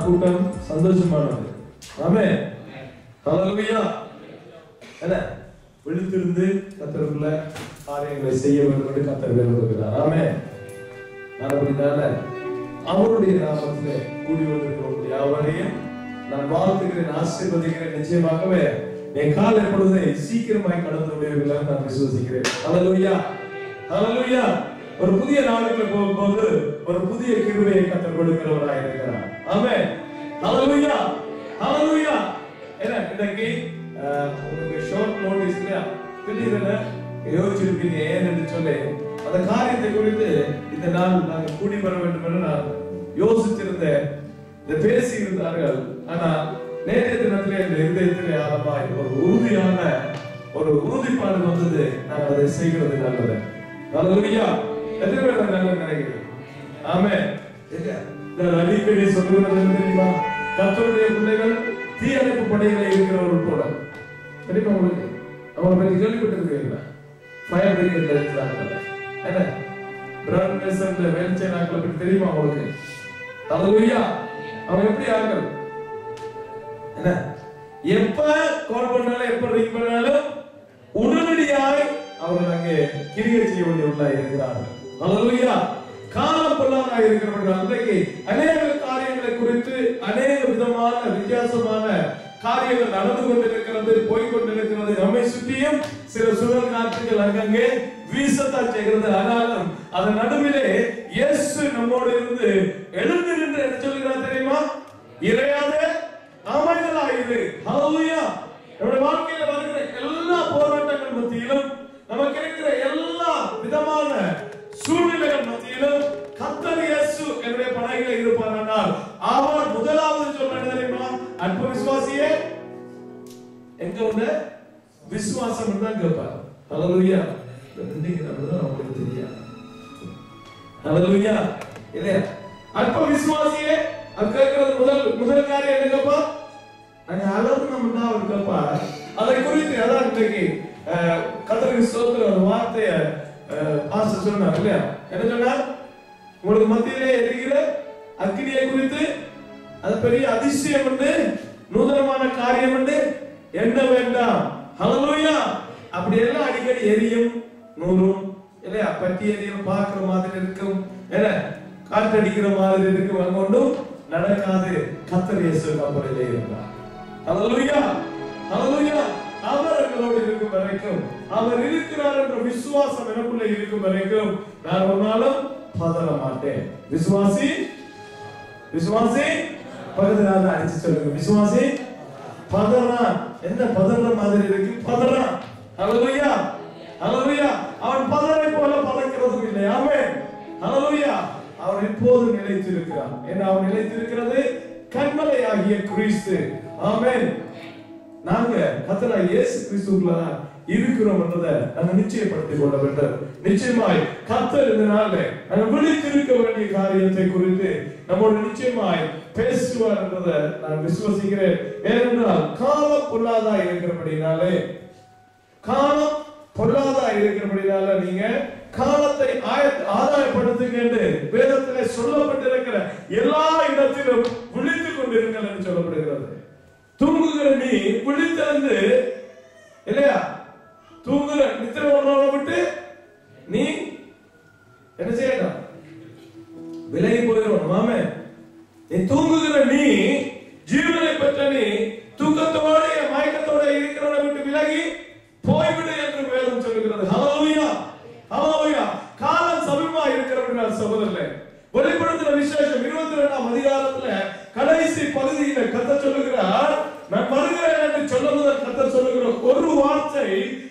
கூட்டம் சந்தோஷமானது. ஆமென். ஹல்லேலூயா. என்ன விழித்திருந்து கர்த்தருக்குள்ள காரியங்களை செய்ய வேண்டும் என்று கர்த்தர் விரும்புகிறார். ஆமென். அப்படினால அவருடைய நாமத்திலே கூடி வந்திருக்கிற யாவரையும் நான் வாழ்த்துகிறேன், ஆசீர்வதிக்கிறேன். நிச்சயமாகவே என் காலை பொழுதை சீக்கிரமாய் கடந்து விடுவீர்கள் நான் விசுவாசிக்கிறேன். ஹல்லேலூயா. ஹல்லேலூயா. ஒரு புதிய நாளுக்கு போகும்போது ஒரு புதிய கிருபையை கர்த்தர் கொடுக்கிறவராய் இருக்கிறார். ஆமென். ஹல்லேலூயா. ஹல்லேலூயா. இன்னைக்கு உங்களுக்கு ஷார்ட் நோட்டீஸ்ல திடீரென யோசிச்சிருப்பீங்க ஏன்னு சொல்லி அந்த காரியத்தை குறித்து இந்த நாள் நாங்கள் கூடி வர வேண்டும் என்று நான் யோசிச்சிருந்தேன். இதை பேசி இருந்தார்கள். ஆனா நேற்றைய தினத்திலே இந்த இருதயத்திலே ஆரம்பமாய் ஒரு உறுதியான ஒரு உறுதிப்பாடு வந்தது. நாங்கள் அதை செய்கிறது நல்லது. ஹல்லேலூயா. எத்தனை பேர் நல்லது நினைக்கிறேன்? ஆமென். நான் அடிக்கடி சொல்லுவது தெரியுமா? கர்த்தருடைய பிள்ளைகள் தீயணைப்பு படையில இருக்கிறவர்கள் போல தெரியுமா உங்களுக்கு? அவங்களை பற்றி கேள்விப்பட்டிருக்கீங்களா? ஃபயர் பிரிகேட்ல இருக்கிறாங்க. என்ன பிரவுன் நேசன்ல வேல்ச்சேனாக்களை பற்றி தெரியுமா உங்களுக்கு? ஹல்லேலூயா. அவங்க எப்படி ஆட்கள்? என்ன எப்ப கால் பண்ணாலும் எப்ப ரிங் பண்ணாலும் உடனடியாய் அவர்கள் அங்கே கிரியை செய்ய வேண்டியவர்களாக இருக்கிறார்கள். ஹல்லேலூயா. காலம் பொல்லாததாக இருக்கிறவர்கள் அன்றைக்கு அநேக காரியங்களை குறித்து அநேக விதமான வித்தியாசமான காரியங்கள் நடந்து கொண்டிருக்கிறது, போய்கொண்டிருக்கிறது. நம்மை சுற்றியும் சில சுழல் காற்றுகள் அங்கங்கே வீசத்தான் செய்கிறது. ஆனாலும் அதன் நடுவிலே இயேசு நம்மோடு இருந்து எழுந்து நின்று என்ன சொல்கிறார் தெரியுமா? இறையாதே அமைதலாயிரு. ஹல்லேலூயா. நம்முடைய வாழ்க்கையில வருகிற எல்லா போராட்டங்கள் மத்தியிலும் நமக்கு இருக்கிற எல்லா விதமான சூழ்நிலைகள் மத்தியிலும் கர்த்தர் இயேசு என்னுடைய படையில இருப்பாரானால் அவர் முதலாவது சொல்றது தெரியுமா? அற்ப விசுவாசியே எங்க உள்ள விசுவாசம் தான் கேட்பார். ஹல்லேலூயா. இன்னைக்கு நம்மதான் அவங்களுக்கு தெரியாது. ஹல்லேலூயா. இல்லையா? அற்ப விசுவாசியே அது கேட்கறது முதல் காரியம் என்ன கேட்பா? நாங்க அளவு நம்ம அவர் கேட்பா. அதை குறித்து அதான் இன்னைக்கு கர்த்தருக்கு ஸ்தோத்திரம் ஒரு வார்த்தைய பாஸ்டர் சொன்னார் இல்லையா? என்ன சொன்னார்? உங்களுக்கு மத்தியிலே எரிகிற அக்கினியை குறித்து அது பெரிய அதிசயம் உண்டு, நூதனமான காரியம் உண்டு, எண்ண வேண்டாம். ஹல்லேலூயா. அப்படி எல்லாம் அடிக்கடி எரியும் நூறும் இல்லையா? பற்றி எரியும், பார்க்கிற மாதிரி இருக்கும், என்ன காற்றடிக்கிற மாதிரி இருக்கும், அங்கொண்டும் நடக்காது. கர்த்தர் இயேசு நம்முடைய இருந்தார். ஹல்லேலூயா. ஹல்லேலூயா. அவர் எங்களோடு இருக்கும் வரைக்கும், அவர் இருக்கிறார் என்ற விசுவாசம் எனக்குள்ள இருக்கும் வரைக்கும் நான் ஒரு நாளும் பதற மாட்டேன். விசுவாசி விசுவாசி பதறாத அடிச்சு சொல்லுங்க. விசுவாசி பதறான். என்ன பதற மாதிரி இருக்கு? பதறான். ஹல்லேலூயா. ஹல்லேலூயா. அவன் பதரை போல பதக்கிறதும் இல்லை. ஆமென். ஹல்லேலூயா. அவன் எப்போது நிலைத்திருக்கிறான். ஏன்னா அவன் நிலைத்திருக்கிறது கன்மலை ஆகிய கிறிஸ்து. ஆமென். நாங்க கர்த்தராகிய இயேசு கிறிஸ்துவுக்குள்ள இருக்கிறோம் என்றதை நாங்க நிச்சயப்படுத்திக் கொள்ள வேண்டும். நிச்சயமாய் கர்த்தர் இந்த நாளிலே நாங்க விழித்திருக்க வேண்டிய காரியத்தை குறித்து நம்மோடு நிச்சயமாய் பேசுவார் என்றதை நான் விசுவாசிக்கிறேன். ஏனென்றால் காலம் பொல்லாதா இருக்கிறபடினாலே நீங்க காலத்தை ஆதாயப்படுத்துங்க என்று வேதத்திலே சொல்லப்பட்டிருக்கிற எல்லா இடத்திலும் விழித்துக் கொண்டிருங்கள் என்று சொல்லப்படுகிறது. தூங்குகிற நீ விழித்திருந்து இல்லையா? தூங்குகிற நித்திரை ஒன்றோட விட்டு நீ என்ன செய்யணும்? விலகி போயிடும். ஆமே. நீ தூங்குகிற நீ ஜீவனை பெற்ற நீ தூக்கத்தோட மயக்கத்தோட இருக்கிறவனை விட்டு விலகி போய்விடு என்று வேதம் சொல்லுகிறது. ஹல்லேலூயா. ஹல்லேலூயா. காலம் சமீபமா இருக்கிறவர்கள் சகோதரர்களே, வெளிப்படுத்தின விசேஷம் 22ஆம் அதிகாரத்துல கடைசி பகுதியில கர்த்தர் சொல்லுகிறார், நான் வருகிறேன் என்று சொல்லுவதற்கு கர்த்தர் சொல்லுகிற ஒரு வார்த்தை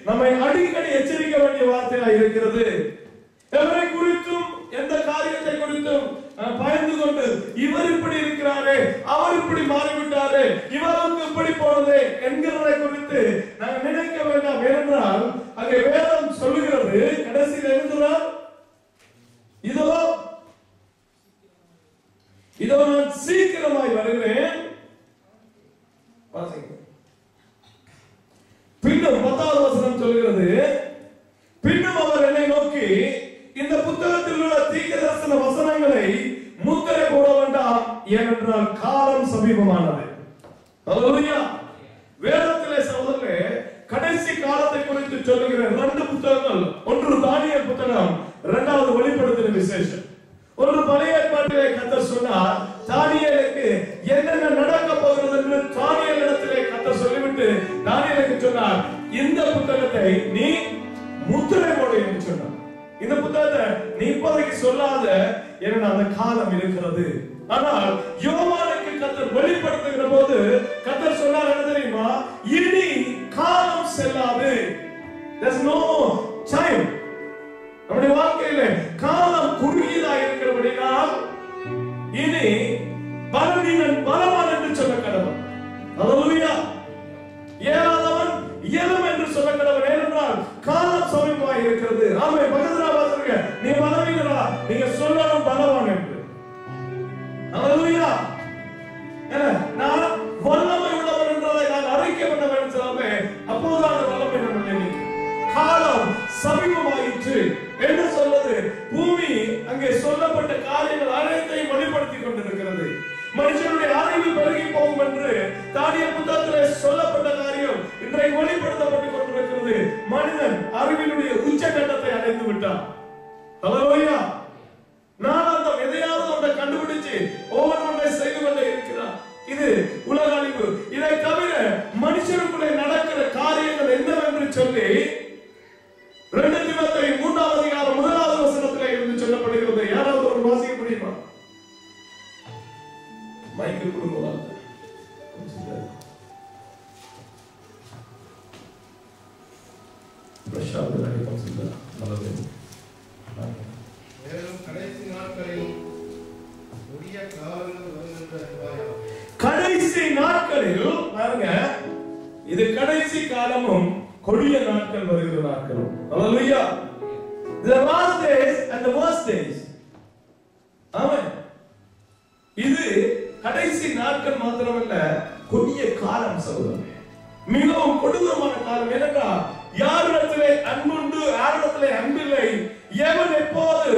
நம்மை அடிக்கடி எச்சரிக்க வேண்டிய வார்த்தையா இருக்கிறது. எவரை குறித்தும் எந்த காரியத்தை குறித்தும் பயந்து கொண்டு இவர் இப்படி இருக்கிறாரே, அவர் இப்படி மாறிவிட்டாரே, இவருக்கு இப்படி போனதே என்கிறதை குறித்து நாங்கள் நினைக்க வேண்டாம். ஏனென்றால் அங்கே வேதம் சொல்லுகிறது, கடைசியில் எழுதுகிறார், இதோ நான் சீக்கிரமாய் வருகிறேன். பின்னும் 10வது வசனம் சொல்கிறது, பின்னும் அவர் என்னை நோக்கி, இந்த புத்தகத்தில் உள்ள தீர்க்கதரிசன வசனங்களை முத்திரை போட வேண்டாம் ஏனென்றால் காலம் சமீபமானது. ஹல்லேலூயா. வேதத்திலே சகோதரர்களே கடைசி காலத்தை குறித்து சொல்லுகிற 2 புத்தகங்கள், ஒன்று தானியேல் புத்தகம், இரண்டாவது வெளிப்படுத்தின விசேஷம். ஒரு பழைய ஏற்பாட்டிலே கர்த்தர் சொன்னார், தானியேலுக்கு என்னென்ன நடக்க போகிறது என்று தானியேலிடத்திலே கர்த்தர் சொல்லிவிட்டு தானியேலுக்கு சொன்னார், இந்த புத்தகத்தை நீ முத்திரை போடு என்று சொன்னார். இந்த புத்தகத்தை நீ இப்போதைக்கு சொல்லாத, ஏன்னா அந்த காலம் இருக்கிறது. ஆனால் யோவானுக்கு கர்த்தர் வெளிப்படுத்துகிற போது கர்த்தர் சொன்னார் என்ன தெரியுமா? இனி காலம் செல்லாது. There's no time. நம்முடைய வாழ்க்கையில காலம் குறுகியதா இருக்கிறபடினால் இனி பலவீனன் பலவான் என்று சொல்ல கடவன். ஹல்லேலூயா. இயலாதவன் இயலும் என்று சொல்ல கடவன். ஏனென்றால் காலம் சமீபமாய் இருக்கிறது. ஆமென். பகதரா வாசருங்க, நீ பலவீனரா, நீங்க சொல்லணும் பலவான் என்று. ஹல்லேலூயா. நான் வல்லமை உள்ளவன் என்றதை நான் அறிக்கை பண்ண வேண்டும் சொல்லாமே, அப்போதுதான் வல்லமை நம்முடைய காலம் சமீபமாயிற்று என்று சொல்வது. பூமி அங்கே சொல்லப்பட்ட காரியங்கள் அனைத்தையும் வெளிப்படுத்திக் கொண்டிருக்கிறது. மனுஷனுடைய அறிவு பெருகி போகும் என்று தானியேல் புத்தகத்திலே சொல்லப்பட்ட காரியம் இன்றைக்கு வெளிப்படுத்தப்பட்டுக் கொண்டிருக்கிறது. மனிதன் அறிவினுடைய உச்சகட்டத்தை அடைந்து விட்டான். ஹல்லேலூயா. நாளாந்தம் எதையாவது ஒன்றை கண்டுபிடிச்சு ஒவ்வொன்றை செய்து கொண்டே இருக்கிறான். இது உலக அழிவு. இதை தவிர மனுஷனுக்குள்ளே நடக்கிற காரியங்கள் என்னவென்று சொல்லி 2 தீமோத்தேயு 3ஆம் அதிகாரம் 1ஆவது வசனத்திலே இருந்து சொல்லப்படுகிறது. யாராவது ஒரு வாசிக்க முடியுமா? மைக்கு கொடுங்க. பிரசாத் கன்சிடர் நல்லது. மேலும் கடைசி நாட்களில் கொடிய காலங்கள் வருகின்றன என்பாயா. கடைசி நாட்களில் பாருங்க, இது கடைசி காலமும் கொடிய நாட்கள் வருகிற நாட்களும். ஹல்லேலூயா. The last days and the worst days. ஆமென். இது கடைசி நாட்கள் மாத்திரமல்ல, கொடிய காலம் சகோதரர்களே. மிகவும் கொடூரமான காலம். ஏனென்றால் யாரிடத்திலே அன்புண்டு யாரிடத்திலே அன்பில்லை, எவன் எப்போது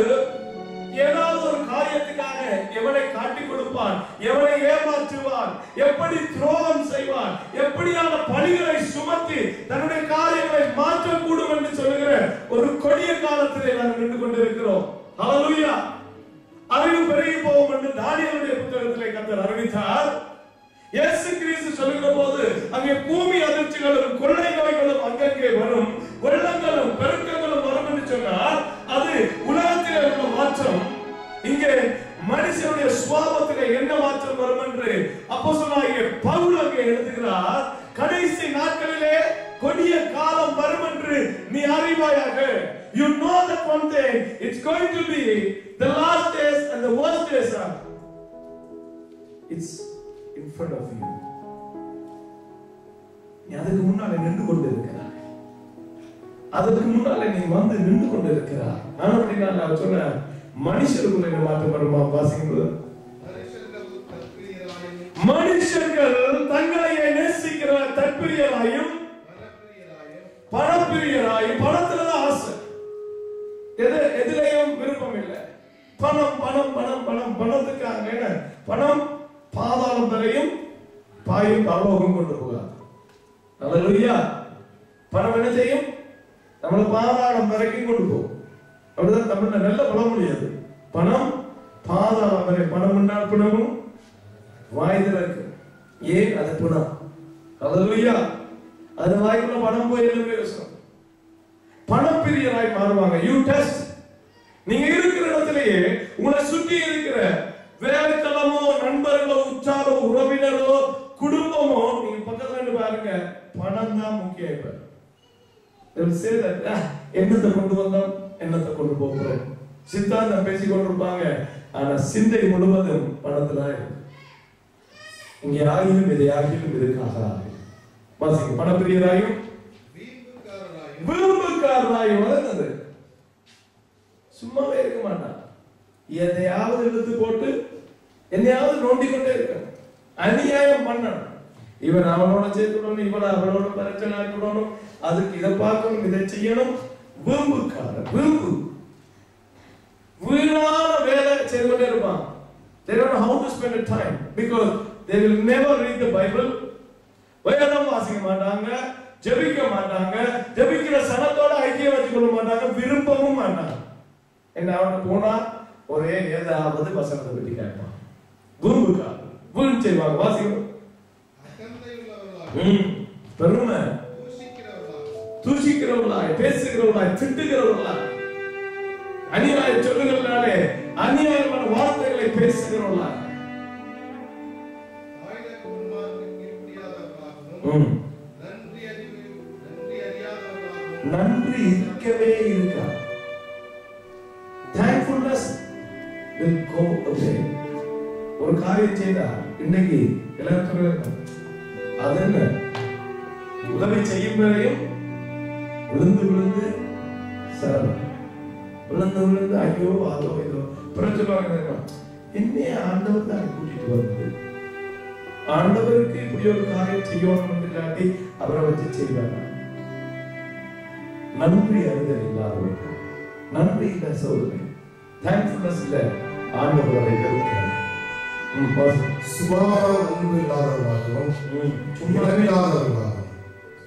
ஏதாவது ஒரு காரியத்துக்காக எவனை காட்டிக் கொடுப்பான், எவனை ஏமாற்றுவான், எப்படி துரோகம் செய்வான், எப்படியான பழிகளை சுமத்தி தன்னுடைய காரியங்களை மாற்றக்கூடும் என்று சொல்லுகிற ஒரு கொடிய காலத்திலே நாம் நின்று கொண்டிருக்கிறோம். ஹல்லேலூயா. அறிவு பெருகி போகும் என்று தானியேலுடைய புத்தகத்திலே கர்த்தர் அறிவித்தார். இயேசு கிறிஸ்து சொல்லுகிற போது அங்கே பூமி அதிர்ச்சிகளும் கொள்ளை நோய்களும் அங்கங்கே வரும், வெள்ளங்களும் பெருக்கங்களும் வரும் என்று சொன்னார். அது உலகத்திலே உள்ள மாற்றம். இங்கே மனுஷனுடைய சுபாவத்திலே என்ன மாற்றம் வரும் என்று அப்போஸ்தலனாகிய பவுல் அங்கே எழுதுகிறார். கடைசி நாட்களிலே கொடிய காலம் வரும் என்று நீ அறிவாயாக. You know that one day it's going to be the last days and the worst days are. It's in front of you. நீ அதுக்கு முன்னாலே நின்று கொண்டிருக்கிறாய். அதுக்கு முன்னாலே நீ வந்து நின்று கொண்டிருக்கிறாய். ஆனபடினால் நான் சொன்னேன், மனுஷருக்குள்ள என்ன மாற்றம் வருமா? வாசிக்கும்போது மனுஷர்கள் தங்களையே நேசிக்கிற தற்பிரியராயும் பணப்பிரியராயும், பணத்துலதான் ஆசை, எதிலையும் விருப்பம் இல்லை. பணம் பணம் பணம் பணம் பணத்துக்காக பணம் பாதாளம் வரையும் பாயும் பரலோகம் கொண்டு போகாது. ஹல்லேலூயா. பணம் என்ன செய்யும்? நம்மளை பாதாளம் வரைக்கும் கொண்டு போகும். அப்படிதான் தமிழ்ல நல்ல பணம் முடியாது. பணம் பாதாளம் வரை. பணம் என்றால் பிணமும் வாய் திறக்கு. ஏன்? அது பிணம். ஹல்லேலூயா. அது வாய்க்குள்ள பணம் போய் பேசணும். பணப்பிரியராய் மாறுவாங்க. You test. நீங்க இருக்கிற இடத்திலேயே உங்களை சுற்றி இருக்கிற வேலைத்தளமோ, நண்பர்களோ, உற்றாரோ, உறவினரோ, குடும்பமோ, நீங்க பக்கத்துல இருந்து பாருங்க, பணம் தான் முக்கியம். இப்ப என்னத்தை கொண்டு வந்தோம், என்னத்தை கொண்டு போகிறோம், சித்தாந்தம் பேசிக் கொண்டிருப்பாங்க. ஆனா சிந்தை முழுவதும் பணத்துல இங்கே ஆகியும் இதை ஆகியும் இதுக்காக வாசிங்க. பணப்பிரியராயும் விரும்புக்காரராயும் வளர்ந்தது. சும்மாவே இருக்க மாட்டான். எதையாவது எடுத்து போட்டு என்னையாவது நோண்டிக்கொண்டே இருக்க, அநியாயம் பண்ணணும். இவன் அவனோட சேர்க்கணும், இவன் அவனோட பிரச்சனை இருக்கணும், அதுக்கு இதை பார்க்கணும், இதை செய்யணும். விரும்புக்காரர், விரும்பு வீணான வேலை செய்து கொண்டே இருப்பான். They don't know how to spend a time because they will never read the Bible. வேதம் வாசிக்க மாட்டாங்க, ஜெபிக்க மாட்டாங்க, ஜெபிக்கிற சனத்தோட ஐக்கியம் வச்சுக்கொள்ள மாட்டாங்க, விரும்பவும் மாட்டாங்க. என்ன அவன் போனா ஒரே ஏதாவது வசனத்தை பற்றி கேட்பான். குருவுக்கா வீண் செய்வாங்க. வாசிக்கணும். பெருமை, தூஷிக்கிறவர்களாய், பேசுகிறவர்களாய், திட்டுகிறவர்களாய், அநியாய சொல்லுகிறதுனாலே அநியாயமான வார்த்தைகளை பேசுகிறவர்களாய், நன்றி இருக்கவே இருக்கா. Thankfulness will go away. ஒரு காரியம் செய்தா இன்னைக்கு எல்லாத்துக்கும் அது என்ன உதவி செய்யும் வரையும் விழுந்து விழுந்து சரணம், விழுந்து விழுந்து ஐயோ அதோ இதோ பிரச்சனை என்னைய ஆண்டவர் தான் கூட்டிட்டு வந்து ஆண்டவருக்கு இப்படி ஒரு காரியம் செய்யணும் இல்லாட்டி அவரை வச்சு செய்வாங்க. நன்றி அறிதல் இல்லாதவர்கள், நன்றி இல்ல சோதனை, தேங்க்ஃபுல்னஸ் இல்ல ஆண்டவரை வெறுக்கிறார்.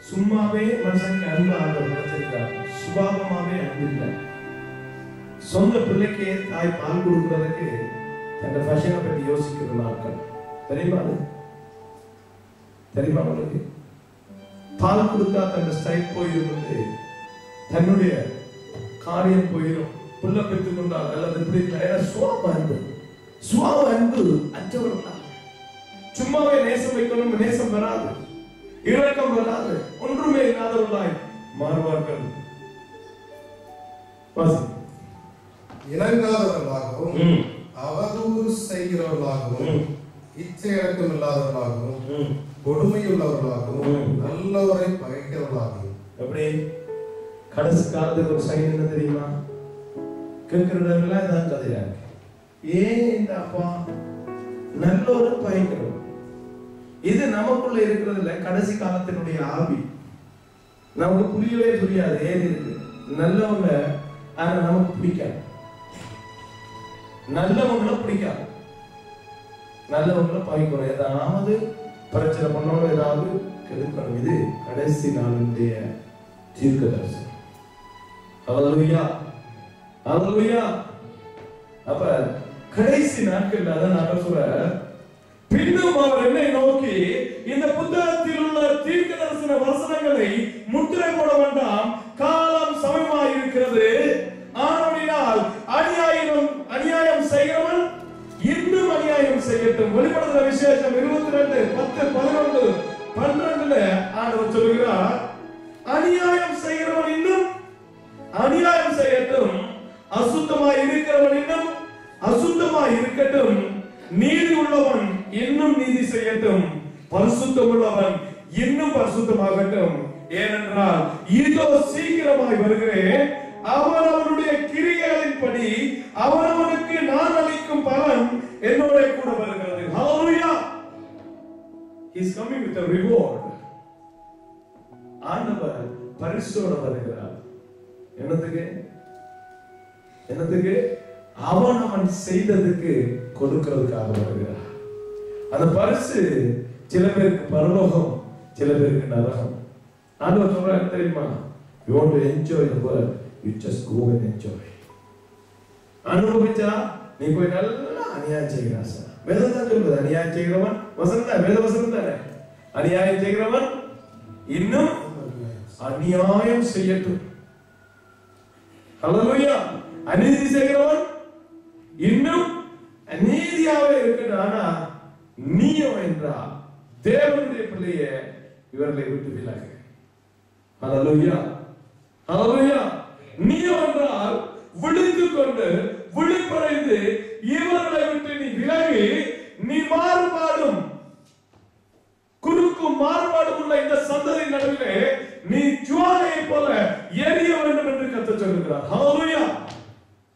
சும்மாவே மனுஷனுக்கு அன்பு ஆண்டவர் நினைச்சிருக்கார். சுபாவமாவே அன்பு இல்லை. சொந்த பிள்ளைக்கு தாய் பால் கொடுக்கிறதுக்கு தன் ஃபேஷனை பற்றி யோசிக்கிற நாட்கள் தெரியுமா? தெரியுமா உங்களுக்கு? பால் கொடுத்தா தன் ஸ்டைல் போயிடும், தன்னுடைய காரியம் போயிடும், பிள்ளை பெற்றுக் கொண்டால் அல்லது இப்படி சுவாப அன்பு, சுவாப அன்பு அற்றவர்களா சும்மாவே நேசம் வைக்கணும், நேசம் வராது, இரக்கம் வராது, ஒன்றுமே இல்லாதவர்களாய் மாறுவார்கள். இணங்காதவர்களாகவும் அவதூறு செய்கிறவர்களாகவும் இச்சையடக்கம் இல்லாதவர்களாகவும் கொடுமையுள்ளவர்களாகவும் நல்லவரை பகைக்கிறவர்களாகவும். எப்படி கடைசி காலத்துக்கு ஒரு சைன் என்ன தெரியுமா? கேட்கிறவர்களாம் இதான் கதையா இருக்கு. ஏன் இந்த அப்பா நல்லவரை பகைக்கிறோம்? இது நமக்குள்ள இருக்கிறது இல்ல, கடைசி காலத்தினுடைய ஆவி. நமக்கு புரியவே புரியாது ஏன் இருக்கு. நல்லவங்க ஆனா நமக்கு பிடிக்காது, நல்லவங்களை பிடிக்காது, நல்லவங்களை பகைக்கிறோம். ஏதாவது பிரச்சனை பண்ணணும், ஏதாவது கெடுக்கணும். இது கடைசி நாளுடைய தீர்க்கதரிசனம். ஹல்லேலூயா, ஹல்லேலூயா. அப்ப கடைசி நாட்கள் அதான் சொல்ற, பின்னும் அவர் என்னை நோக்கி இந்த புத்தகத்தில் உள்ள தீர்க்கதரிசன வசனங்களை முத்திரை போட வேண்டாம், காலம் சமயமாய் இருக்கிறது. ஆனபடியால் அநியாயம் செய்கிறவன் இன்னும் அநியாயம் செய்யட்டும். வெளிப்படுத்துற விசேஷம் 22:10-11-12 ஆண்டவர் சொல்கிறார், அநியாயம் செய்கிறவன் இன்னும் அநியாயம் செய்யட்டும், அசுத்தமாய் இருக்கிறவன் இன்னும் அசுத்தமாய் இருக்கட்டும், நீதி உள்ளவன் இன்னும் நீதி செய்யட்டும், பரிசுத்தம் உள்ளவன் இன்னும் பரிசுத்தமாகட்டும். ஏனென்றால் இதோ சீக்கிரமாய் வருகிறேன், அவனவனுடைய கிரியைகளின்படி அவனவனுக்கு நான் அளிக்கும் பலன் என்னோட கூட வருகிறது. ஹல்லேலூயா. He is coming with a reward. ஆண்டவர் பரிசோட வருகிறார். என்னத்துக்கு? என்னத்துக்கு? அவன் செய்ததுக்கு கொடுக்கிறதுக்காக வருகிறார். அந்த பரிசு சில பேருக்கு பரலோகம், சில பேருக்கு நரகம். ஆண்டவர் சொல்றாரு தெரியுமா? You want to enjoy the world, you just go and enjoy. அனுபவிச்சா நீ போய் நல்லா அநியாயம் செய்கிறான் சார். வேதம் தான் சொல்லுது, அநியாயம் செய்கிறவன் வசனம் தான், வேத வசனம் தானே. அநியாயம் செய்கிறவன் இன்னும் அநியாயம் செய்யட்டும். ஹல்லேலூயா. அநீதி செய்கிறவன் இன்னும் அநீதியாவே இருக்கட்டும். ஆனா நீயோ என்றால் தேவனுடைய பிள்ளையே இவர்களை விட்டு விலகு. ஹல்லேலூயா, ஹல்லேலூயா. நீயோ என்றால் விழித்துக் கொண்டு விழிப்படைந்து இவர்களை விட்டு நீ விலகி, நீ மாறுபாடும் குறுக்கும் மாறுபாடும் உள்ள இந்த சந்ததி நடுவிலே நீ ஜுவாலையை போல எரிய வேண்டும் என்று கர்த்தர் சொல்கிறார். ஹல்லேலூயா.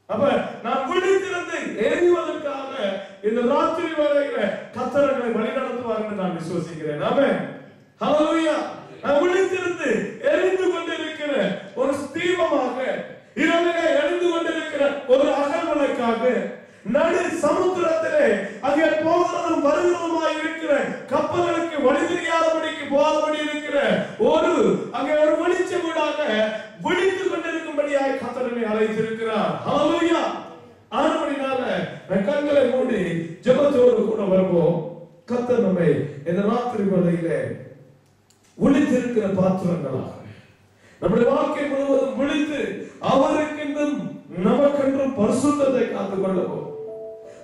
அப்ப நான் விழித்திருந்து எரிவதற்காக இந்த ராத்திரி வேளையில கர்த்தர் என்னை வழிநடத்துவார் என்று நான் விசுவாசிக்கிறேன். ஆமென். ஹல்லேலூயா. நான் விழித்திருந்து எரிந்து கொண்டிருக்கிற ஒரு தீபமாக, இரவிலே எரிந்து கொண்டிருக்கிற ஒரு அகல் விளக்காக, நடு சமுத்திரத்திலே அங்கே போகிறதும் வருகிறதுமாய் இருக்கிற கப்பல்களுக்கு வழி தெரியாதபடிக்கு போகாதபடி இருக்கிற அங்கே ஒரு வெளிச்ச வீடாக விழித்துக் கொண்டிருக்கும்படியாய் கர்த்தர் அழைத்திருக்கிறார். ஹல்லேலூயா. ஆனபடினால கண்களை மூடி ஜெபத்தோடு கூட வருவோம். கர்த்தர் நம்மை இந்த ராத்திரி வேளையிலே விழித்திருக்கிற பாத்திரங்களாக நம்முடைய வாழ்க்கை முழுவதும் விழித்து அவருக்கென்றும் நமக்கென்றும் பரிசுத்தத்தை காத்துக் கொள்ளவும்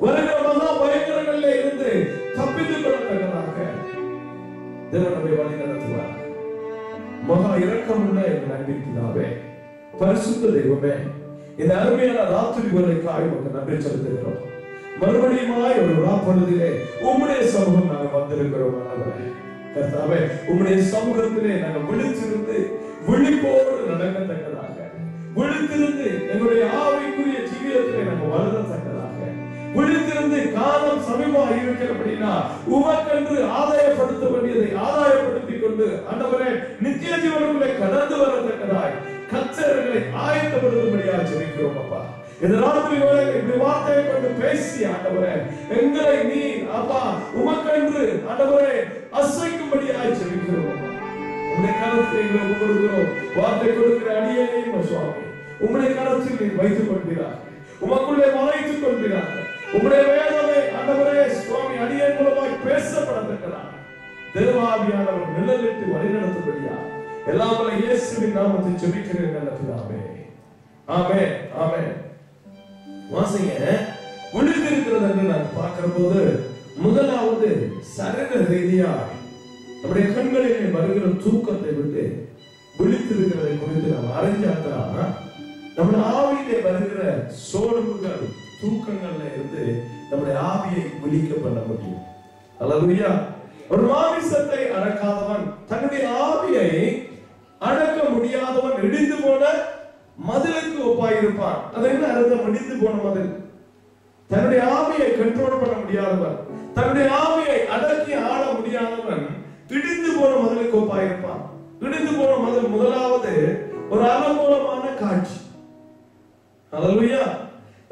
வருகிற மகா பயங்கரங்களிலே இருந்து தப்பித்துக் கொள்ளத்தக்கதாக தேவன் நம்மை வழி நடத்துவார். மகா இரக்கமுள்ள எங்கள் அன்பின் பிதாவே, பரிசுத்த தெய்வமே, இந்த அருமையான ராத்திரி வேளைக்காய் உமக்கு நன்றி செலுத்துகிறோம். மறுபடியுமாய் ஒரு ராப்பொழுதிலே உம்முடைய சமூகம் நாங்கள் வந்திருக்கிறோம். கர்த்தாவே, உம்முடைய சமூகத்திலே நாங்கள் விழித்திருந்து விழிப்போடு நடக்கத்தக்கதாக, விழித்திருந்து எங்களுடைய ஆவிக்குரிய ஜீவிதத்திலே நாங்கள் வளரத்தக்கதாக, விழித்திருந்து காலம் சமீபமாக இருக்கிறபடினா உமக்கென்று ஆதாயப்படுத்த வேண்டியதை ஆதாயப்படுத்திக் கொண்டு ஆண்டவரே நித்திய ஜீவனுக்குள்ளே கடந்து வரத்தக்கதாய் கர்த்தர்களை ஆயத்தப்படுத்தும்படியாக ஜெபிக்கிறோம். அப்பா, இந்த ராத்திரி வேளையில் இப்படி வார்த்தையை கொண்டு பேசி ஆண்டவரே எங்களை நீ அப்பா உமக்கென்று ஆண்டவரே அசைக்கும்படியாக ஜெபிக்கிறோம். உம்முடைய கரத்தில் எங்களை கொடுக்கிறோம். வார்த்தை கொடுக்கிற அடியேனையும் சுவாமி உம்முடைய கரத்தில் நீ வைத்துக் கொள்கிறார், உமக்குள்ளே மறைத்துக் கொள்கிறார். உம்முடைய வேதனை ஆண்டவரே சுவாமி அடியேன் மூலமாய் பேசப்படத்தக்கதாக தேவாவியானவர் நிழலிட்டு வழிநடத்தும்படியா எல்லாம் வல்ல இயேசுவின் நாமத்தில் ஜெபிக்கிறேன் நல்ல பிதாவே. ஆமென், ஆமென். வாசிங்க. விழித்திருக்கிறது என்று நான் பார்க்கிற போது முதலாவது சரீர ரீதியாய் நம்முடைய கண்களிலே வருகிற தூக்கத்தை விட்டு விழித்திருக்கிறதை குறித்து நாம் அறிஞ்சாதான் நம்முடைய ஆவியிலே வருகிற சோர்வுகள் தூக்கங்கள்ல இருந்து நம்முடைய ஆவியை விழிக்க பண்ண முடியும். அல்லேலூயா. ஒரு மாமிசத்தை அடக்காதவன் தன்னுடைய ஆவியை அடக்க முடியாதவன் இடிந்து போன மதிலுக்கு ஒப்பாயிருப்பான். அது என்ன அர்த்தம்? இடிந்து போன மதில். தன்னுடைய ஆவியை கண்ட்ரோல் பண்ண முடியாதவன், தன்னுடைய ஆவியை அடக்கி ஆள முடியாதவன் இடிந்து போன மதிலுக்கு ஒப்பாயிருப்பான். இடிந்து போன மதில் முதலாவது ஒரு அலங்கோலமான காட்சி. அல்லேலூயா.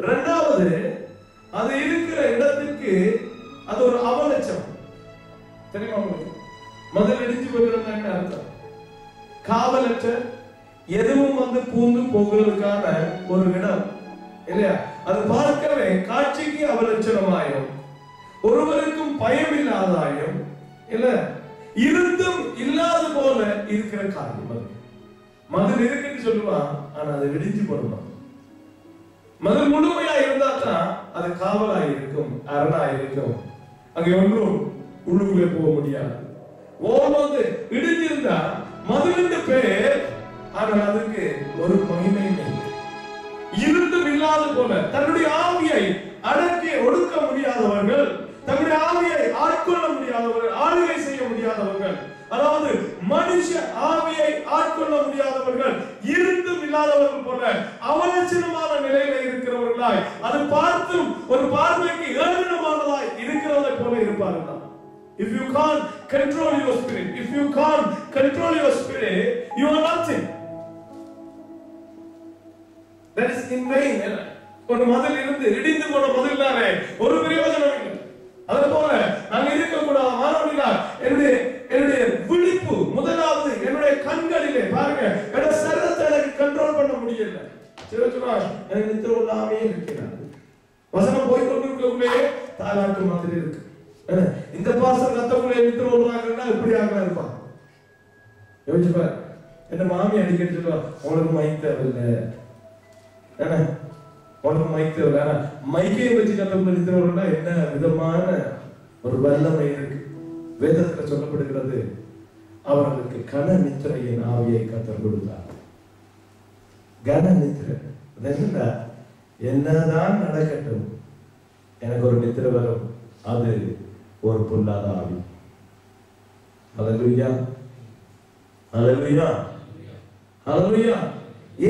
இரண்டாவது, அது இருக்கிற இடத்துக்கு அது ஒரு அவலட்சம். தெரியுமா உங்களுக்கு? மதில் இடிஞ்சு போகிறது என்ன அர்த்தம்? காவலற்ற எதுவும் வந்து பூந்து போகிறதுக்கான ஒரு இடம் இல்லையா? அது பார்க்கவே காட்சிக்கு அவலட்சணமாயும் ஒருவருக்கும் பயம் இல்லாதாயும் இல்ல இருந்தும் இல்லாத போல இருக்கிற காரியம். அது மதில் இருக்குன்னு சொல்லுவான், ஆனா அது இடிஞ்சு போடுவான். மதில் முழுமையா இருந்தா தான் அது காவலா இருக்கும், அரணா இருக்கும். அங்கே ஒன்றும் உள்ளுக்குள்ளே போக முடியாது. ஓடும்போது இடிஞ்சிருந்தா மதிலிന്റെ பேர், ஆனால் அதுக்கு ஒரு மகிமை இல்லை. இருந்தும் இல்லாத போல தன்னுடைய ஆவியை அடக்கி ஒடுக்க முடியாதவர்கள், தன்னுடைய ஆவியை ஆட்கொள்ள முடியாதவர்கள், ஆளுகை செய்ய முடியாதவர்கள், அதாவது மனுஷ ஆவியை ஆட்கொள்ள முடியாதவர்கள், இருந்தும் இல்லாதவர்கள் போல அவலட்சணமான நிலையில இருக்கிறவர்களாய், அது பார்த்தும் ஒரு பார்வைக்கு ஏளனமானதாய் இருக்கிறதை போல இருப்பார்கள். If you can't control your spirit, if you can't control your spirit, you are nothing. That is in vain. ஒரு மதில் இருந்து இடிந்து போன மதில்னாலே ஒரு பிரயோஜனம் இல்லை. அதே போல நாங்கள் இருக்கக்கூடாது. மாணவர்களா, என்னுடைய விழிப்பு முதலாவது என்னுடைய கண்களிலே பாருங்க. என்னோட சரீரத்தை எனக்கு கண்ட்ரோல் பண்ண முடியல. எனக்கு நித்திர இல்லாமே இருக்கிறார். வசனம் போய்கொண்டிருக்கக்குள்ளே தாலாட்டு மாதிரி இருக்கு. இந்த பாசம் கத்தக்குள்ளே நித்திர விடுறாங்கன்னா எப்படி ஆகலாம் இருப்பான். யோசிச்சுப்பா. என்ன மாமி அடிக்கடி சொல்லுவா, உங்களுக்கு மைக் தேவையில்லை, உனக்கு மைக் தேவையில்லை. மைக்கையும் வச்சு கத்தக்குள்ள நித்திர விடுறா என்ன விதமான ஒரு வல்லமை இருக்கு. வேதத்துல சொல்லப்படுகிறது, அவர்களுக்கு கன நித்திரையின் ஆவியை கர்த்தர் கொடுத்தார். கன நித்திரை என்னதான் நடக்கட்டும், எனக்கு ஒரு நித்திரை வரும், அது ஒரு பொல்லாத ஆவி. ஹல்லேலூயா, ஹல்லேலூயா, ஹல்லேலூயா.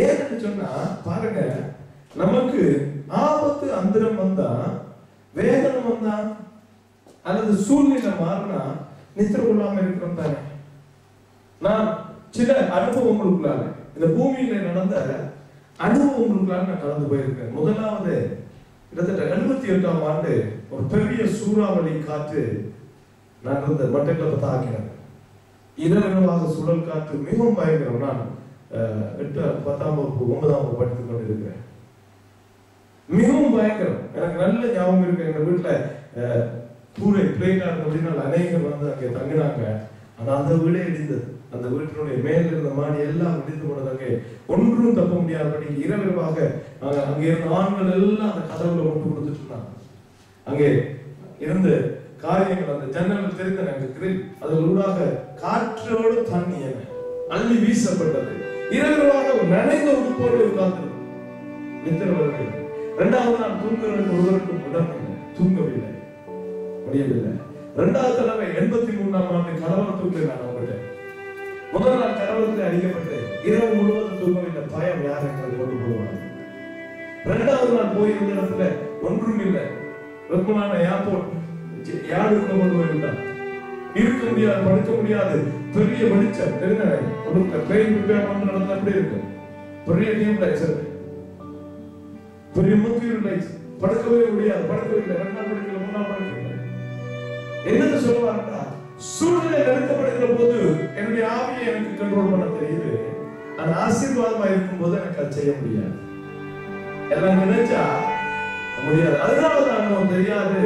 ஏன்னு சொன்னா பாருங்க, நமக்கு ஆபத்து அந்தரம் வந்தா, வேதனை வந்தா, அல்லது சூழ்நிலை மாறினா நித்திர கொள்ளாம இருக்கிறோம் தானே. நான் சில அனுபவங்களுக்குள்ளாக, இந்த பூமியில நடந்த அனுபவங்களுக்குள்ளாக நான் கடந்து போயிருக்கேன். முதலாவது கிட்டத்தட்ட 78ஆம் ஆண்டு ஒரு பெரிய சூறாவளி காற்று நான் இருந்த மட்டக்களப்பை தாக்கினேன். இரவிரவாக சுழல் காற்று மிகவும் பயங்கரம். நான் 8, 10ஆம் வகுப்பு 9ஆம் வகுப்பு படித்துக் கொண்டிருக்கிறேன். மிகவும் பயங்கரம். எனக்கு நல்ல ஞாபகம் இருக்கு. எங்க வீட்டுல கூரை பிளேட்டா இருந்த அப்படின்னா அநேகர் வந்து அங்கே தங்கினாங்க. ஆனா அந்த வீடே இடிந்தது. அந்த வீட்டினுடைய மேல இருந்த மாடி எல்லாம் இடிந்து போனதாங்க. ஒன்றும் தப்ப முடியாதபடி இரவிரவாக அங்கே இருந்த ஆண்கள் எல்லாம் அந்த கதவுல ஒன்று கொடுத்துட்டு இருந்தாங்க. அங்கே இருந்து காரியங்கள் அந்த ஜன்னல் தெரிந்த கிரில் அதில் ஊடாக காற்றோடு தண்ணி என அள்ளி வீசப்பட்டது. இரவிரவாக ஒரு நனைந்த உடுப்போடு உட்கார்ந்து நித்திரவர்கள். 2வது நாள் தூங்குவதற்கு ஒருவருக்கும் இடம் இல்லை, தூங்கவில்லை, முடியவில்லை. 2வது தடவை 83ஆம் ஆண்டு கலவரத்துக்கு நான் அவங்கள்ட்ட முதல் நாள் கலவரத்தில் அடிக்கப்பட்டு இரவு முழுவதும் தூங்கவில்லை. பயம் யார் எங்களை கொண்டு போடுவாங்க. 2வது நாள் போயிருந்த இடத்துல ஒன்றும் இல்லை. ரத்மலான ஏர்போர்ட் யாருக்குள்ள கொண்டு போய்விட்டான். இருக்க முடியாது, படுக்க முடியாது. பெரிய வெளிச்சம் தெரிஞ்ச ட்ரெயின் ரிப்பேர் பண்ண நடந்தா அப்படி இருக்கு. பெரிய டியூப் லைட்ஸ் இருக்கு, பெரிய முக்கிய லைட்ஸ். படுக்கவே முடியாது, படுக்கவே இல்லை. 2 நாள் படுக்கல, 3 நாள் படுக்கல. என்னன்னு சொல்லுவாருன்னா, சூழ்நிலை நெருக்கப்படுகிற போது என்னுடைய ஆவியை எனக்கு கண்ட்ரோல் பண்ண தெரியுது. ஆனா ஆசீர்வாதமா இருக்கும் போது எனக்கு அது செய்ய முடியாது. எல்லாம் நினைச்சா முடியாது. அதனாலதான் நமக்கு தெரியாது,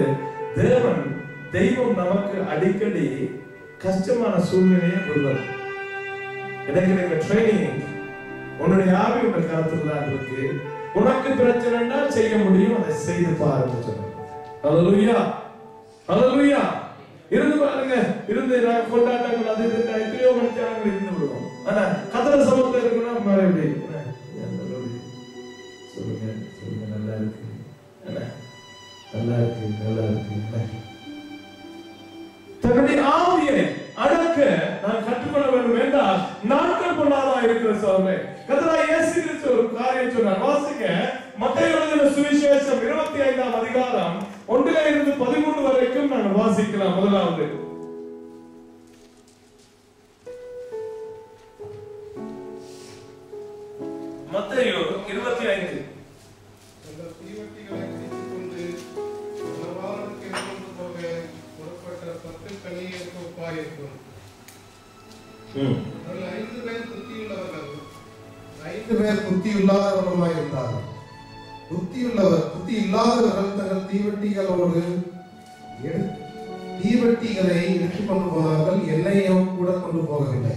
தெய்வம் நமக்கு அடிக்கடி கஷ்டமான சூழ்நிலையை கொடுப்பார். எனக்கு ட்ரைனிங் உன்னுடைய ஆவியோட கருத்துல தான் இருக்கு. உனக்கு பிரச்சனைனா செய்ய முடியும், அதை செய்து பாருங்க சொன்ன. ஹல்லேலூயா, ஹல்லேலூயா. இருந்து பாருங்க, இருந்து நான் கொண்டாட்டங்கள் அது எத்தனையோ மணிச்சாரங்கள் இருந்து விடுவோம். ஆனா கதற சமத்துல இருக்குன்னா எப்படி சொல்லுங்க சொல்லுங்க, நல்லா இருக்கு, நல்லா இருக்கு, நல்லா இருக்கு. தன்னுடைய ஆவியை அடக்க நான் கற்றுக்கொள்ள வேண்டும் என்றால் நாட்கள் கொண்டாடா இருக்கிற சோதனை. கர்த்தராகிய இயேசு கிறிஸ்து ஒரு காரியம் சொன்னார். வாசிங்க, மத்தேயு எழுதின சுவிசேஷம் 25ஆம் அதிகாரம் 1 to 13 வரைக்கும் நான் வாசிக்கலாம். முதலாவது மத்தேயு 25. புத்தியுள்ளவர்களுமாயிருந்தார்கள். புத்தி இல்லாதவர்கள் தங்கள் தீவட்டிகளை எடுத்துக் கொண்டு போனார்கள், எண்ணெயையும் கூட கொண்டு போகவில்லை.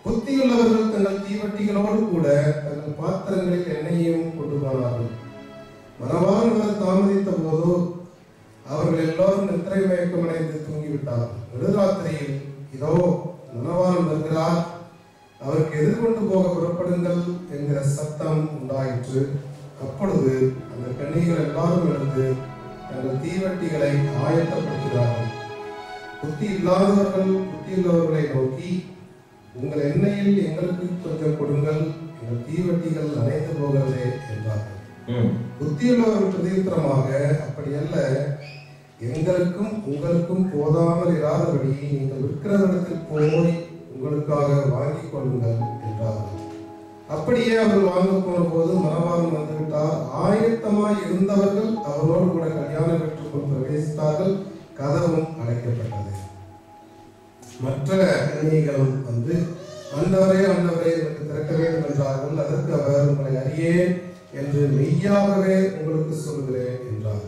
புத்தியுள்ளவர்கள் தங்கள் தீவட்டிகளோடு கூட தங்கள் பாத்திரங்களில் எண்ணெயையும் கொண்டு போனார்கள். மணவாளன் தாமதித்த போது அவர்கள் எல்லோரும் நித்திரை மயக்கமடைந்து தூங்கிவிட்டார்கள். நடுராத்திரியில் இதோ மணவாளன் வருகிறார், அவருக்கு எதிர்கொண்டு போக புறப்படுங்கள் என்கிற சத்தம் உண்டாயிற்று. அப்பொழுது அந்த கன்னிகள் எல்லாரும் எழுந்து தங்கள் தீவட்டிகளை ஆயத்தப்படுத்தினார்கள். புத்தி இல்லாதவர்கள் புத்தியுள்ளவர்களை நோக்கி, உங்கள் எண்ணெயில் எங்களுக்கு கொஞ்சம் கொடுங்கள், எங்கள் தீவட்டிகள் அணைந்து போகிறதே என்றார்கள். புத்தியுள்ளவர்கள் பிரதித்திரமாக, அப்படியல்ல, எங்களுக்கும் உங்களுக்கும் போதாமல் இராதபடி நீங்கள் விற்கிறவரிடத்தில் போய் உங்களுக்காக வாங்கிக் கொள்ளுங்கள் என்றார்கள். அப்படியே அவர்கள் வாங்க போன போது மணவாளன் வந்துவிட்டார். ஆயத்தமாய் இருந்தவர்கள் அவரோடு கூட கல்யாண வீட்டுக்குள் பிரவேசித்தார்கள். கதவும் அடைக்கப்பட்டது. மற்ற கன்னிகளும் வந்து, ஆண்டவரே ஆண்டவரே எனக்கு திறக்க வேண்டும் என்றார்கள். அதற்கு அவர், உங்களை அறியேன் என்று மெய்யாகவே உங்களுக்கு சொல்கிறேன் என்றார்.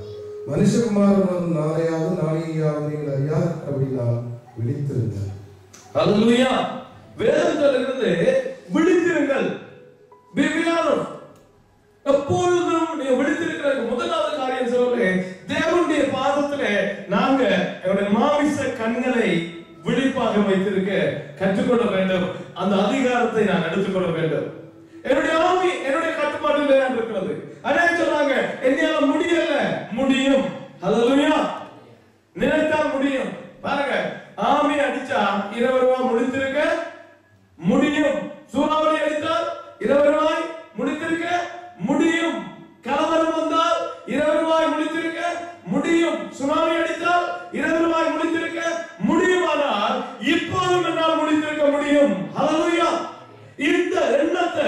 மனுஷகுமாரன் நாளையாவது நீங்கள் அறியாதபடி நான் விழித்திருந்தேன். ஹல்லேலூயா. வேதம் சொல்கிறது விழித்திருங்கள். Be alert. எப்பொழுதும் நீ விழித்திருக்கிற முதலாவது காரியம் சொல்ல, தேவனுடைய பாதத்திலே நாங்க எங்களுடைய மாமிச கண்களை விழிப்பாக வைத்திருக்க கற்றுக்கொள்ள வேண்டும். அந்த அதிகாரத்தை நான் எடுத்துக்கொள்ள வேண்டும். என்னுடைய ஆவி என்னுடைய கட்டுப்பாட்டில் தான் இருக்கிறது. அதே சொன்னாங்க, என்னால முடியல, முடியும். ஹல்லேலூயா. நினைத்தால் முடியும். பாருங்க, ஆமி அடிச்சா இரவருவா முடித்திருக்க முடியும். சூறாவளி அடித்தால் இரவருவாய் முடித்திருக்க முடியும். கலவரம் வந்தால் இரவருவாய் முடித்திருக்க முடியும். சுனாமி அடித்தால் இரவருவாய் முடித்திருக்க முடியுமானால் இப்போதும் என்னால் முடித்திருக்க முடியும். ஹல்லேலூயா. இந்த எண்ணத்தை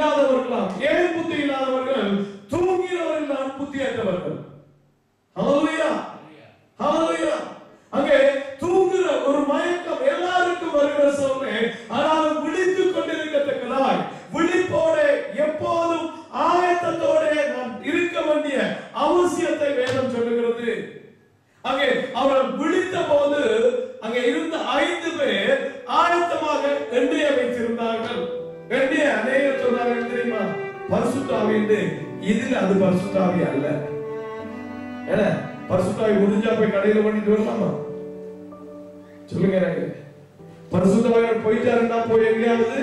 இல்லாதவர்களாம். ஏன் புத்தி இல்லாதவர்கள்? தூங்கினவர்கள் தான் புத்தியற்றவர்கள். ஹalleluya, ஹalleluya. அங்கே தூங்குற ஒரு மயக்கம் எல்லாருக்கும் வருகிற சோதனை. ஆனால் விழித்துக் கொண்டிருக்கத்தக்கதாய் விழிப்போட எப்போதும் ஆயத்தத்தோட நாம் இருக்க வேண்டிய அவசியத்தை வேதம் சொல்லுகிறது. அங்கே அவர்கள் விழித்த போது அங்கே இருந்த 5 பேர் ஆயத்தமாக எண்ணெயை வைத்திருந்தார்கள். எண்ணெயை அநேகர் சொன்னார்கள் தெரியுமா? பரிசுத்த ஆவி என்று. இதுல அது பரிசுத்த ஆவி அல்ல. என்ன பரிசுத்த ஆவி முடிஞ்சா போய் கடையில பண்ணிட்டு வரலாமா? சொல்லுங்க எனக்கு. பரிசுத்த ஆவி போயிட்டாருன்னா போய் எங்கேயாவது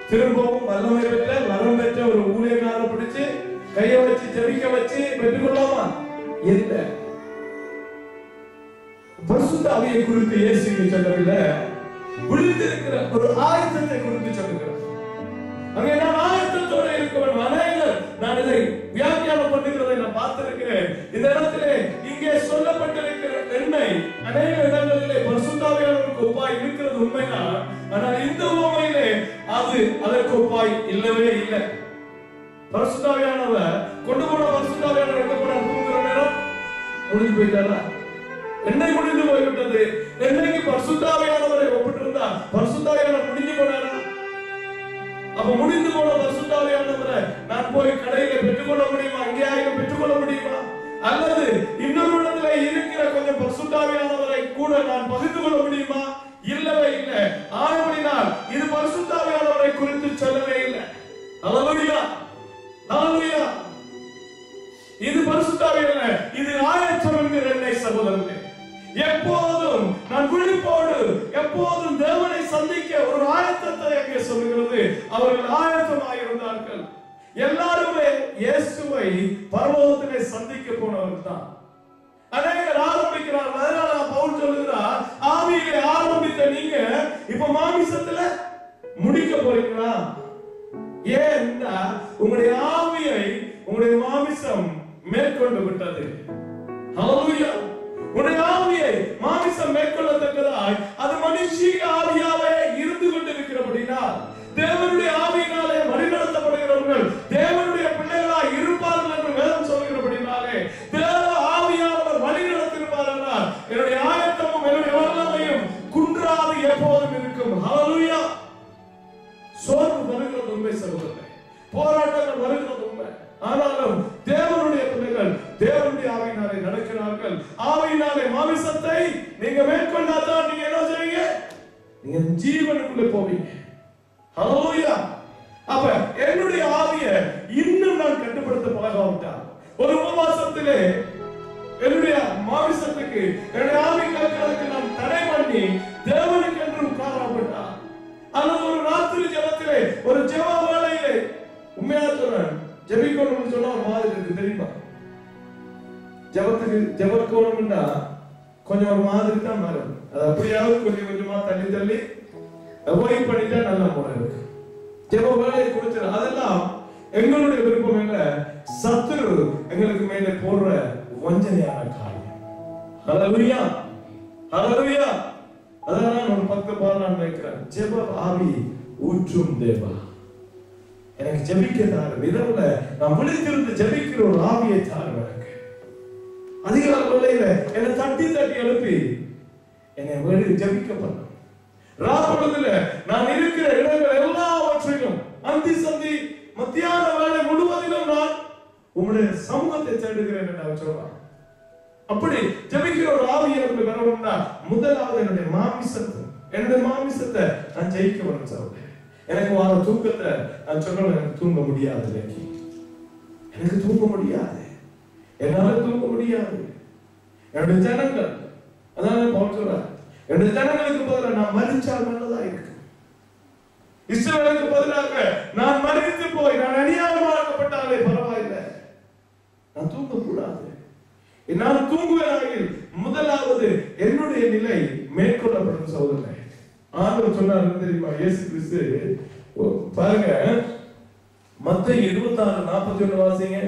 திரும்பவும் வல்லமை பெற்ற வரம் பெற்ற ஒரு ஊழியக்காரரை பிடிச்சு கையை வச்சு ஜெபிக்க வச்சு பெற்றுக்கொள்ளாமா? இல்லை. பரிசுத்த ஆவியை குறித்து இயேசு சொல்லவில்லை, விழித்திருக்கிற ஒரு ஆயத்தத்தை குறித்து சொல்லுகிறார். அங்கே நான் ஆயத்தத்தோட இருக்க வேண்டும். அநேகர் நான் இதை வியாக்கியானம் பண்ணுகிறதை நான் பார்த்திருக்கிறேன். இந்த இடத்திலே இங்கே சொல்லப்பட்டிருக்கிற எண்ணெய் அநேக இடங்களிலே பரிசுத்த ஆவியானவருக்கு ஒப்பாய் இருக்கிறது உண்மைதான். ஆனால் இந்த உவமையிலே அது அதற்கு ஒப்பாய் இல்லவே இல்லை. பரிசுத்த ஆவியானவர் கொண்டு போன பரிசுத்த ஆவியானவர் எங்க போனார்? தூங்குற நேரம் முடிஞ்சு போயிட்டாரா? எண்ணெய் முடிந்து போய்விட்டது. எண்ணெய்க்கு பரிசுத்த ஆவியானவரை ஒப்பிட்டிருந்தா பரிசுத்த ஆவியானவர் முடிஞ்சு போனாரா? அப்ப முடிந்து போன பரிசுத்த ஆவியானவரை நான் போய் கடையில பெற்றுக்கொள்ள முடியுமா? எங்கேயாவது பெற்றுக்கொள்ள முடியுமா? அல்லது இன்னொரு இடத்துல இருக்கிற கொஞ்சம் பரிசுத்த ஆவியானவரை கூட நான் பகிர்ந்து கொள்ள முடியுமா? இல்லவே இல்லை. ஆனபடினால் இது பரிசுத்த ஆவியானவரை குறித்து சொல்லவே இல்லை. ஹல்லேலூயா, ஹல்லேலூயா. இது பரிசுத்த ஆவி அல்ல, இது ஆயத்தம் என்கிற எண்ணெய் சகோதரர்களே. எப்போதும் நான் விழிப்போடு எப்போதும் தேவனை சந்திக்க ஒரு ஆயத்தத்தை அங்கே சொல்லுகிறது. அவர்கள் ஆயத்தமாயிருந்தார்கள். எல்லாருமே இயேசுவை பரலோகத்திலே சந்திக்க போனவர்கள் தான். அநேகர் ஆரம்பிக்கிறார். அதனால பவுல் சொல்லுகிறார், ஆவியிலே ஆரம்பித்த நீங்க இப்ப மாமிசத்துல முடிக்க போறீங்களா? ஏன்னா உங்களுடைய ஆவியை உங்களுடைய மாமிசம் மேற்கொண்டு விட்டது. ஹல்லேலூயா. உடைய ஆவியை மாமிசம் மேற்கொள்ளத்தக்கதாய் அது மனுஷீக ஆவியாவே இருந்து கொண்டிருக்கிறபடினால் தேவனுடைய ஆவியினாலே வழிநடத்தப்படுகிறவர்கள் தேவனுடைய பிள்ளைகளாய் இருப்பார்கள் என்று வேதம் சொல்கிறபடினாலே தேவ ஆவியானவர் வழிநடத்திருப்பார்கள். என்னுடைய ஆயத்தமும் என்னுடைய வல்லமையும் குன்றாது எப்போதும் இருக்கும். ஹல்லேலூயா. சோர்வு வருகிறது உண்மை சகோதரர்களே, போராட்டங்கள் வருகிறது உண்மை. ஆனாலும் தேவனுடைய பிள்ளைகள் தேவனுடைய ஆவியினாலே நடக்கிறார்கள். ஆவியினாலே மாமிசத்தை நீங்க மேற்கொண்டாதான் நீங்க என்ன செய்வீங்க? நீங்க ஜீவனுக்குள்ள போவீங்க. ஹல்லேலூயா. அப்ப என்னுடைய ஆவியை இன்னும் நான் கட்டுப்படுத்த பழகாவிட்டால் ஒரு உபவாசத்திலே என்னுடைய மாமிசத்துக்கு என்னுடைய ஆவி கலக்கிறதுக்கு நான் தடை பண்ணி தேவனுக்கு என்று உட்காராவிட்டால் அல்லது ஒரு ராத்திரி ஜெபத்திலே ஒரு ஜெப வேளையிலே உண்மையா சொல்றேன் ஜெபிக்கணும்னு சொன்னா ஒரு மாதிரி இருக்கு தெரியுமா? ஜெபக்கணும்னா கொஞ்சம் ஒரு மாதிரி தான் வரும். அது அப்படியாவது கொஞ்சம் கொஞ்சமா தள்ளி தள்ளி அவாய்ட் பண்ணிட்டா நல்ல முறை இருக்கு. ஜெப வேலையை குறித்து அதெல்லாம் எங்களுடைய விருப்பம் இல்ல, சத்துரு எங்களுக்கு மேலே போடுற வஞ்சனையான காரியம். ஹல்லேலூயா, ஹல்லேலூயா. அதான் நான் ஒரு 10 பாடல் நினைக்கிறேன். ஜெப ஆவி ஊற்றும் தேவா, எனக்கு ஜெபிக்க தாரு. இரவுல நான் விழித்திருந்து ஜெபிக்கிற ஒரு ஆவியை தாரு. எனக்கு அதிகால வேளையில என்னை தட்டி தட்டி எழுப்பி என்னை வெளியே ஜெபிக்க பண்ண. ராப்பொழுதுல நான் இருக்கிற இடங்கள் எல்லாவற்றிலும் அந்தி சந்தி மத்தியான வேலை முழுவதிலும் நான் உங்களுடைய சமூகத்தை தேடுகிறேன் என்று அவர் சொல்றார். அப்படி ஜெபிக்கிற ஒரு ஆவி எனக்கு வரணும்னா முதலாவது என்னுடைய மாமிசத்தை நான் ஜெயிக்க வேணும் சார். எனக்கு வர தூக்கத்தை நான் சொல்லணும், எனக்கு தூங்க முடியாது. எனக்கு தூங்க முடியாது, என்னால தூங்க முடியாது. என்னுடைய ஜனங்கள் அதான் பவுல் சொல்றார், என்னுடைய ஜனங்களுக்கு பதிலாக நான் மரிச்சால் நல்லதா இருக்கு. இஸ்ரவேலுக்கு பதிலாக நான் மரித்து போய் நான் அநியாயமாக்கப்பட்டாலே பரவாயில்லை, நான் தூங்க கூடாது. நான் தூங்குவேன். முதலாவது என்னுடைய நிலை மேற்கொள்ளப்படும் சகோதரனே. ஆண்டவர் சொன்னார் தெரியுமா? இயேசு கிறிஸ்து பாருங்க, மத்தேயு 26:41 வாசிங்க.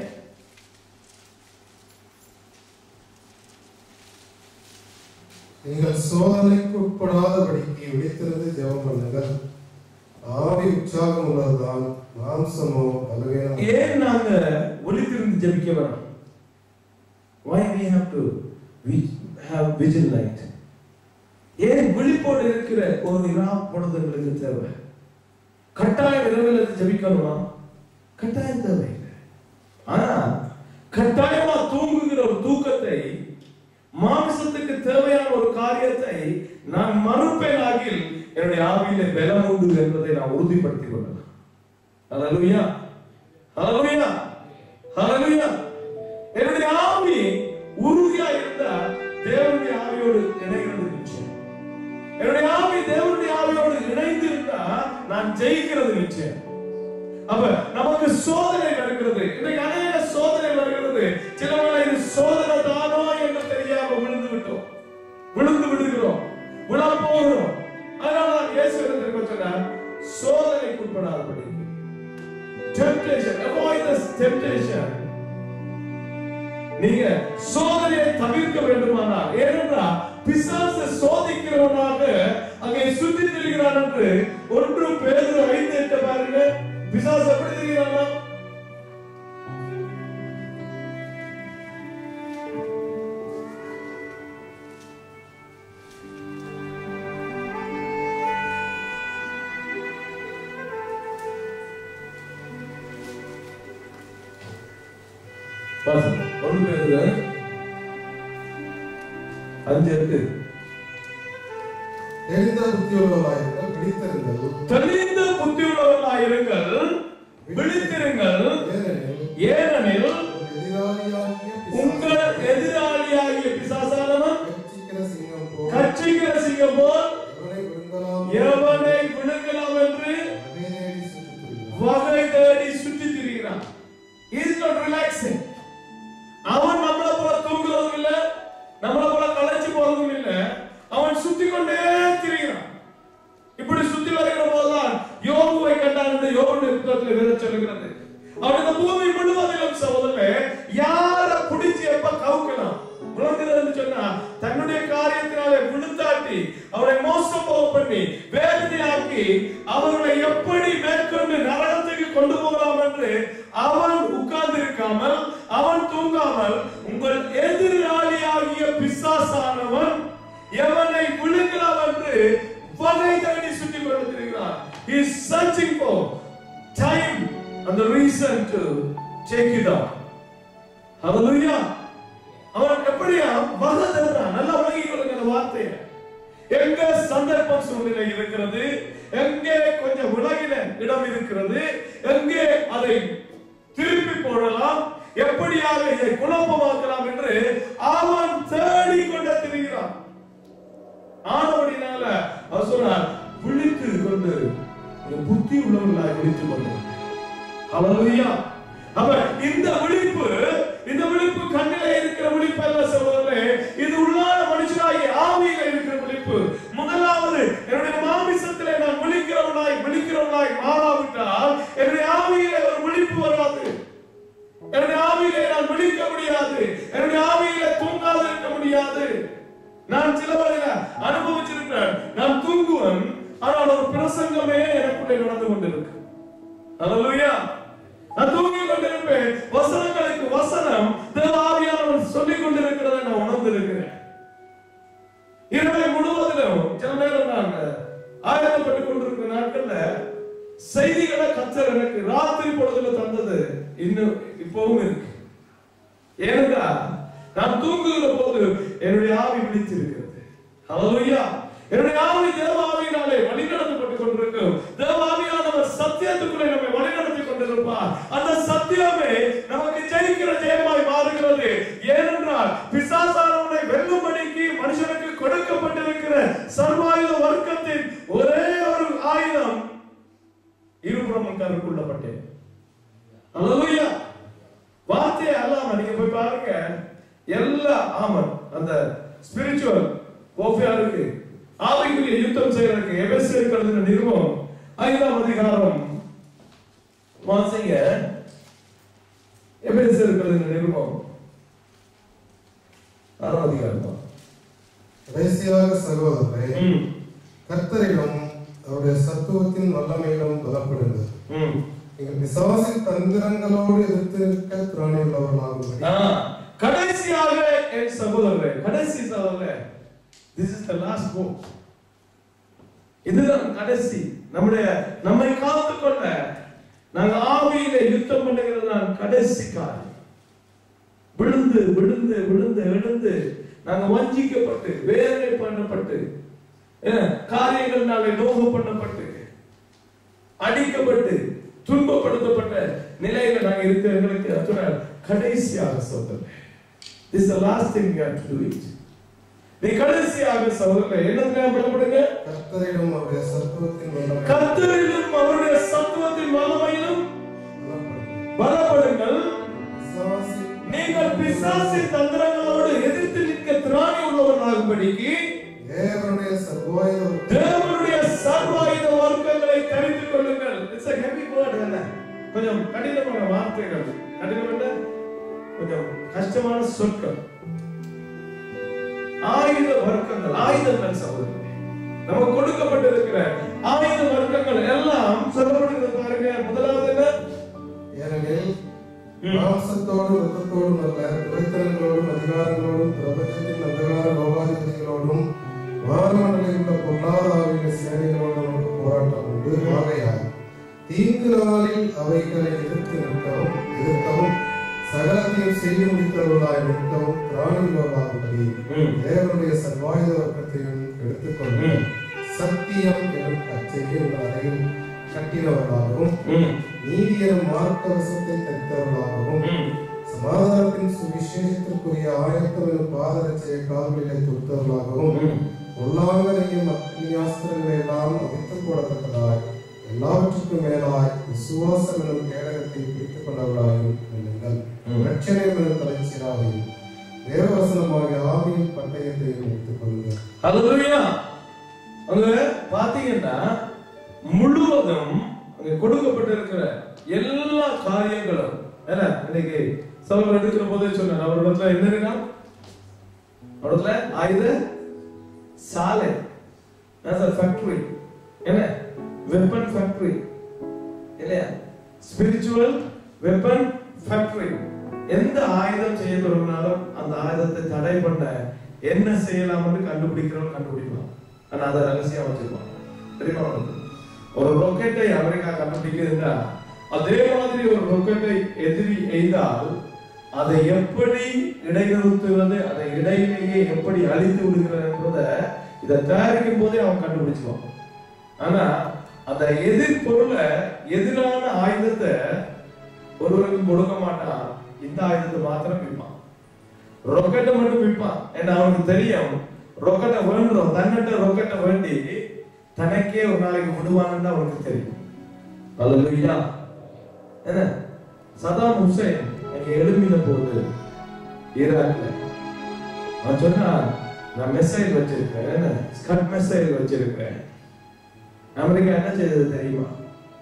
நீங்கள் சோதனைக்கு உட்படாதபடிக்கு விழித்திருந்து ஜெபம் பண்ணுங்கள். ஆவி ஆவி உற்சாகம் உள்ளதுதான், மாம்சமோ பலவீனம். ஏன் நாங்க ஒளித்திருந்து ஜெபிக்க வேணும்? Why we have to have vigil night? ஏன் விழிப்போடு இருக்கிற ஒரு இரவு பொழுது எங்களுக்கு தேவை? கட்டாயம் இரவில் ஜெபிக்கணுமா? கட்டாயம் தேவை. ஆனா கட்டாயமா தூங்குகிற ஒரு தூக்கத்தை, மாம்சத்துக்கு தேவையான ஒரு காரியத்தை நான் மறுப்பேன் ஆகில் என்னுடைய ஆவியிலே பலம் உண்டு என்பதை நான் உறுதிப்படுத்திக் கொள்ளலாம். ஹல்லேலூயா, ஹல்லேலூயா, ஹல்லேலூயா. என்னுடைய ஆவி உறுதியா இருந்தா தேவனுடைய ஆவியோடு இணைகிறது நிச்சயம். என்னுடைய ஆவி தேவனுடைய ஆவியோடு இணைந்து இருந்தா நான் ஜெயிக்கிறது நிச்சயம். அப்ப நமக்கு சோதனை வருகிறது. இன்னைக்கு அநேக சோதனை வருகிறது. சில வேளை இது சோதனை தானோ என்று தெரியாம விழுந்து விடுகிறோம், விழா போகிறோம். அதனால இயேசு என்ன சொன்னார்? சோதனைக்கு உட்படாதபடி, temptation, avoid this temptation. நீங்க சோதனையை தவிர்க்க வேண்டுமானால், ஏனென்றால் பிசாசு சோதிக்கிறவனாக அங்கே சுற்றி திரிகிறான் என்று 1 பேதுரு 5:8 பாருங்க. பிசாசு எப்படி திரிகிறானா? பாருங்க, 1 பேதுரு 5:8. தெளிந்த புத்தியுள்ளவர்களாயிருங்கள், விழித்திருங்கள், ஏனெனில் உங்கள் எதிராளியாகிய பிசாசானவன் கட்சிக்கிற சிங்கம் போல் எவனை விழுங்கலாம் என்று வகை தேடி சுற்றி திரிகிறான். He is not relaxing. அவன் நம்மள போல தூங்குறதும் இல்ல, நம்மள போல களைச்சு போறதும் இல்ல. அவன் சுத்தி கொண்டே திரிகிறான். இப்படி சுத்தி வருகிற போதுதான் யோபுவை கண்டான் என்று யோபுடைய புத்தகத்தில் வேதம் சொல்லுகிறது. அவன் இந்த பூமி முழுவதிலும் சகோதரர்களே யார பிடிச்சு எப்ப கவுக்கலாம் விளங்குறதுன்னு சொன்னா, தன்னுடைய காரியத்தினாலே விழுத்தாட்டி அவரை மோசம் போக பண்ணி வேதனையாக்கி அவர்களை எப்படி மேற்கொண்டு நரகத்துக்கு கொண்டு போகலாம் என்று அவன் உட்கார்ந்து இருக்காமல், அவன் தூங்காமல், உங்கள் எதிராளியாகிய பிசாசானவன் எவனை விழுங்கலாம் என்று வகை தேடி சுற்றி கொண்டிருக்கிறான். He is searching for time and the reason to take it out. Hallelujah. அவன் எப்படியா வகை தேடுறான். நல்லா விளங்கிக் கொள்ளுங்க அந்த வார்த்தையை. எங்க சந்தர்ப்பம் சூழ்நிலை இருக்கிறது, எங்கே கொஞ்சம் விலகின இடம் இருக்கிறது, எங்கே அதை திருப்பி போடலாம், எப்படியாக இதை குழப்பமாக்கலாம் என்று அவன் தேடிக்கொண்டே திரிகிறான். ஆனபடினால அவர் சொன்னார், விழித்து கொண்டு புத்தி உள்ளவர்களாய் விழித்துக் கொண்டு. ஹல்லேலூயா. அப்ப இந்த விழிப்பு கண்ணிலே இருக்கிற விழிப்பு அல்ல சகோதரர்களே, இது உள்ளான மனுஷனாகிய ஆவியிலே இருக்கிற விழிப்பு. முதலாவது என்னுடைய மாமிசத்திலே நான் விழிக்கிறவனாய் மாறாவிட்டால் என்னுடைய ஆவியிலே ஒரு விழிப்பு வராது. என்னுடைய ஆவியிலே நான் விழிக்க முடியாது, என்னுடைய ஆவியிலே தூங்காது இருக்க முடியாது. நான் சில வேளையில அனுபவிச்சிருக்கிறேன். நான் தூங்குவேன், ஆனால் ஒரு பிரசங்கமே எனக்குள்ளே நடந்து கொண்டிருக்கு. ஹல்லேலூயா. நான் தூங்கிக் கொண்டிருப்பேன், வசனங்களுக்கு வசனம் தேவ ஆவியானவர் சொல்லிக் கொண்டிருக்கிறதை நான் உணர்ந்திருக்கிறேன். இரவு முழுவதிலும் சில நேரம் நாங்க ஆயத்தப்பட்டுக் கொண்டிருக்கிற நாட்கள்ல செய்திகளை கர்த்தர் எனக்கு ராத்திரி பொழுதுல தந்தது இன்னும் இப்பவும் இருக்கு. ஏனென்றா நான் தூங்குகிற போது என்னுடைய ஆவி விழித்திருக்கிறது. ஹல்லேலூயா. என்னுடைய ஆவி தேவ ஆவியினாலே வழிநடத்தப்பட்டுக் கொண்டிருக்கும். தேவ ஆவியானவர் சத்தியத்துக்குள்ளே நம்மை வழிநடத்தி கொண்டிருப்பார். அந்த சத்தியமே நமக்கு ஜெயிக்கிற ஜெயமாய் மாறுகிறது. ஏனென்றால் பிசாசானவனை வெல்லும்படிக்கு மனுஷனுக்கு கொடுக்கப்பட்டிருக்கிற சர்வாயுத வர்க்கத்தின் ஒரே ஒரு ஆயுதம் இருபுறமும் கருக்குள்ளப்பட்டேன். ஹல்லேலூயா. வார்த்தையை அல்லாம நீங்க போய் பாருங்க, எல்லா ஆமன் அந்த ஸ்பிரிச்சுவல் வார்ஃபேருக்கு ஆவிக்குரிய யுத்தம் செய்யறதுக்கு எபேசியர் எழுதின நிருபம் 5ஆம் அதிகாரம் வாசிங்க. எபேசியர் எழுதின நிருபம் 6ஆம் அதிகாரம். கடைசியாக சகோதரரே, கர்த்தரிடம் அவருடைய சத்துவத்தின் வல்லமையிலும் பலப்படுங்கள். நீங்கள் பிசாசு தந்திரங்களோடு எதிர்த்து நிற்க திராணி உள்ளவர்களாகும்படி. கடைசியாக என் சகோதரரே, கடைசி சகோதரரே, this is the last hope. இதுதான் கடைசி நம்மை காத்துக்கொள்ள நாங்க ஆவியிலே யுத்தம் பண்ணுகிறது தான் கடைசி காரியம். விழுந்து விழுந்து விழுந்து எழுந்து நாங்க வஞ்சிக்கப்பட்டு வேதனை பண்ணப்பட்டு காரியங்கள்னாலே நோவு பண்ணப்பட்டு அடிக்கப்பட்டு துன்பப்படுத்தப்பட்ட நிலையில நாங்க இருக்க எங்களுக்கு கடைசியாக சகோதரரே, this is the last thing we have to do it. நீ கடைசியாக சகோதரரே என்ன பலப்படுங்க? கர்த்தரிடம் அவருடைய சத்துவத்தின் வல்லமை, கர்த்தரிடம் அவருடைய சத்துவத்தின் வல்லமையிலும் பலப்படுங்கள். நீங்கள் பிசாசின் தந்திரங்களோடு எதிர்த்து நிற்க திராணி உள்ளவர்களாகும்படிக்கு தேவனுடைய சர்வாயுத வர்க்கங்களை தரித்துக் கொள்ளுங்கள். It's a heavy word. என்ன கொஞ்சம் கடினமான வார்த்தைகள், கடினமான கொஞ்சம் கஷ்டமான சொற்கள். ஆயுத வர்க்கங்கள், ஆயுதங்கள் சகோதரர்களே, நமக்கு கொடுக்கப்பட்டிருக்கிற ஆயுத வர்க்கங்கள் எல்லாம் சொல்லப்படுகிறது பாருங்க. முதலாவது என்ன? ஏனெனில் மாம்சத்தோடும் இரத்தத்தோடும் அல்ல, துரைத்தனங்களோடும் அதிகாரங்களோடும் பிரபஞ்சத்தின் அந்தகார லோகாதிபதிகளோடும் வானமண்டலில் உள்ள பொருளாதார சேனைகளோடும் நமக்கு போராட்டம் உண்டு. ஆகையால் தீங்கு நாளில் அவைகளை எதிர்த்து நிற்கவும் சகலத்தையும் செய்ய முடித்தவர்களாய் நிற்கவும் திராணியுள்ளவர்களாகும்படி தேவனுடைய சர்வாயுத வர்க்கத்தையும் எடுத்துக்கொண்டு சத்தியம் எனும் கச்சையை உள்ள அறையில் கட்டினவர்களாகவும் நீதி எனும் மார்க்கவசத்தை தரித்தவர்களாகவும் சமாதானத்தின் சுவிசேஷத்திற்குரிய ஆயத்தம் எனும் பாதரட்சையை கால்களிலே தொடுத்தவர்களாகவும் பொல்லாங்கனையும் அக்னியாஸ்திரங்களை எல்லாம் அவித்துப் போடத்தக்கதாய் எல்லாவற்றுக்கும் மேலாய் விசுவாசம் எனும் கேடகத்தை பிடித்துக் கொண்டவர்களாயும் எண்ணுங்கள். இரட்சணை எனும் தலைச்சீராவையும் தேவவசனமாகிய ஆவியின் பட்டயத்தையும் எடுத்துக் கொள்ளுங்கள். ஹல்லேலூயா. அங்க பாத்தீங்கன்னா முழுவதும் அங்க கொடுக்கப்பட்டிருக்கிற எல்லா காரியங்களும் என்ன இன்னைக்கு சபையில் எடுக்கிற போதே சொன்னார். அவரிடத்துல என்ன இருக்கா? அவரிடத்துல ஆயுத சாலை, ஃபேக்டரி, என்ன வெப்பன் ஃபேக்டரி இல்லையா? Spiritual weapon factory. எந்த ஆயுதம் செய்ய தொடங்கினாலும் அந்த ஆயுதத்தை தடை பண்ண என்ன செய்யலாம்னு கண்டுபிடிக்கிறோம், கண்டுபிடிக்கலாம். ஆனா அதை ரகசியம் வச்சிருப்பாங்க. தெரியுமா? ஒரு ராக்கெட்டை அமெரிக்கா கண்டுபிடிக்கிறதுனா அதே மாதிரி ஒரு ராக்கெட்டை எதிரி எய்தால் அதை எப்படி இடைநிறுத்துவது, அதை இடையிலேயே எப்படி அழித்து விடுகிறது என்பதை இதை தயாரிக்கும் போதே அவன் கண்டுபிடிச்சுவான். ஆனா அந்த எதிர்பொருளை, எதிரான ஆயுதத்தை ஒருவருக்கு கொடுக்க மாட்டான். இந்த ஆயுதத்தை மாத்திரம் விற்பான். ராக்கெட்டை மட்டும் விற்பான். ஏன்னா அவனுக்கு தெரியும் ராக்கெட்டை வேண்டுறோம், தன்னிட்ட ராக்கெட்டை வேண்டி தனக்கே ஒரு நாளைக்கு விடுவான்னு அவனுக்கு தெரியும். அல்லேலூயா. என்ன சதாம் ஹுசைன் அங்க எழும்பின போது ஈராக்ல அவன் சொன்னா, நான் மிசைல் வச்சிருக்கேன், ஸ்கட் மிசைல் வச்சிருக்கேன். அமெரிக்கா என்ன செய்தது தெரியுமா?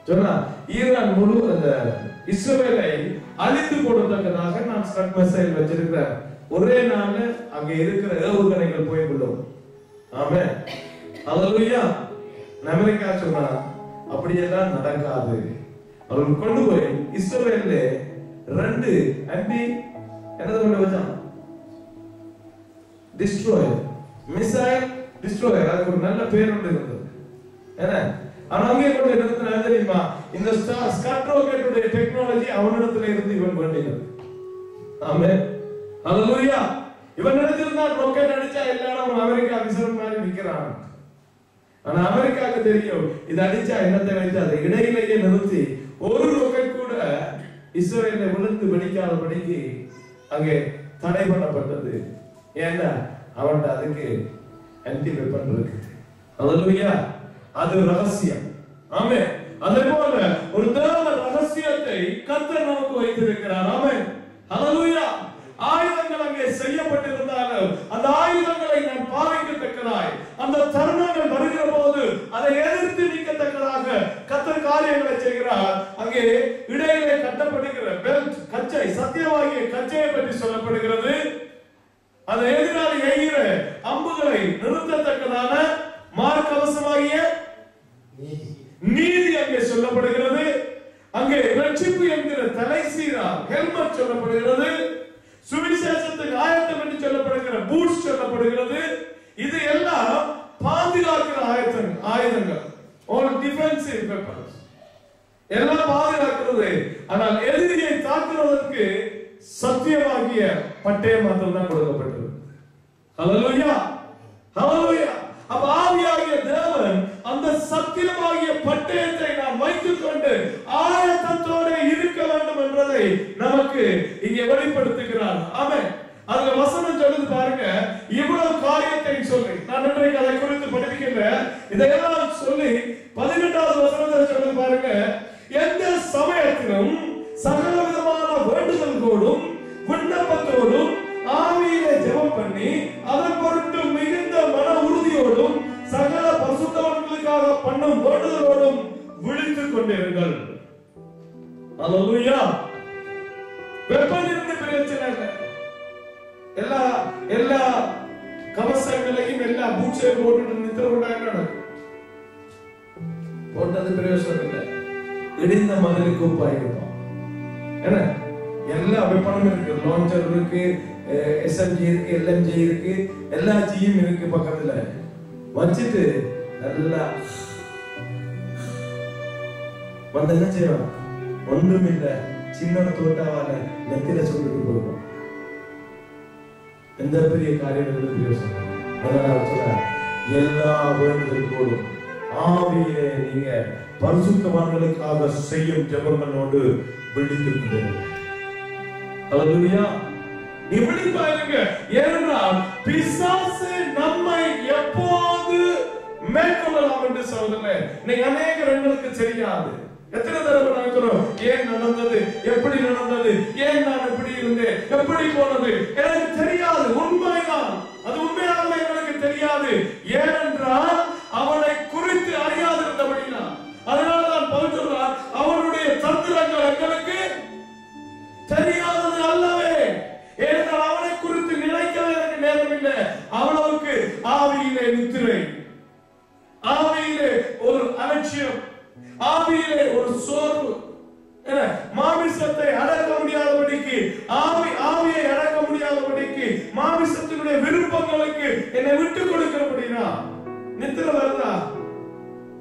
சொன்னா ஈரான் முழு அந்த இஸ்ரேலை அழித்து போடுவதற்காக நான் ஸ்கட் மிசைல் வச்சிருக்கிறேன். ஒரே நாள்ல அங்க இருக்கிற ஏவுகணைகள் போய் விடும். ஆமென். அல்லேலூயா. அமெரிக்கா சொன்னா அப்படியெல்லாம் நடக்காது. அவர்கள் கொண்டு போய் இஸ்ரேல்ல 2 ஆன்டி என்னது கொண்டு வச்சான்? Destroyer, missile destroyer. அதுக்கு ஒரு நல்ல பேர் ஒன்று இருந்தது. என்ன ஆனா அங்கே கொண்டு நிறுத்தினா தெரியுமா? இந்த ஸ்கட் ராக்கெட்டுடைய டெக்னாலஜி அவனிடத்துல இருந்து இவன் வேண்டியது. ஆமென். அல்லேலூயா. இவன் நினைச்சிருந்தா ராக்கெட் அடிச்சா எல்லாரும் அமெரிக்கா விசரம் மாதிரி நிக்கிறான். ஆனா அமெரிக்காவுக்கு தெரியும் இது அடிச்சா என்னத்தை வைத்து அதை இடையிலேயே நிறுத்தி ஒரு ராக்கெட் கூட இஸ்ரேலை விழுந்து வெடிக்காதபடிக்கு அங்கே தடை பண்ணப்பட்டது. ஏன்னா அவன் அதுக்கு ஆன்டி வெப்பன் இருக்கு. அல்லேலூயா. அது ரகசியம். ஆமென். அதே போல ஒரு தேவ ரகசியத்தை கர்த்தர் நமக்கு வைத்திருக்கிறார். ஆமென். அல்லேலூயா. ஆயுதங்கள் அங்கே செய்யப்பட்டிருந்தாலும் அந்த ஆயுதங்களை நாம் பாவிக்கத்தக்கதாய், அந்த தருணங்கள் வருகிற போது அதை எதிர்த்து நிற்கத்தக்கதாக கர்த்தர் காரியங்களை செய்கிறார். அங்கே இடையிலே கட்டப்படுகிற பெல்ட், கச்சை, சத்தியமாகிய கச்சையை பற்றி சொல்லப்படுகிறது. அதை எதிராளி எய்கிற அம்புகளை நிறுத்தத்தக்கதான மார்க்கவசமாகிய நீதி அங்கே சொல்லப்படுகிறது. அங்கே ரட்சிப்பு என்கிற தலைசீரா ஹெல்மெட் சொல்லப்படுகிறது. சுவிசேஷத்துக்கு ஆயத்தம் என்று சொல்லப்படுகிற பூட்ஸ் சொல்லப்படுகிறது. இது எல்லாம் பாதுகாக்கிற ஆயுதங்கள். all defensive weapons. எல்லாம் பாதுகாக்கிறது. ஆனால் எதிரியை தாக்குவதற்கு சத்தியமாகிய பட்டயம் மாத்திரம் தான் கொடுக்கப்பட்டது. ஹல்லேலூயா, ஹல்லேலூயா. அப்ப ஆவியாகிய தேவன் அந்த சத்தியமாகிய பட்டயத்தை நாம் வைத்துக் கொண்டு ஆயத்தத்தோடு இருக்க வேண்டும் என்பதை நமக்கு இங்கே வெளிப்படுத்துகிறார். ஆமென். அதுல வசனம் சொல்லுது பாருங்க, இவ்வளவு காரியத்தை சொல்லி நான் இன்றைக்கு அதை குறித்து படிக்கின்றேன். இதையெல்லாம் சொல்லி 18வது வசனத்தில் சொல்லுது பாருங்க, எந்த சமயத்திலும் சகல விதமான வேண்டுதல்களோடும் விண்ணப்பத்தோடும் ஆவியிலே ஜெபம் பண்ணி அதன் பொருட்டு மிகுந்த மன உறுதியோடும் சகல பரிசுத்தவான்களுக்காக பண்ணும் வேண்டுதலோடும் விழித்துக் கொண்டிருங்கள். அல்லேலூயா. வெப்பம் இருந்து பிரயோஜனம் இல்லை. எல்லா கவசங்களையும் எல்லா பூட்ஸையும் போட்டுட்டு நித்திர கொண்டாங்க போட்டது பிரயோஜனம் இல்லை. இடிந்த மதிலுக்கு உப்பாயிருக்கும். என்ன எல்லா வெப்பனும் இருக்கு, லான்ச்சர் இருக்கு, SMG இருக்கு, LMG இருக்கு, எல்லா ஜியும் இருக்கு பக்கத்துல வச்சுட்டு நல்லா வந்து என்ன செய்வான், ஒன்றும் இல்ல சின்ன தோட்டாவால நெத்தில சொல்லிட்டு போடுவோம். எந்த பெரிய காரியம் சொல்ல எல்லா வேண்டுதல்களோடும் ஆவியிலே நீங்க பரிசுத்தவான்களுக்காக செய்யும் ஜெபங்களோடு விழித்துக் கொண்டிருங்கள். அல்லேலூயா. நீ விழிப்பாயிருங்க. ஏனென்றால் பிசாசு நம்மை எப்போது மேற்கொள்ளலாம் என்று சொல்றேன். நீங்க அநேக எங்களுக்கு தெரியாது. எத்தனை தடவை நினைக்கிறோம், ஏன் நடந்தது, எப்படி நடந்தது, ஏன் நான் இப்படி இருந்தேன், எப்படி போனது எனக்கு தெரியாது. உண்மைதான், அது உண்மையாகவே எனக்கு தெரியாது. ஏனென்றால் அவனை குறித்து அறியாதிருந்தபடினா. அதனாலதான் பவுல் சொல்றார், அவனுடைய தந்திரங்கள் எங்களுக்கு தெரியாதது அல்லவே. ஏனென்றால் அவனை குறித்து நினைக்கவே எனக்கு நேரம் இல்லை. அவ்வளவுக்கு ஆவியிலே நித்திரை, ஆவியிலே ஒரு அலட்சியம், ஆவியிலே ஒரு சோர்வு. மாமிசத்தை அடக்க முடியாதபடிக்கு, ஆவியை அடக்க முடியாதபடிக்கு, மாமிசத்தினுடைய விருப்பங்களுக்கு என்னை விட்டு கொடுக்கிறபடினா நித்திர வருதா?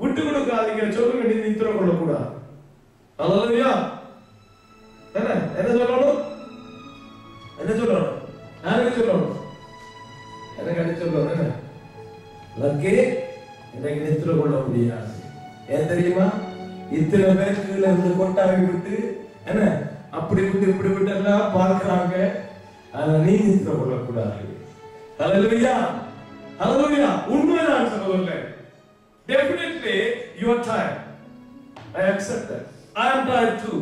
விட்டு கொடுக்காதீங்க. சொல்லுங்க, நீ நித்திர கொள்ளக்கூடாது. அல்லேலூயா. என்ன சொல்லணும், என்ன சொல்லணும், யாருக்கு சொல்லணும், எனக்கு அடி சொல்லணும். என்ன லக்கே எனக்கு நித்திர கொள்ள முடியாது. ஏன் தெரியுமா? இத்தனை பேர் கீழே இருந்து கொட்டாவை விட்டு என்ன அப்படி விட்டு இப்படி விட்டு எல்லாம் பார்க்கிறாங்க. நீ நித்திர கொள்ளக்கூடாது. ஹல்லேலூயா, ஹல்லேலூயா. உண்மைதான் சொல்லுவேன். Definitely you are tired. I accept that. I am tired too.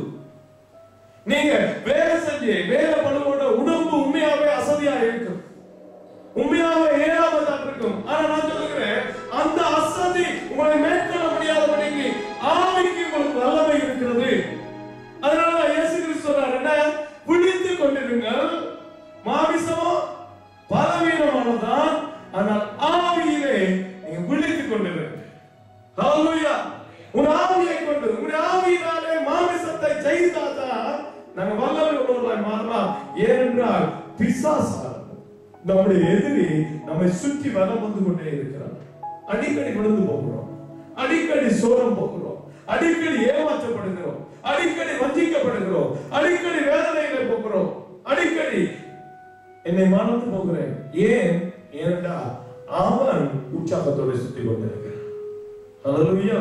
நீங்க வேலை செஞ்சு வேலை பண்ணும்போது உடம்பு உண்மையாவே அசதியா இருக்கும், உண்மையாவே ஏறாமதா இருக்கும். ஆனா நான் சொல்லுகிறேன், அந்த அசதி உங்களை மேற்கொள்ள முடியாதபடிக்கு ஆவிக்கு உங்களுக்கு வல்லமை இருக்கிறது. அதனால இயேசு கிறிஸ்து சொல்றார், என்ன விழித்துக் கொண்டிருங்கள். மாமிசமோ பலவீனமானதான், ஆனால் ஆவியிலே நீங்க விழித்துக் கொண்டிருங்கள். ஹல்லேலூயா. உன் ஆவியை கொண்டு, உன் ஆவியினாலே மாமிசத்தை ஜெயித்தாதான் நாங்க வல்லமை உள்ளவர்களாய் மாறலாம். ஏனென்றால் பிசாசானவன், நம்முடைய எதிரி நம்மை சுற்றி வலம் வந்து கொண்டே இருக்கிறார். அடிக்கடி விழுந்து போகிறோம், அடிக்கடி சோரம் போகிறோம், அடிக்கடி ஏமாற்றப்படுகிறோம், அடிக்கடி வஞ்சிக்கப்படுகிறோம், அடிக்கடி வேதனைகளை போகிறோம், அடிக்கடி என்னை மறந்து போகிறேன். ஏன்? ஏனென்றால் அவன் உற்சாகத்தோடு சுத்தி கொண்டிருக்கிறான். ஹல்லேலூயா,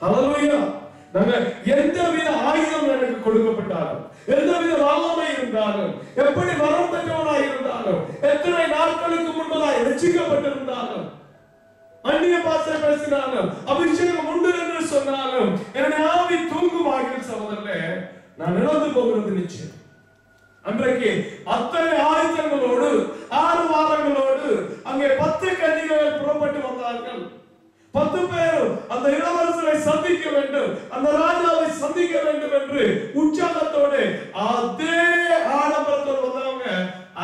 ஹல்லேலூயா. நாங்க எந்தவித ஆயுதம் எனக்கு கொடுக்கப்பட்டாலும், எந்தவித வல்லமை இருந்தாலும், எப்படி வரம் பெற்றவனாய் இருந்தாலும், எத்தனை நாட்களுக்கு முன்பதாய் ரட்சிக்கப்பட்டிருந்தாலும், அந்நிய பாஷை பேசினாலும், அபிஷேகம் உண்டு என்று சொன்னாலும், என்னுடைய ஆவி தூங்கும் ஆகிய சகோதரர்களே, நான் இழந்து போகிறது நிச்சயம். அன்றைக்கு அத்தனை ஆயுதங்களோடு 6 வாரங்களோடு அங்கே 10 கன்னிகைகள் புறப்பட்டு வந்தார்கள். 10 பேரும் அந்த இளவரசரை சந்திக்க வேண்டும், அந்த ராஜாவை சந்திக்க வேண்டும் என்று உற்சாகத்தோடு அதே ஆடம்பரத்தோடு வந்தவங்க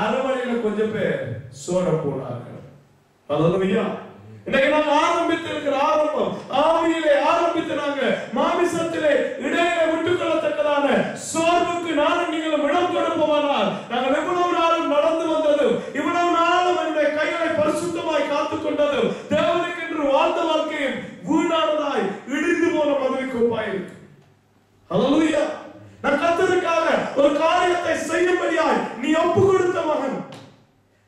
அரண்மனையில கொஞ்சம் பேர் சோர போனார்கள். ஹல்லேலூயா. இன்னைக்கு நாம் ஆரம்பித்திருக்கிற ஆரம்பம், ஆவியிலே ஆரம்பித்து இருக்கு. ஹல்லேலூயா. நான் கர்த்தருக்காக ஒரு காரியத்தை செய்யும்படியாய் நீ ஒப்பு கொடுத்த மகன்,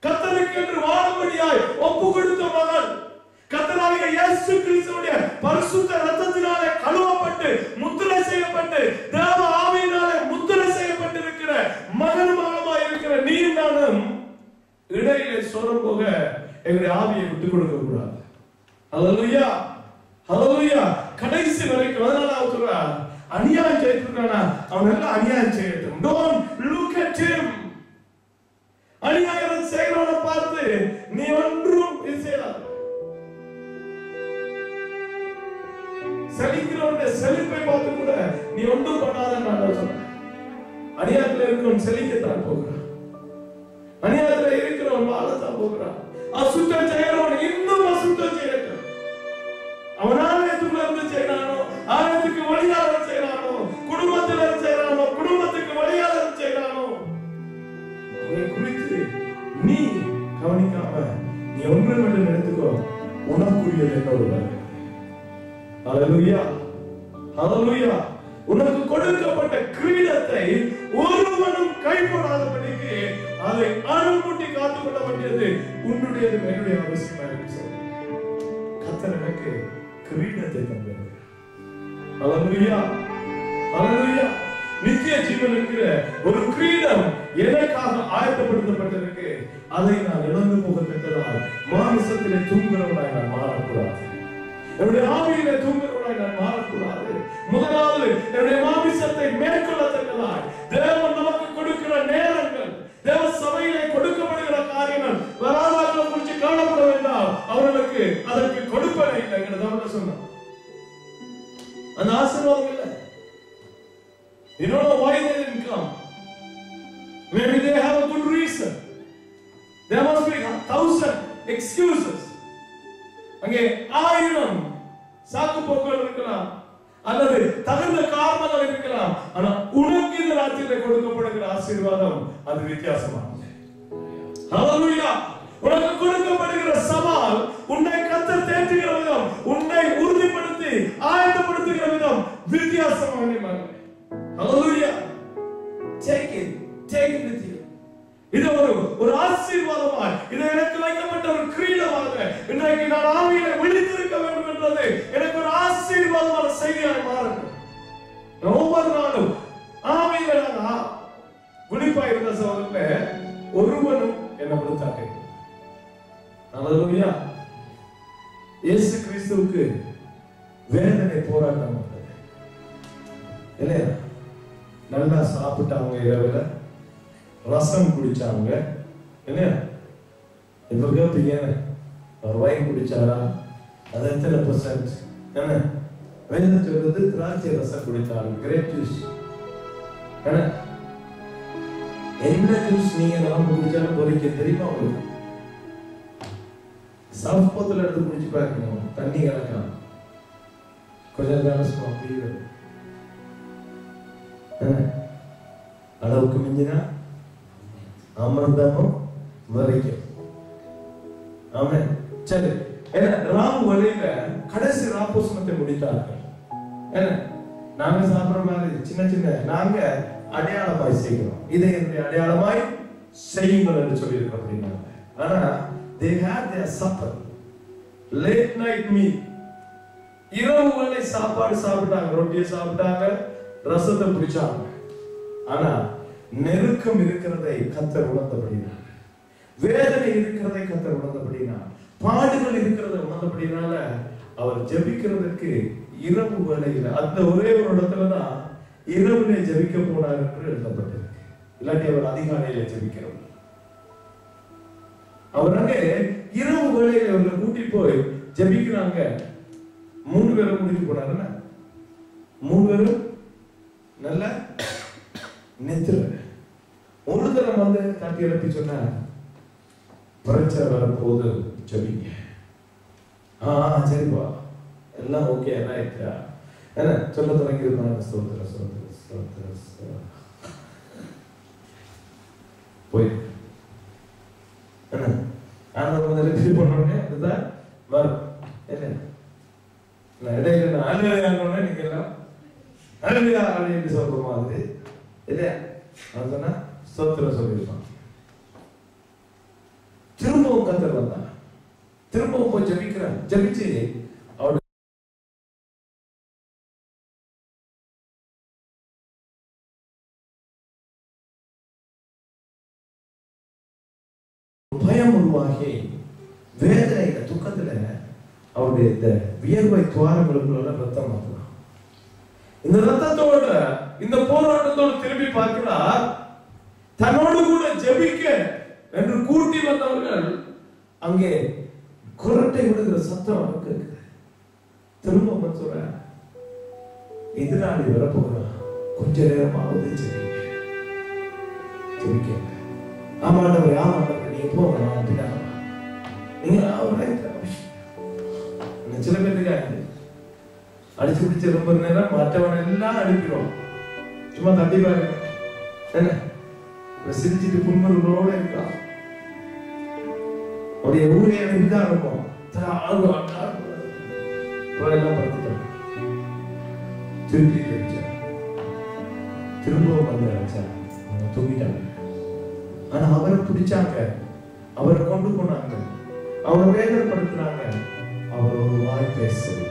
கர்த்தருக்கு என்று வாழும்படியாய் ஒப்பு கொடுத்த மகன், கர்த்தராகிய இயேசு கிறிஸ்துவுடைய பரிசுத்த இரத்தத்தினாலே கழுவப்பட்டு முத்திரை செய்யப்பட்டு தேவ ஆவியினாலே முத்திரை செய்யப்பட்டிருக்கிற மகன் மகமாய் இருக்கிற நீ நானும் இடையிலே சொரம் போக எங்களுடைய ஆவியை விட்டு கொடுக்க கூடாது. ஹல்லேலூயா, ஹல்லேலூயா. கடைசி வரைக்கும் அதனால அவர் சொல்றார், அநியாயம் செய்திருக்கானா அவன் எல்லாம் அநியாயம் செய்யட்டும். Don't look at him. அநியாயம் செய்கிறவனை பார்த்து நீ ஒன்றும் செய்யாத. செழிக்கிறவனுடைய செழிப்பை பார்த்து கூட நீ ஒன்றும் பண்ணாதன்னு நான் சொல்றேன். அநியாயத்தில் இருக்கிறவன் செழிக்கத்தான் போகிறான், அநியாயத்தில் இருக்கிறவன் வாழத்தான் போகிறான். அசுத்தம் செய்கிறவன் இன்னும் அசுத்தம் செய்யட்டும். அவன் ஆலயத்துக்குள்ள இருந்து செய்யறானோ, ஆலயத்துக்கு வழியாளர் செய்யறானோ, குடும்பத்தினர் செய்யறானோ, குடும்பத்துக்கு வழியாளர் செய்யறானோ, அவனை குறித்து நீ கவனிக்காம நீ ஒன்று மட்டும் எடுத்துக்கோ, உனக்குரியது என்ன ஒரு வேலை. ஹல்லேலூயா, ஹல்லேலூயா. உனக்கு கொடுக்கப்பட்ட கிரீடத்தை ஒருவனும் கைப்படாதபடிக்கு அதை அருள்முட்டி காத்துக் கொள்ள வேண்டியது உன்னுடையது, என்னுடைய அவசியமா இருக்கு. கர்த்தர் எனக்கு கிரீடத்தை தந்தார். ஹல்லேலூயா, ஹல்லேலூயா. நித்திய ஜீவன் என்கிற ஒரு கிரீடம் எனக்காக ஆயத்தப்படுத்தப்பட்டிருக்கு. அதை நான் இழந்து போகத்தக்கதால் மாமிசத்திலே தூங்குறவனாய் நான் மாறக்கூடாது, என்னுடைய ஆவியிலே தூங்குறவனாய் நான் மாறக்கூடாது. முதலாவது என்னுடைய மாமிசத்தை மேற்கொள்ளத்தக்கதாய் தேவன் நமக்கு கொடுக்கிற நேரங்கள், தேவ சபையிலே கொடுக்கப்படுகிற காரியங்கள் வராதவர்களை குறித்து காணப்பட வேண்டாம். அவர்களுக்கு அதற்கு கொடுப்பனை இல்லை சொன்னார். அந்த ஆசீர்வாதம் இல்லை. You don't know why they didn't come. Maybe they have a good reason. There must be 1,000 excuses. அங்கே 1000 சாக்கு போக்குகள் இருக்கலாம், அல்லது தகுந்த காரணங்கள் இருக்கலாம். ஆனா உனக்கு இந்த ராத்திரியிலே கொடுக்கப்படுகிற ஆசீர்வாதம் அது வித்தியாசமானது. ஹல்லேலூயா. உனக்கு கொடுக்கப்படுகிற சவால் உன்னை கர்த்தர் தேற்றுகிற விதம், உன்னை உறுதிப்படுத்தி ஆயத்தப்படுத்துகிற விதம் வித்தியாசமானது. ஹல்லேலூயா. Take it with you. இது ஒரு ஆசீர்வாதமாய், இது எனக்கு வைக்கப்பட்ட ஒரு கிரீடமாக இன்றைக்கு நான் ஆவியிலே விழித்திருக்க வேண்டும் என்றது எனக்கு ஒரு ஆசீர்வாதமான செய்தியாய் மாறட்டும். ஒவ்வொரு நாளும் ஆவியிலே நான் விழிப்பாய் இருந்த சமயத்துல ஒருவனும் என்னை விழுத்தாங்க. ஹல்லேலூயா. இயேசு கிறிஸ்துவுக்கு வேதனை போராட்டம் வந்தது இல்லையா? நல்லா சாப்பிட்டாங்க, இரவுல ரசம் குடிச்சாங்க இல்லையா? இப்ப கேப்பீங்க, ஒரு வைன் குடிச்சாரா? அது எத்தனை %? என்ன வேதம் சொல்றது? திராட்சை ரசம் குடித்தாரு, கிரேப் ஜூஸ். என்ன ஜூஸ் நீங்க நாம குடிச்சாலும் பொறிக்க தெரியுமா உங்களுக்கு? சாப்பிட்டத்துல எடுத்து குடிச்சு பாருங்க, தண்ணி கலக்கலாம், கொஞ்சம் தானே அப்படியே அளவுக்கு மிஞ்சினா அமிர்தமும் வரைக்கும். ஆமே. சரி, ராம் வழியில கடைசி ராப்போசனத்தை முடித்தார்கள். நாங்க சாப்பிடுற மாதிரி சின்ன சின்ன நாங்க அடையாளமாய் செய்கிறோம், இதை என்னுடைய அடையாளமாய் செய்யுங்கள் என்று சொல்லி இருக்க அப்படின்னா. ஆனா they had their supper, late night meal. இரவு வேளை சாப்பாடு சாப்பிட்டாங்க, ரொட்டியை சாப்பிட்டாங்க, ரசத்தை குடிச்சாங்க. ஆனா நெருக்கம் இருக்கிறதை கர்த்தர் உணர்ந்தபடினார், வேதனை இருக்கிறதை கர்த்தர் உணர்ந்தபடினார், பாடுகள் இருக்கிறதை உணர்ந்தபடினால அவர் ஜெபிக்கிறதுக்கு இரவு வேளையில அந்த ஒரே ஒரு இடத்துலதான் இரவுலே ஜெபிக்க போனார் என்று எழுதப்பட்டிருக்கு. இல்லாட்டி அவர் அதிகாலையில ஜெபிக்கிறவர். அவர் அங்கே இரவு வேளையில அவர்களை கூட்டி போய் ஜெபிக்கிறாங்க. 3 பேரும் கூட்டிட்டு போனாருன்னா 3 பேரும் நல்ல நெத்திர ஒரு தரம் வந்து தட்டி எழுப்பி சொன்ன பிரச்சனை வரப்போது ஜெபிங்க. சரிப்பா, எல்லாம் ஓகே ரைட்டா என்ன சொல்ல தொடங்கி இருந்தாங்க. ஸ்தோத்திர ஸ்தோத்திர ஸ்தோத்திர போய் என்ன ஆண்டவர் வந்து ரிசீவ் பண்ணோடனே அதுதான் வரும். என்ன இடையில ஆளுநர் நீங்க எல்லாம் ஹல்லேலூயா அப்படின்னு சொல்ற மாதிரி இல்லையா? அவன் சொன்னா ஸ்தோத்திரம் சொல்லியிருப்பான். திரும்பவும் கர்த்தர் வந்தான். திரும்பவும் போய் ஜெபிக்கிறான். ஜெபிச்சு அவன் பயம் உருவாகி வேதனையில துக்கத்துல அவருடைய இந்த வியர்வை துவாரங்களுக்குள்ள ரத்தம் மாற்றலாம். இந்த ரத்தத்தோட இந்த போராட்டத்தோடு திரும்பி பார்க்கிறார். தன்னோடு கூட ஜெபிக்க என்று கூட்டி வந்தவர்கள் அங்கே குரட்டை விடுகிற சத்தம் கேட்குது. திரும்ப சொல்ற எதிராளி வரப்போகிறான், கொஞ்ச நேரமாவது ஜெபிக்க. ஆமாண்டவர் ஆமாண்டவர் நீங்க போங்க, நீங்க சில பேருக்கு அடிச்சு பிடிச்சு ரொம்ப நேரம் மற்றவன் எல்லாம் அடிக்கிறோம். சும்மா தட்டி பாருங்க, என்ன சிரிச்சுட்டு புன்முறுவலோட இருக்கான். அவருடைய ஊரே அனுப்பிதான் இருக்கும். எல்லாம் படுத்துட்டான். திருப்பி திரும்பவும் வந்து அடிச்சார். தூங்கிட்டாங்க. ஆனா அவரை பிடிச்சாங்க, அவரை கொண்டு போனாங்க, அவரை வேதனைப்படுத்தினாங்க. அவர் ஒரு வாய் பேசவில்லை,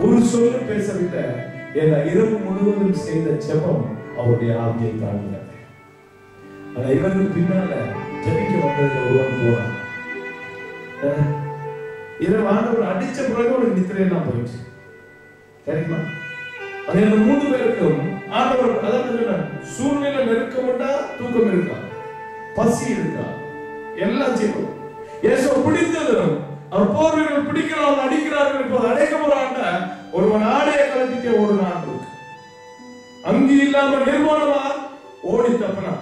ஒரு சொல்லு பேசவில்லை. ஏன்னா இரவு முழுவதும் செய்த ஜெபம் அவருடைய ஆவியை தாண்டினது. ஆனா இவருக்கு பின்னால ஜெபிக்க வந்ததுல ஒருவன் போறான். இரவு ஆண்டவர் அடிச்ச பிறகு ஒரு நித்திரையெல்லாம் போயிடுச்சு. சரிங்களா? அது அந்த 3 பேருக்கும் ஆண்டவர் அதாவது சூழ்நிலை நெருக்கமாட்டா தூக்கம் இருக்கா, பசி இருக்கா, எல்லாம் செய்யும். இயேசு பிடித்ததும் அவர் போர் வீரர்கள் பிடிக்கிறார்கள், அடிக்கிறார்கள். இப்போது அடைக்க போறாங்க. ஒருவன் ஆடையை கலப்பிக்க ஒரு நாள் அங்கி இல்லாம நிர்வாணமா ஓடி தப்பினான்.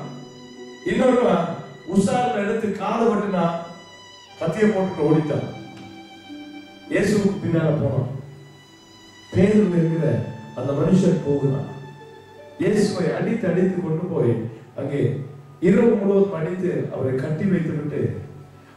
இன்னொருவன் உஷாரில் எடுத்து காலை வெட்டினா, கத்திய போட்டு ஓடித்தான். இயேசுக்கு பின்னால போனான். பேதுரு இருக்கிற அந்த மனுஷன் போகிறான். இயேசுவை அடித்து அடித்து கொண்டு போய் அங்கே இரவு முழுவதும் அடித்து அவரை கட்டி வைத்து விட்டு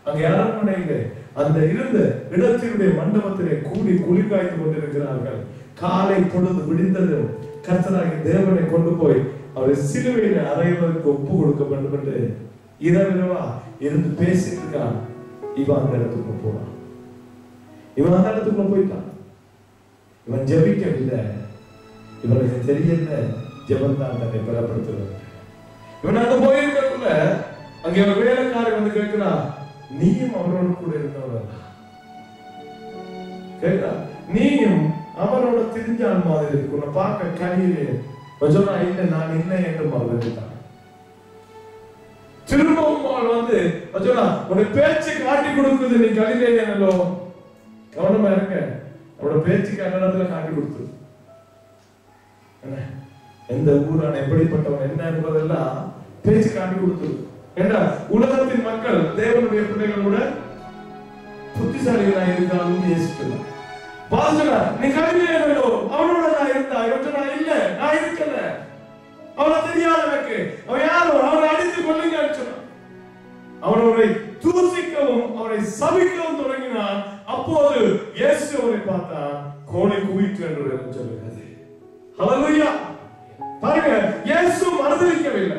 அங்கே அரண்மனையிலே அந்த இருந்த இடத்தினுடைய மண்டபத்திலே கூடி குளிர்காய்ந்து கொண்டிருக்கிறார்கள். காலை பொழுது விடிந்ததும் கர்த்தராகிய தேவனை கொண்டு போய் அவரை சிலுவையில அறைவதற்கு ஒப்பு கொடுக்க வேண்டும் என்று இரவிரவா இருந்து பேசிட்டு இருக்கான். இவன் அந்த இடத்துக்குள்ள போனான். இவன் அந்த இடத்துக்குள்ள போயிட்டான். இவன் ஜெபிக்கவில்லை. இவனுக்கு தெரியல ஜெபம் தான் தன்னை பலப்படுத்துறது. இவன் அங்க போயிருக்கக்குள்ள அங்கே ஒரு வேலைக்காரி வந்து கேட்கிறா, நீயும் அவரோடு கூட இருந்தவன் கேட்கிறா, நீயும் அவரோட திரிஞ்சால் மாதிரி இருக்கு, உன்னை பார்க்க கழியிலே சொன்னா இல்லை நான் இல்லை என்று மறந்துட்டான். திரும்பவும் அவள் வந்து சொன்னா உன்னை பேச்சு காட்டி கொடுக்குது, நீ கழிலேயோ கவனமா இருக்க. அவரோட பேச்சுக்கு அந்த இடத்துல காட்டி கொடுத்து எந்த ஊரான எப்படிப்பட்டவன் என்ன என்பதெல்லாம் பேச்சு காட்டி கொடுத்தது. ஏன்னா உலகத்தின் மக்கள் தேவனுடைய பிள்ளைகளோட புத்திசாலிகளாக இருந்தாலும் நேசிக்கலாம். பாசுரா நீ கவிதையோ அவனோட நான் இருந்தா நான் இல்ல, நான் இருக்கல, அவனை தெரியாத எனக்கு, அவன் யாரோ அவனை அடித்து கொள்ளுங்க சொன்னான். அவனை தூசிக்கவும் அவனை சபிக்கவும் தொடங்கினான். அப்போது இயேசு அவரை பார்த்தா கோலை குவித்து என்று சொல்லுகிறது. ஹல்லேலூயா. பாருங்க, இயேசு மறுதலிக்கவில்லை.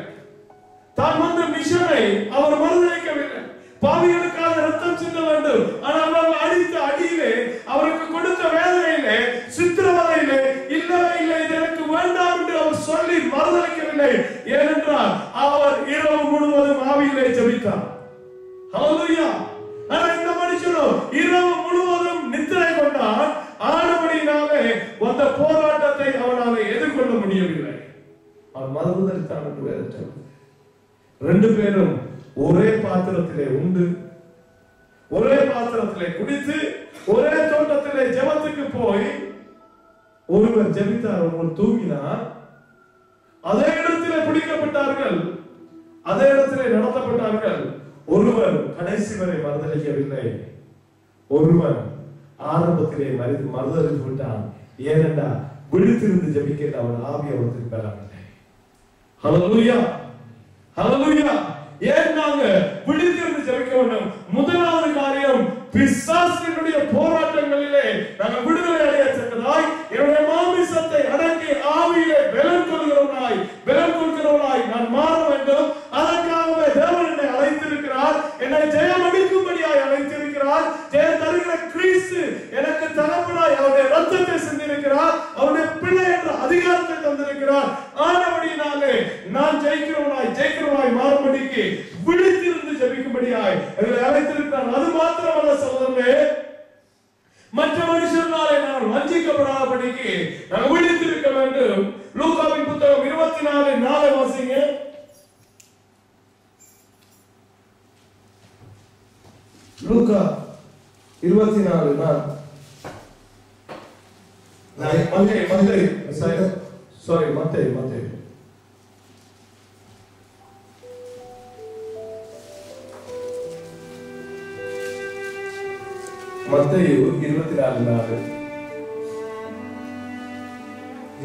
தான் வந்த மிஷனை அவர் மறுதலிக்கவில்லை. பாவிகளுக்காக ரத்தம் சிந்த வேண்டும், ஆனால் அவர் அடித்த அடியிலே, அவருக்கு கொடுத்த வேதனையிலே, சித்திரவதையிலே இல்லவே இல்லை, இது எனக்கு வேண்டாம் என்று அவர் சொல்லி மறுதலிக்கவில்லை. ஏனென்றால் அவர் இரவு முழுவதும் ஆவியிலே ஜெபித்தார். ஹல்லேலூயா. ஆனால் இந்த மனுஷனும் இரவு முழுவதும் நித்திரை கொண்டான். ஆனபடியினாலே வந்த போராட்டத்தை அவனால எதிர்கொள்ள முடியவில்லை. அவன் மறுதலித்தான் என்று வேதம் சொல்லுகிறது. 2 பேரும் ஒரே பாத்திரத்திலே உண்டு, ஒரே பாத்திரத்திலே குடித்து, ஒரே தோட்டத்திலே ஜெபத்துக்கு போய் ஒருவர் ஜெபித்தார், ஒருவர் தூங்கினார். அதே இடத்திலே பிடிக்கப்பட்டார்கள், அதே இடத்திலே நடத்தப்பட்டார்கள். ஒருவர் கடைசி வரை மறுதலிக்கவில்லை, ஒருவன் ஆரம்பத்திலே மறுதலித்து விட்டான். ஏனென்றா விழித்திருந்து ஜெபிக்க அவன் ஆவி அவனுக்கு பெறவில்லை. ஹல்லேலூயா. ஹல்லேலூயா. ஏன் நாங்க விழித்திருந்து ஜெபிக்க வேண்டும்? முதலாவது காரியம், பிசாசினுடைய போராட்டங்களிலே நாங்கள் விடுதலை அடையத்தக்கதாய் என்னுடைய மாமிசத்தை அடக்கி லூக்கா 24 மத்தேயு மத்தேயு 24:4.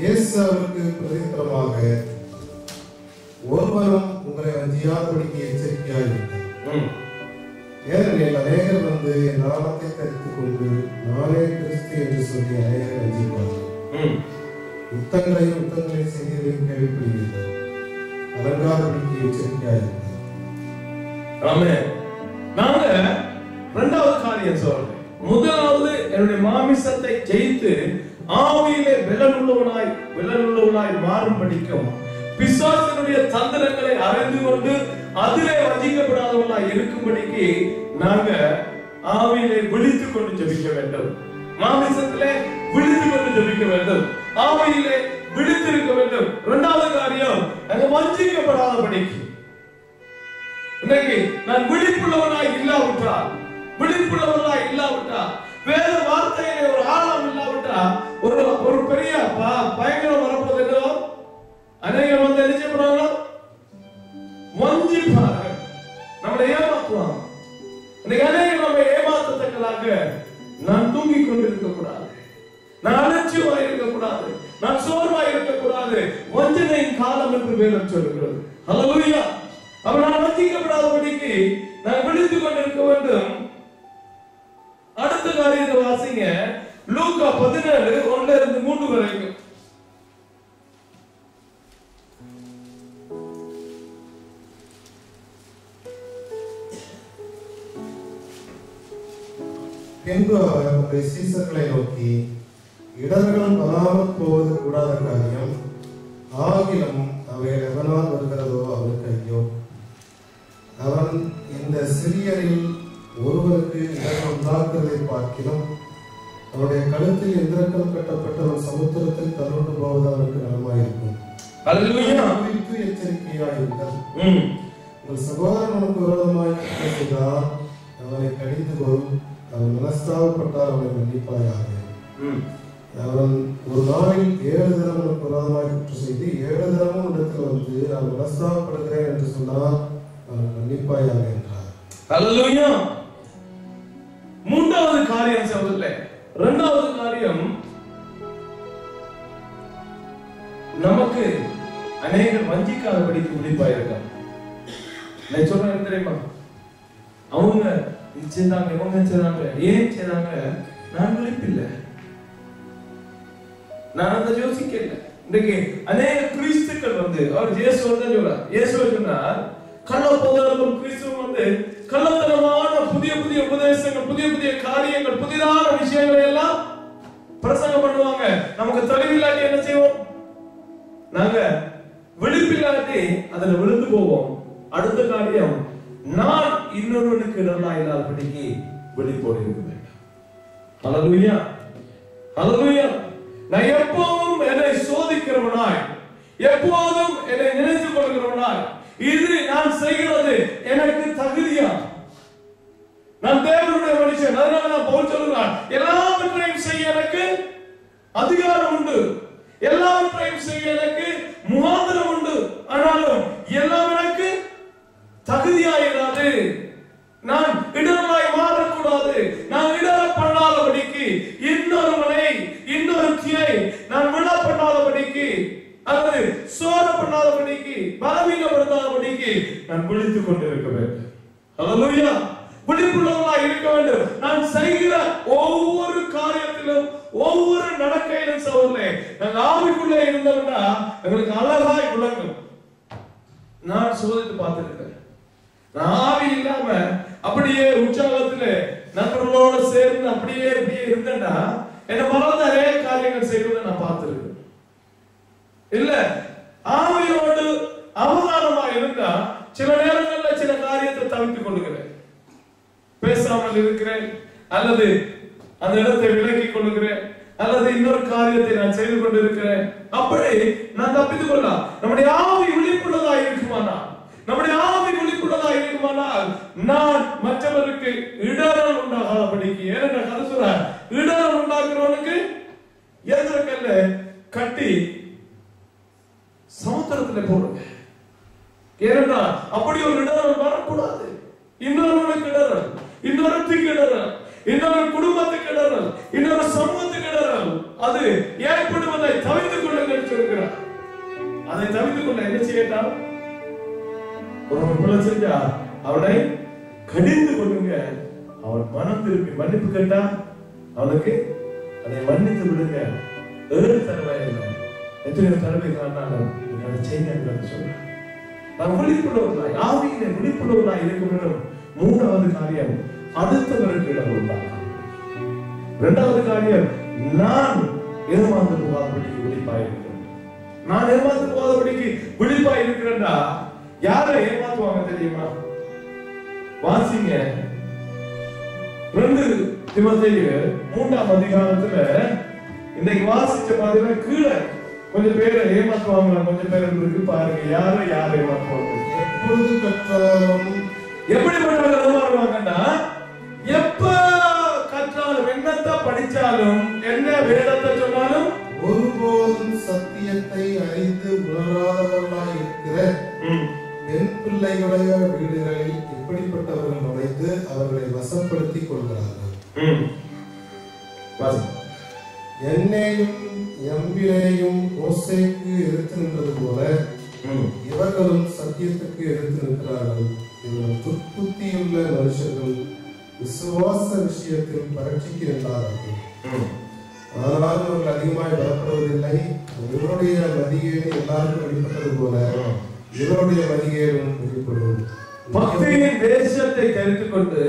இயேசு அவருக்கு பிரதித்திரமாக, ஒருவரும் உங்களை வஞ்சியாதபடிக்கு எச்சரிக்கையாயிருங்கள். ஏனெனில் அநேகர் வந்து என் நாமத்தை தரித்துக் கொண்டு நானே கிறிஸ்து என்று சொல்லி அநேகரை வஞ்சிப்பார்கள். யுத்தங்களை செய்திகளையும் கேள்விப்படுவீர்கள். அலங்காதபடிக்கு எச்சரிக்கையாயிருங்கள். ஆமென். நாங்க இரண்டாவது காரியம் சொல்றேன். முதலாவது என்னுடைய மாமிசத்தை ஜெயித்து ஆவியிலே பலனுள்ளவனாய் மாறும்படிக்கும் பிசாசினுடைய தந்திரங்களை அறிந்து கொண்டு அதிலே வஞ்சிக்கப்படாதவர்களாய் இருக்கும்படிக்கு நாங்க ஆவியிலே விழித்துக் கொண்டு ஜெபிக்க வேண்டும். மாமிசத்திலே விழித்துக் கொண்டு ஜெபிக்க வேண்டும். ஆவியிலே விழித்திருக்க வேண்டும். இரண்டாவது காரியம், நாங்க வஞ்சிக்கப்படாதபடிக்கு. இன்னைக்கு நான் விழிப்புள்ளவனாய் இல்லாவிட்டால் வேத வார்த்தையிலே ஒரு ஆழம் இல்லாவிட்டால் ஒரு பெரிய பயங்கரம் வரப்போது என்றோ அநேகர் வந்து என்ன செய்யப்படுறாங்க? வஞ்சிப்பார்கள், நம்மளை ஏமாற்றுவாங்க. இன்னைக்கு அநேகர் நம்மை ஏமாற்றத்தக்கதாக நான் தூங்கிக் கொண்டிருக்க கூடாது, நான் அலட்சியமாய் இருக்கக்கூடாது, நான் சோர்வாய் இருக்கக்கூடாது. வஞ்சனையின் காலம் என்று வேதம் சொல்லுகிறது. ஹல்லேலூயா. அப்ப நான் வஞ்சிக்கப்படாதபடிக்கு நான் விழித்துக் கொண்டிருக்க வேண்டும். அடுத்த காரியத்தை வாசிங்க. லூக்கா 17:1-3 வரைக்கும். பின்பு அவர் அவருடைய சீசர்களை நோக்கி, இடர்களும் வராமல் போவது கூடாத காரியம், ஆகிலும் அவைகள் எவனால் வருகிறதோ அவனுக்கு ஐயோ. அவன் இந்த சிறியரில் ஒருவருக்கு இடர்கள் உண்டாக்குவதை பார்க்கிலும் அவருடைய கழுத்தில் எந்திரக்கம் கட்டப்பட்டவன் சமுத்திரத்தில் தள்ளுண்டு போவது அவனுக்கு நலமாயிருக்கும். குறித்து எச்சரிக்கையாயிருங்கள். உங்கள் சகோதரன் உனக்கு விரோதமாய் பேசுகிறார், அவனை கடிந்து கொள். அவன் மனஸ்தாபப்பட்டால் அவனை மன்னிப்பாயாக. அவன் ஒரு நாளில் 7 தினம் உனக்கு விரோதமாய் குற்றம் செய்து 7 தினமும் இடத்தில் வந்து நான் மனஸ்தாபப்படுகிறேன் என்று சொன்னால் அவனை மன்னிப்பாயாக என்றார். ஹல்லேலூயா. மூன்றாவது காரியம் சொல்றதுல இரண்டாவது காரியம், நமக்கு அநேகர் வஞ்சிக்காதபடிக்கு விழிப்பாயிருக்காங்க. நான் சொல்றேன் தெரியுமா, அவங்க செய்தாங்க, இவங்க செய்தாங்க, ஏன் செய்தாங்க? நான் விழிப்பில்லை, நான் அதை யோசிக்கல. இன்னைக்கு அநேக கிறிஸ்துக்கள் வந்து அவர் இயேசுவை தான் சொல்றார். இயேசுவை சொன்னார், கள்ள போதகரும் கிறிஸ்துவும் வந்து கள்ளத்தனமான புதிய உபதேசங்கள், புதிய காரியங்கள், புதிதான விஷயங்களை எல்லாம் பிரசங்கம் பண்ணுவாங்க. நமக்கு தெளிவில்லாட்டி என்ன செய்வோம்? நாங்க விழிப்பில்லாட்டி அதுல விழுந்து போவோம். அடுத்த காரியம், நான் இன்னொருவனுக்கு இடரா இல்லாதபடிக்கு விழிப்போடு இருக்க வேண்டும். ஹல்லேலூயா, ஹல்லேலூயா. நான் எப்போதும் என்னை சோதிக்கிறவனாய், எப்போதும் என்னை நினைத்துக் கொள்கிறவனாய், இது நான் செய்கிறது எனக்கு தகுதியா? நான் தேவனுடைய மனுஷன், அதனால நான் பவுல் சொல்கிறான், எல்லாவற்றையும் செய்ய எனக்கு அதிகாரம் உண்டு, எல்லாவற்றையும் செய்ய எனக்கு முகாந்திரம் உண்டு. ஆனாலும் எல்லாம் எனக்கு தகுதியாயிராது. நான் இடராய் மாறக்கூடாது. நான் இடர பண்ணாதபடிக்கு இன்னொருத்தியை நான் விட பண்ணாதபடிக்கு அல்லது சோர பண்ணாதபடிக்கு பலவீனப்படுத்தாதபடிக்கு நான் விழித்துக் கொண்டிருக்க வேண்டும். ஹல்லேலூயா. விழிப்புள்ளவர்களாய் இருக்க வேண்டும். நான் செய்கிற ஒவ்வொரு காரியத்திலும், ஒவ்வொரு நடக்கையிலும் சோதனை நாங்கள் ஆவிக்குள்ளே இருந்தோம்னா எங்களுக்கு அழகாய் விளங்கும். நான் சோதித்து பார்த்திருக்கிறேன். நான் ஆவி இல்லாம அப்படியே உற்சாகத்திலே நண்பர்களோடு சேர்ந்து அப்படியே இருந்தேன்னா என்ன மறந்த நிறைய காரியங்கள் செய்வதை நான் பார்த்திருக்கேன். இல்ல, ஆவியோடு அவதானமா இருந்தா சில நேரங்கள்ல சில காரியத்தை தவிர்த்துக் கொள்ளுகிறேன், பேசாமல் இருக்கிறேன், அல்லது அந்த இடத்தை விலக்கிக் கொள்ளுகிறேன், அல்லது இன்னொரு காரியத்தை நான் செய்து கொண்டிருக்கிறேன். அப்படி நான் தப்பித்துக் கொள்ளலாம். நம்முடைய ஆவி விழிப்புள்ளதா இருக்குமானா, நம்முடைய ஆவி விழிப்புள்ளதா இருக்குமானால் நான் மற்றவருக்கு இடரல் உண்டாகாதபடிக்கு, ஏன்னா கதை சொல்ற இடரல் உண்டாக்குறவனுக்கு எதிர்க்கல்ல கட்டி சமுத்திரத்துல போடுங்க. ஏன்னா அப்படி ஒரு இடரல் வரக்கூடாது. இன்னொருவனுக்கு இடரல், இன்னொருத்துக்கு இடரல், இன்னொரு குடும்பத்துக்கு இடரல், இன்னொரு சமூகத்துக்கு இடரல், அது ஏற்படுவதை தவிர்த்துக் கொள்ளுங்கள் சொல்கிறார். அதை தவிர்த்துக் கொள்ள என்ன செய்யலாம்? ஒரு பிள்ளை செஞ்சா அவனை கடிந்து கொள்ளுங்க. அவன் மனம் திருப்பி மன்னிப்பு கேட்டா அவனுக்கு அதை மன்னித்து விடுங்க. 7 தடவை இல்லை, எத்தனையோ தடவை காரணம் அதை செய்யுங்க சொல்றேன். நாம் விழிப்புள்ளவர்களாய், ஆவியிலே விழிப்புள்ளவர்களாய் இருக்க வேண்டும். 3வது காரியம், அடுத்தவருக்கு இடம் உண்டாகும். 2வது காரியம், நான் ஏமாந்து போகாதபடிக்கு விழிப்பாய் இருக்கிறேன். நான் ஏமாந்து போகாதபடிக்கு விழிப்பாய் இருக்கிறேன்டா. யாரை ஏமாத்துவாங்க தெரியுமா? வாசிங்க 2 தீமோத்தேயு 3ஆம் அதிகாரத்துல இன்னைக்கு வாசிச்ச மாதிரி கீழே கொஞ்சம் பேரை ஏமாத்துவாங்க, கொஞ்சம் பேர் இருக்கு பாருங்க. யாரை ஏமாத்துவாங்க? எப்பொழுது கற்றாலும், எப்படிப்பட்டவர்கள் வருவாங்கன்னா, எப்ப கற்றாலும், என்னத்தான் படிச்சாலும், என்ன வேதத்தை சொன்னாலும் ஒருபோதும் சத்தியத்தை அறிந்து உணராதவர்களாய் இருக்கிற பெண் பிள்ளைகளுடைய வீடுகளில் இப்படிப்பட்டவர்கள் நுழைந்து அவர்களை வசப்படுத்திக் கொள்கிறார்கள். என்னையும் எம்பிரையும் மோசேக்கு எதிர்த்து நின்றது போல இவர்களும் சத்தியத்துக்கு எதிர்த்து நிற்கிறார்கள். இவர்கள் துர்ப்புத்தியுள்ள மனுஷர்கள், விசுவாச விஷயத்தில் பரட்சிக்கு நின்றார்கள். ஆனாலும் அவர்கள் அதிகமாய் பலப்படுவதில்லை. இவருடைய மதிகேடு எல்லாருக்கும் வெளிப்பட்டது போல இவருடைய மதிகேடும் வெளிப்படும். பக்தியின் தேசத்தை தெரிந்து கொண்டு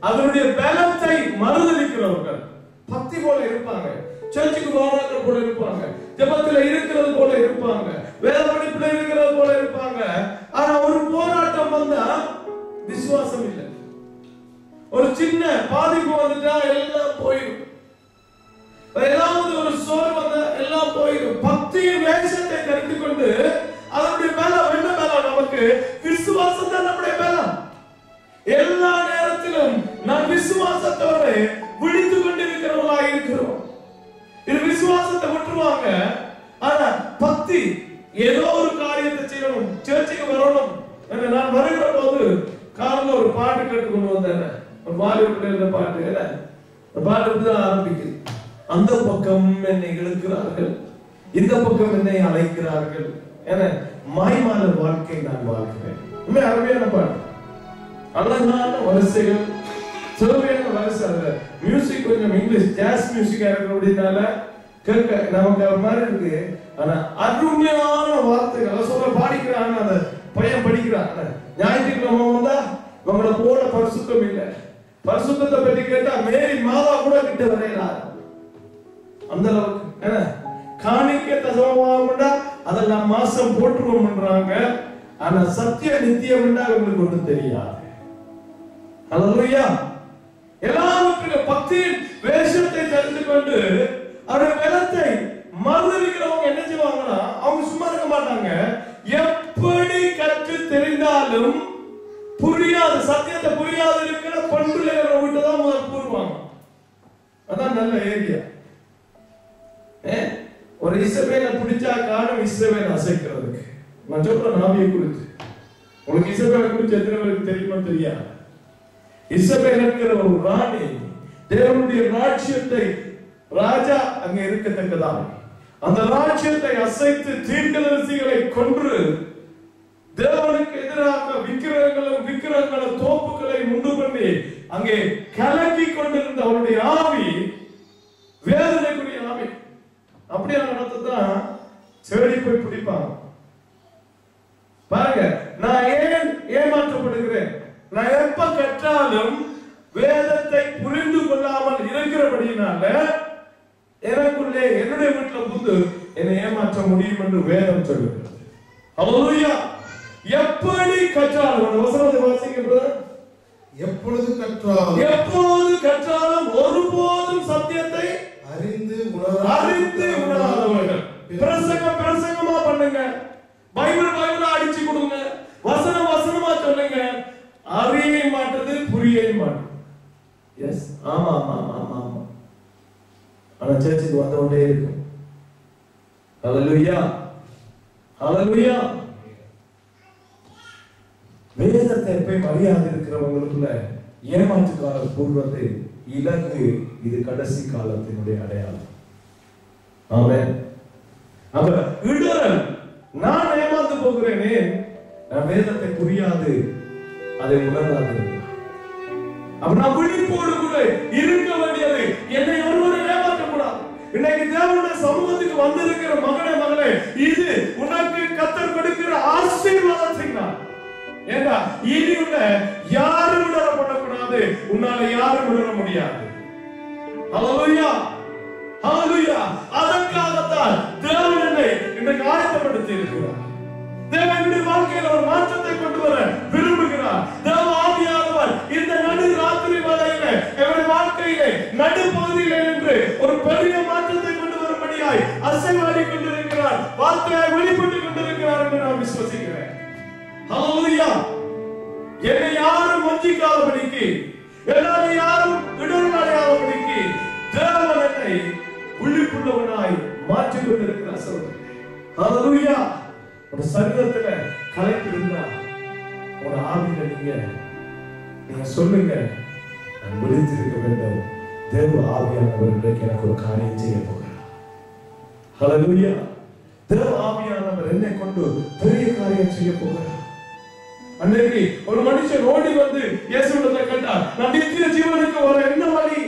அதனுடைய பலத்தை மறுதலிக்கிறவர்கள் பக்தி போல இருப்பாங்க, சர்ச்சுக்கு போறாங்க போல இருப்பாங்க, ஜெபத்துல இருக்கிறது போல இருப்பாங்க, வேத படிப்புல இருக்கிறது போல இருப்பாங்க. ஆனா ஒரு போராட்டம் வந்தா விசுவாசம் இல்லை. ஒரு சின்ன பாதிப்பு வந்துட்டா எல்லாம் போயிடும். ஏதாவது ஒரு சோறு வந்தா எல்லாம் போயிடும். பக்தியின் வேஷத்தை தெரிந்து கொண்டு அதனுடைய பலம் என்ன பலம்? நமக்கு விசுவாசம் தான் நம்முடைய பலம். எல்லா நேரத்திலும் நான் விசுவாசத்தோடு விழித்துக் கொண்டிருக்கிறவர்களாக இருக்கிறோம். இது விசுவாசத்தை விட்டுருவாங்க. ஆனா பக்தி ஏதோ ஒரு காரியத்தை செய்யணும், சர்ச்சுக்கு வரணும். நான் வருகிற போது காலையில் ஒரு பாட்டு கேட்டு கொண்டு வந்தேன். ஒரு பாலிவுட்ல இருந்த பாட்டு, பாட்டு தான் ஆரம்பிக்குது. அந்த பக்கம் என்னை இழுக்கிறார்கள், இந்த பக்கம் என்னை அழைக்கிறார்கள் என மாய்மான வாழ்க்கை நான் வாழ்கிறேன். உண்மை அருமையான பாட்டு, அழகான வரிசைகள், சிறமையான வரிசை. மியூசிக் கொஞ்சம் இங்கிலீஷ் ஜாஸ் மியூசிக்கா இருக்கு அப்படின்னால கேட்க நமக்கு ஒரு மாதிரி இருக்கு. ஆனா அருமையான வார்த்தைகள் சொல்ல பாடிக்கிறாங்க. அந்த பையன் படிக்கிறாங்க. ஞாயிற்றுக்கிழமை வந்தா இவங்களை போல பரிசுத்தம் இல்லை. பரிசுத்தத்தை பற்றி கேட்டா மேரி மாதா கூட கிட்ட வரையலாம். அந்த அளவுக்கு காணிக்க தசமமாகண்டா அதெல்லாம் மாசம் போட்டுருவோம்ன்றாங்க. ஆனா சத்திய நித்தியம் அவங்களுக்கு ஒன்றும் தெரியாது. அல்லேலூயா. எல்லாவற்றிலும் பக்தியின் வேஷத்தை தெரிந்து கொண்டு அவருடைய பலத்தை மறுதலிக்கிறவங்க என்ன செய்வாங்கன்னா, அவங்க சும்மா இருக்க மாட்டாங்க. எப்படி கற்று தெரிந்தாலும் புரியாது, சத்தியத்தை புரியாது இருக்கிற பண்புகளை விட்டுதான் முதல் கூறுவாங்க. அதான் நல்ல ஏரியா. ஒரு இசபேலை பிடிச்சா காரணம் இசபேல் அசைக்கிறதுக்கு. நான் சொல்றேன் நாவியை குறித்து. உங்களுக்கு இசபேலை குறித்து எத்தனை பேருக்கு தெரியுமா? தெரியாது. இசபேல் என்கிற ஒரு ராணி தேவனுடைய ராஜ்யத்தை, ராஜா அங்க இருக்கத்தக்கதான் அந்த ராஜ்யத்தை அசைத்து தீர்க்கதரிசிகளை கொன்று தேவனுக்கு எதிராக விக்கிரகங்களும் தோப்புகளை உண்டு பண்ணி அங்கே கலக்கி கொண்டிருந்த அவருடைய ஆவி வேதனைக்குரிய ஆவி. அப்படியே நடத்ததான் செடி போய் பிடிப்பாங்க. பாருங்க, நான் ஏன் ஏமாற்றப்படுகிறேன்? நான் எப்ப கற்றாலும் வேதத்தை புரிந்து கொள்ளாமல் இருக்கிறபடியினால எனக்குள்ளே என்னுடைய வீட்டுல புந்து என்னை ஏமாற்ற முடியும் என்று வேதம் சொல்லுகிறது. அல்லேலூயா. எப்படி கற்றாலும் வசனத்தை வாசிக்கின்ற எப்பொழுது கற்றாலும் ஒருபோதும் சத்தியத்தை அறிந்து உணராதவர்கள். பிரசங்கமா பண்ணுங்க, பைபிள் அடிச்சு கொடுங்க, வசனமா சொல்லுங்க. சொல்லுங்க, அறிய மாட்டது, புரிய மாட்டது. எஸ், ஆமா ஆமா ஆமா ஆமா. ஆனா சர்ச்சுக்கு வந்த கொண்டே இருக்கும். ஹல்லேலூயா, ஹல்லேலூயா. வேதத்தை எப்பயும் அறியாது இருக்கிறவங்களுக்குள்ள ஏமாற்றுக்காரர் கூறுவது இலக்கு, இது கடைசி காலத்தினுடைய அடையாளம். ஆமென். அப்ப இடரல், நான் ஏமாந்து போகிறேனே, நான் வேதத்தை புரியாது, அதை உணராது. அப்ப நான் விழிப்போடு கூட இருக்க வேண்டியது, என்னை ஒருவரும் ஏமாற்றக்கூடாது. இன்னைக்கு தேவனுடைய சமூகத்துக்கு வந்திருக்கிற மகனே மகளே, இது உனக்கு கர்த்தர் கொடுக்கிற ஆசீர்வாதத்தின் நாள். ஏண்டா இனி உன்னை யாரும் விடற பண்ணக்கூடாது, உன்னால யாரும் விடற முடியாது. ஹல்லேலூயா, ஹல்லேலூயா. அதற்காகத்தான் தேவன் என்னை இன்றைக்கு ஆயத்தப்படுத்தி இருக்கிறார். தேவனுடைய வாழ்க்கையில் ஒரு மாற்றத்தை கொண்டு வர விரும்புகிறார். தேவ ஆவியானவர் இந்த நடு ராத்திரி வேளையில எங்களுடைய வாழ்க்கையிலே நடுப்பகுதியிலே நின்று ஒரு பெரிய மாற்றத்தை கொண்டு வரும்படியாய் அசைவாடி கொண்டிருக்கிறார், வார்த்தையாய் வெளிப்பட்டுக் கொண்டிருக்கிறார் என்று நான் விசுவசிக்கிறேன். ஹல்லேலூயா. என்னை யாரும் வஞ்சிக்காதபடிக்கு, என்னால யாரும் இடர்கள் அடையாதபடிக்கு தேவன் என்னை உள்ளுக்குள்ளவனாய் மாற்றிக் கொண்டிருக்கிறார். சொல்லுங்க ஹல்லேலூயா. ஒரு சரீரத்துல கலைப்பு இருந்தா ஒரு ஆவியில நீங்க சொல்லுங்க, நான் விழித்திருக்க வேண்டும். தேவ ஆவியானவர் இன்றைக்கு எனக்கு ஒரு காரியம் செய்ய போகிறார். ஹல்லேலூயா. தேவ ஆவியானவர் என்னை கொண்டு பெரிய காரியம் செய்ய போகிறார். அன்றைக்கு ஒரு மனுஷன் ஓடி வந்து இயேசுவிடத்தை கேட்டார், நான் நித்திய ஜீவனுக்கு வர என்ன வழி?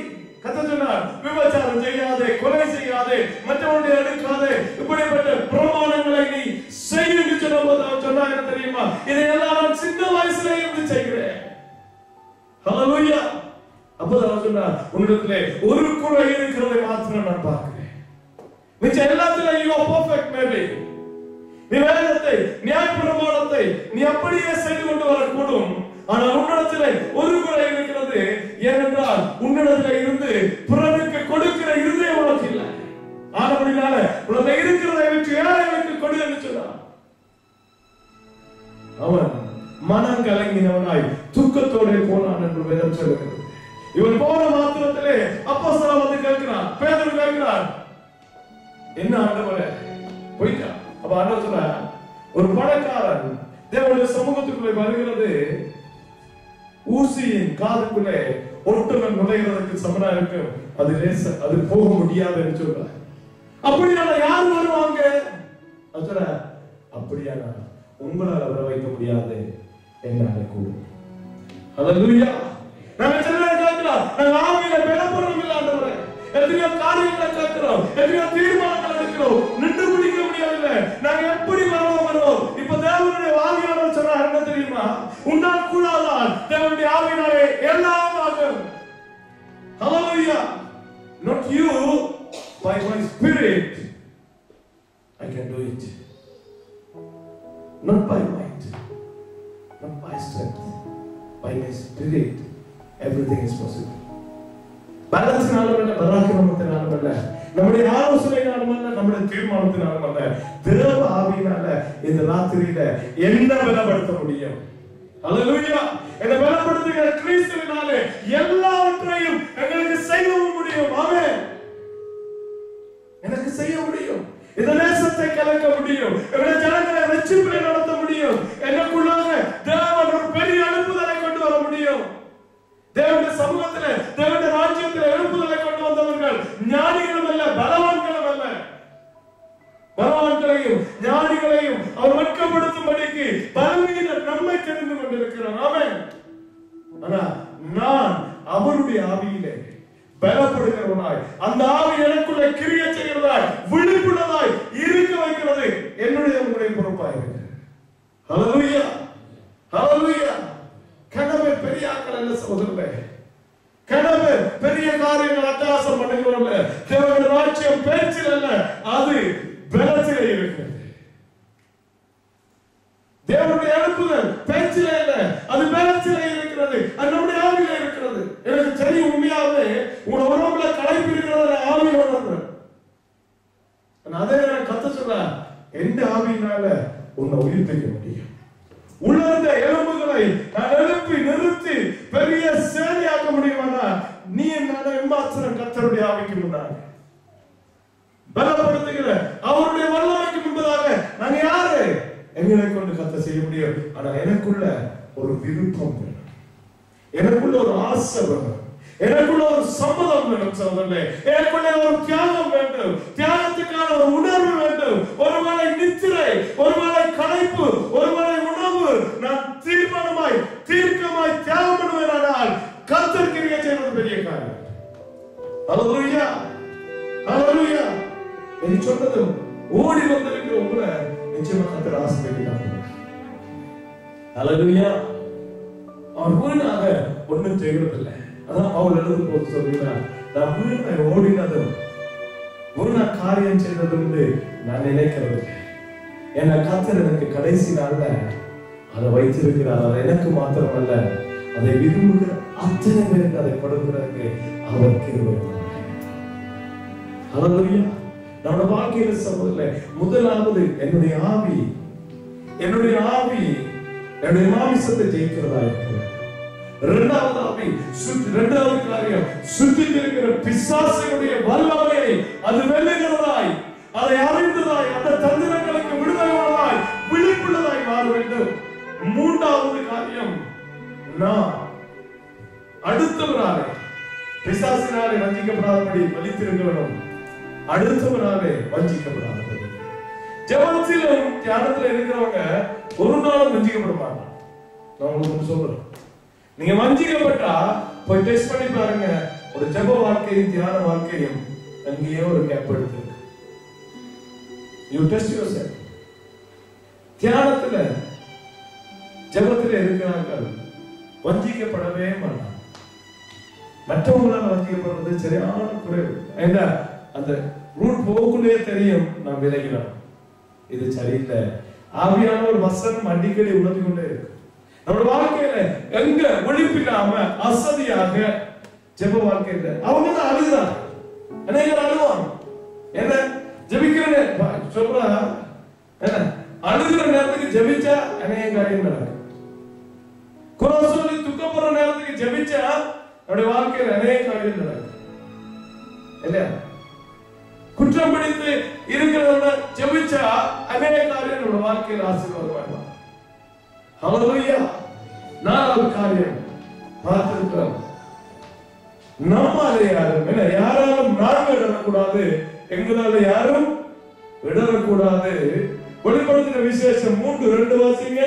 கர்த்தர் சொன்னார், விபச்சாரம் செய்யாதே, கொலை செய்யாதே, மற்றவனுடைய எடுக்காதே, இப்படிப்பட்ட பிரமாணங்களை நீ செய் என்று சொன்னபோது அவன் சொன்னா என்ன தெரியுமா? இதையெல்லாம் நான் சின்ன வயசுல இருந்து செய்கிறேன். ஹல்லேலூயா. அப்பதான் அவன் சொன்னார், உன்னிடத்திலே ஒரு குறை இருக்கிறதை மாத்திரம் நான் பார்க்கிறேன், மிச்ச எல்லாத்திலும் you are perfect maybe. நீ வேதத்தை, நியாயப்பிரமாணத்தை நீ அப்படியே செய்து கொண்டு வரக்கூடும், ஆனால் உன்னிடத்திலே ஒரு குறை இருக்கிறது. ஏனென்றால் உன்னிடத்திலே இருந்து பிறனுக்கு கொடுக்கிற இருதயம் உனக்கு இல்லை. ஆனபடினால உனக்கு இருக்கிறதை வச்சு ஏழைகளுக்கு கொடு என்று சொன்னான். அவன் மனம் கலங்கினவனாய் துக்கத்தோட போனான் என்று வேதம் சொல்லுகிறது. இவன் போன மாத்திரத்திலே அப்போஸ்தலன் வந்து கேட்கிறான், பேதுரு கேட்கிறான், என்ன ஆண்டவரே போயிட்டான். அப்ப ஆண்டவர் சொன்னார், ஒரு பணக்காரன் தேவனுடைய சமூகத்துக்குள்ளே வருகிறது, ஊசியின் காதுக்குள்ளே ஒட்டுடன் நுழைகிறதுக்கு சமனா இருக்கும், அது போக முடியாது என்று சொல்றார். அப்படியான யார் வருவாங்க? அப்படியான உங்களால் வர வைக்க முடியாது, என்னால கூட. ஹல்லேலூயா. நாங்க சில கேட்கிறோம், நாங்க ஆவியில பலப்பொருளும் இல்ல ஆண்டவரே, எத்தனையோ காரியங்களை கேட்கிறோம், எத்தனையோ தீர்மானங்கள் எடுக்கிறோம், நின்று பிடிக்க முடியவில்லை. நாங்க எப்படி வருவோம்? இப்ப தேவனுடைய ஆவியானவர் சொன்னார் என்ன தெரியுமா? உன்னால் கூடாதான் தேவனுடைய ஆவியினாலே எல்லாம் ஆகும். ஹல்லேலூயா. Not you, by my spirit I can do it. Not by might, not by strength, by my spirit everything is possible. பலத்தினாலும் அல்ல, பராக்கிரமத்தினாலும் அல்ல, நம்முடைய ஆலோசனையினாலும் அல்ல, நம்முடைய தீர்மானத்தினாலும் அல்ல, தேவ ஆவியினால இந்த ராத்திரியில என்ன பலப்படுத்த முடியும்? ஹல்லேலூயா. இந்த பலப்படுத்துகிற கிறிஸ்துவினாலே எல்லாவற்றையும் எங்களுக்கு செய்யவும் முடியும். ஆமென். எனக்கு செய்ய முடியும், இந்த தேசத்தை கலக்க முடியும், எங்களுடைய ஜனங்களை ரட்சிப்பிலே நடத்த முடியும், எனக்குள்ளாக தேவன் ஒரு பெரிய எழுப்புதலை கொண்டு வர முடியும். தேவனுடைய சமூகத்திலே, தேவனுடைய ராஜ்யத்திலே எழுப்புதலை கொண்டு வந்தவர்கள் ஞானிகளும் அல்ல, பலவான்களும் அல்ல. பலவான்களையும் ஞானிகளையும் அவர் வெட்கப்படுத்தும்படிக்கு பலவீனர் நம்மை தெரிந்து கொண்டிருக்கிறார். ஆமென். ஆனா நான் அவருடைய ஆவியிலே பலப்படுகிறவனாய், அந்த ஆவி எனக்குள்ளே கிரியை செய்கிறதாய், விழிப்புள்ளதாய் இருக்க வைக்கிறது என்னுடைய உங்களுடைய பொறுப்பாக இருக்கு. ஹல்லேலூயா, ஹல்லேலூயா. கடமை பெரிய ஆட்கள் அல்ல சகோதரர்களே, கடமை பெரிய காரியங்கள் அட்டகாசம் பண்ணுகிறவங்க. தேவனுடைய ராஜ்யம் பேச்சில் அல்ல, அது பலத்திலே இருக்கிறது. தேவனுடைய எழுப்புதல் பேச்சிலே அல்ல, அது பலத்திலே இருக்கிறது, அது நம்முடைய ஆவியிலே இருக்கிறது. எனக்கு தெரியும், உண்மையாவே உங்க உடம்புல களைப்பு இருக்கிறத ஆவியில உணர்றேன். அதே நேரம் கத்த சொல்ற, எந்த ஆவியினால உன்னை உயிர்ப்பிக்க முடியும், உலர்ந்த எலும்புகளை நான் எழுப்பி நிறுத்தி பெரிய சேனையாக்க முடியுமானா நீ நான் எம்மாத்திரம் கர்த்தருடைய ஆவிக்கு முன்னாக பலப்படுத்துகிற அவருடைய வல்லமைக்கு முன்பதாக நாங்க யாரு எங்களை கொண்டு கர்த்தர் செய்ய முடியும். ஆனா எனக்குள்ள ஒரு விருப்பம் வேணும், எனக்குள்ள ஒரு ஆசை வேணும், எனக்குள்ள ஒரு சம்மதம் வேணும் சகோதரர்களே, எனக்குள்ள ஒரு தியாகம் வேண்டும், தியாகத்துக்கான ஒரு உணர்வு வேண்டும். ஒருவேளை நித்திரை, ஒருவேளை களைப்பு, ஒருவேளை உணவு நான் தீர்மானமாய் தீர்க்கமாய் தியாகம் பண்ணுவேனால் கர்த்தர் கிரியை செய்வது பெரிய காரியம். ஹல்லேலூயா, ஹல்லேலூயா. நீ சொன்னது ஓடி வந்திருக்கிற உங்களை நிச்சயமா கர்த்தர் ஆசீர்வதிக்கிறார். ஹல்லேலூயா. அவர் வீணாக ஒன்றும் செய்கிறதில்லை. அதான் பவுல் எழுதும் போது சொல்கிறார், நான் வீணாக ஓடினதும் வீணா காரியம் செய்ததும் நான் நினைக்கிறது. ஏன்னா கர்த்தர் எனக்கு கடைசி நாள்ல அதை வைத்திருக்கிறார். அதை எனக்கு மாத்திரமல்ல, அதை விரும்புகிற அத்தனை பேருக்கு அதை கொடுக்கிறதுக்கு அவர் கிருபை. ஹல்லேலூயா. நம்முடைய வாழ்க்கையில சகோதரர்களே, முதலாவது என்னுடைய ஆவி என்னுடைய மாமிசத்தை ஜெயிக்கிறதா இருக்கிறது. இரண்டாவது காரியம் சுற்றி இருக்கிற பிசாசுடைய வல்லமையை அது வெல்லுகிறதாய், அதை அறிந்ததாய், அந்த தந்திரங்களுக்கு விடுதலையாய் விழிப்புள்ளதாய் மாற வேண்டும். மூன்றாவது காரியம் நான் அடுத்தவராலே பிசாசினாலே வஞ்சிக்கப்படாதபடி வலித்திருக்கிறோம். அடுத்தவராலே வஞ்சிக்கப்படாதபடி. ஜெபத்திலும் தியானத்தில் இருக்கிறவங்க ஒரு நாளும் வஞ்சிக்கப்பட மாட்டாங்க. நான் உங்களுக்கு சொல்றேன், நீங்க வஞ்சிக்கப்பட்டா போய் டெஸ்ட் பண்ணி பாருங்க. ஒரு ஜெப வாழ்க்கையும் தியான வாழ்க்கையும் அங்கேயே ஒரு கேப் எடுத்து யூ டெஸ்ட் யுவர்செல்ஃப். தியானத்துல ஜெபத்துல இருக்கிறார்கள் வஞ்சிக்கப்படவே மாட்டாங்க. மற்றவங்களால வஞ்சிக்கப்படுறது சரியான குறைவு. ஏன்னா அந்த ரூட் போக்குள்ளே தெரியும் நாம் விலகினோம், இது சரியில்லை. ஆவியான ஒரு வசனம் அடிக்கடி உணர்ந்து கொண்டே இருக்கு. நம்மளோட வாழ்க்கையில எங்க ஒழிப்பில்லாம அசதியாக ஜெப வாழ்க்கையில அவங்க தான் அழுகிறாங்க. அநேகர் அழுவாங்க. என்ன ஜெபிக்கிற சொல்றா என்ன அழுகிற நேரத்துக்கு ஜெபிச்சா அநேக காரியம் நடக்கும். குறை சொல்லி துக்கப்படுற நேரத்துக்கு ஜெபிச்சா நம்முடைய வாழ்க்கையில அநேக காரியம் நடக்கும் இல்லையா? குற்றம் பிடித்து இருக்கிறவங்க ஜெபிச்சா அநேக காரியம் நம்முடைய வாழ்க்கையில் ஆசீர்வாதம். ஹல்லேலூயா. நாலாவது காரியம் பார்த்திருக்கிறோம், நம்மாலே யாராலும் நாங்கள் இடக்கூடாது, எங்களால யாரும் இடக்கூடாது. வெளிப்படுத்தின விசேஷம் 3:2 வாசிங்க.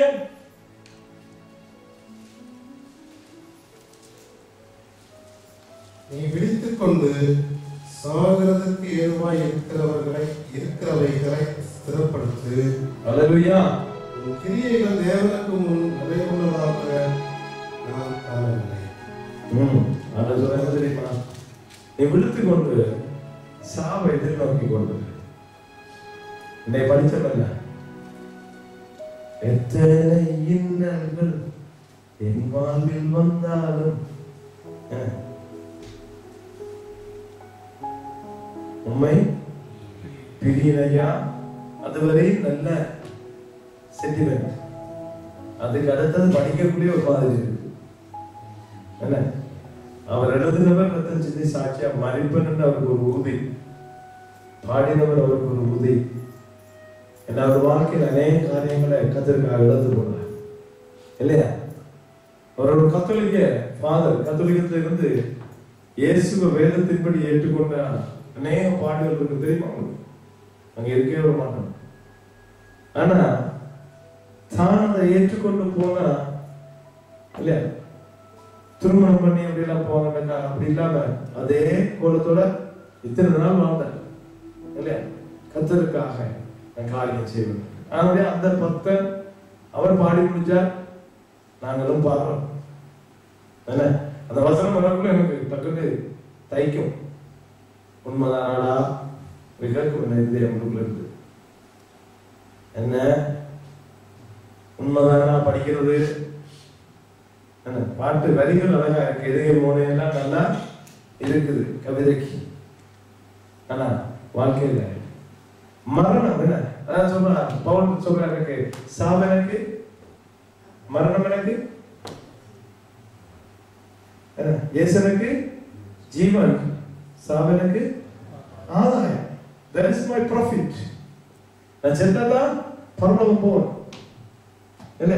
நீ விழித்துக் கொண்டு சாகிறதற்கு ஏதுவாய் இருக்கிறவைகளை ஸ்திரப்படுத்து. ஹல்லேலூயா. கிரியைகள் தேவனுக்கு முன் நிலையுள்ளதாக நான் காணவில்லை. நீ விழுத்து கொண்டு சாவை எதிர்நோக்கி கொண்டு என்னை படிச்சவல்ல எத்தனை இன்னல்கள் என் வாழ்வில் வந்தாலும் உண்மை பிரியனையா அதுவரை நல்ல சென்டிமெண்ட். அதுக்கு அடுத்தது படிக்கக்கூடிய ஒரு மாதிரி இருக்கு. என்ன அவர் எழுதினவர் ரத்தம் சிந்தி சாட்சியா மறிப்பன் என்று அவருக்கு ஒரு உறுதி, பாடினவர் அவருக்கு ஒரு உறுதி. என்ன அவர் வாழ்க்கையில் அநேக காரியங்களை கத்திற்காக எழுந்து போனார் இல்லையா? அவர் ஒரு கத்தோலிக்க ஃபாதர். கத்தோலிக்கத்துல இருந்து இயேசுவ வேதத்தின்படி ஏற்றுக்கொண்ட அநேக பாடுகள் இருக்கு தெரியுமா உங்களுக்கு? அங்க இருக்கவே விட மாட்டாங்க. ஆனா தான் அதை ஏற்றுக்கொண்டு போனா இல்லையா, திருமணம் பண்ணி அப்படி எல்லாம் போனாங்க. அப்படி இல்லாம அதே கோலத்தோட இத்தனை நாள் வாழ்ந்தார் இல்லையா? கர்த்தருக்காக நான் காரியம் செய்வேன். அதனுடைய அந்த பக்தன் அவர் பாடி முடிச்சார், நாங்களும் பாடுறோம். என்ன அந்த வசனம் வரக்குள்ள எனக்கு டக்குன்னு தைக்கும். உண்மைதானாடா கேட்கும் என்ன இது நம்மளுக்குள்ள இருந்து. என்ன உண்மைதானா படிக்கிறது? என்ன பாட்டு வரிகள் அழகா இருக்கு, எதுகை மோனை எல்லாம் நல்லா இருக்குது கவிதைக்கு. ஆனா வாழ்க்கையில மரணம் என்ன? அதான் சொல்றா பவுல் சொல்றாரு, சாவு எனக்கு மரணம் எனக்கு இயேசு எனக்கு ஜீவன், சாவு எனக்கு ஆதாயம். That is my profit. நான் செத்தாதான் பரலோகம் போவேன் இல்ல,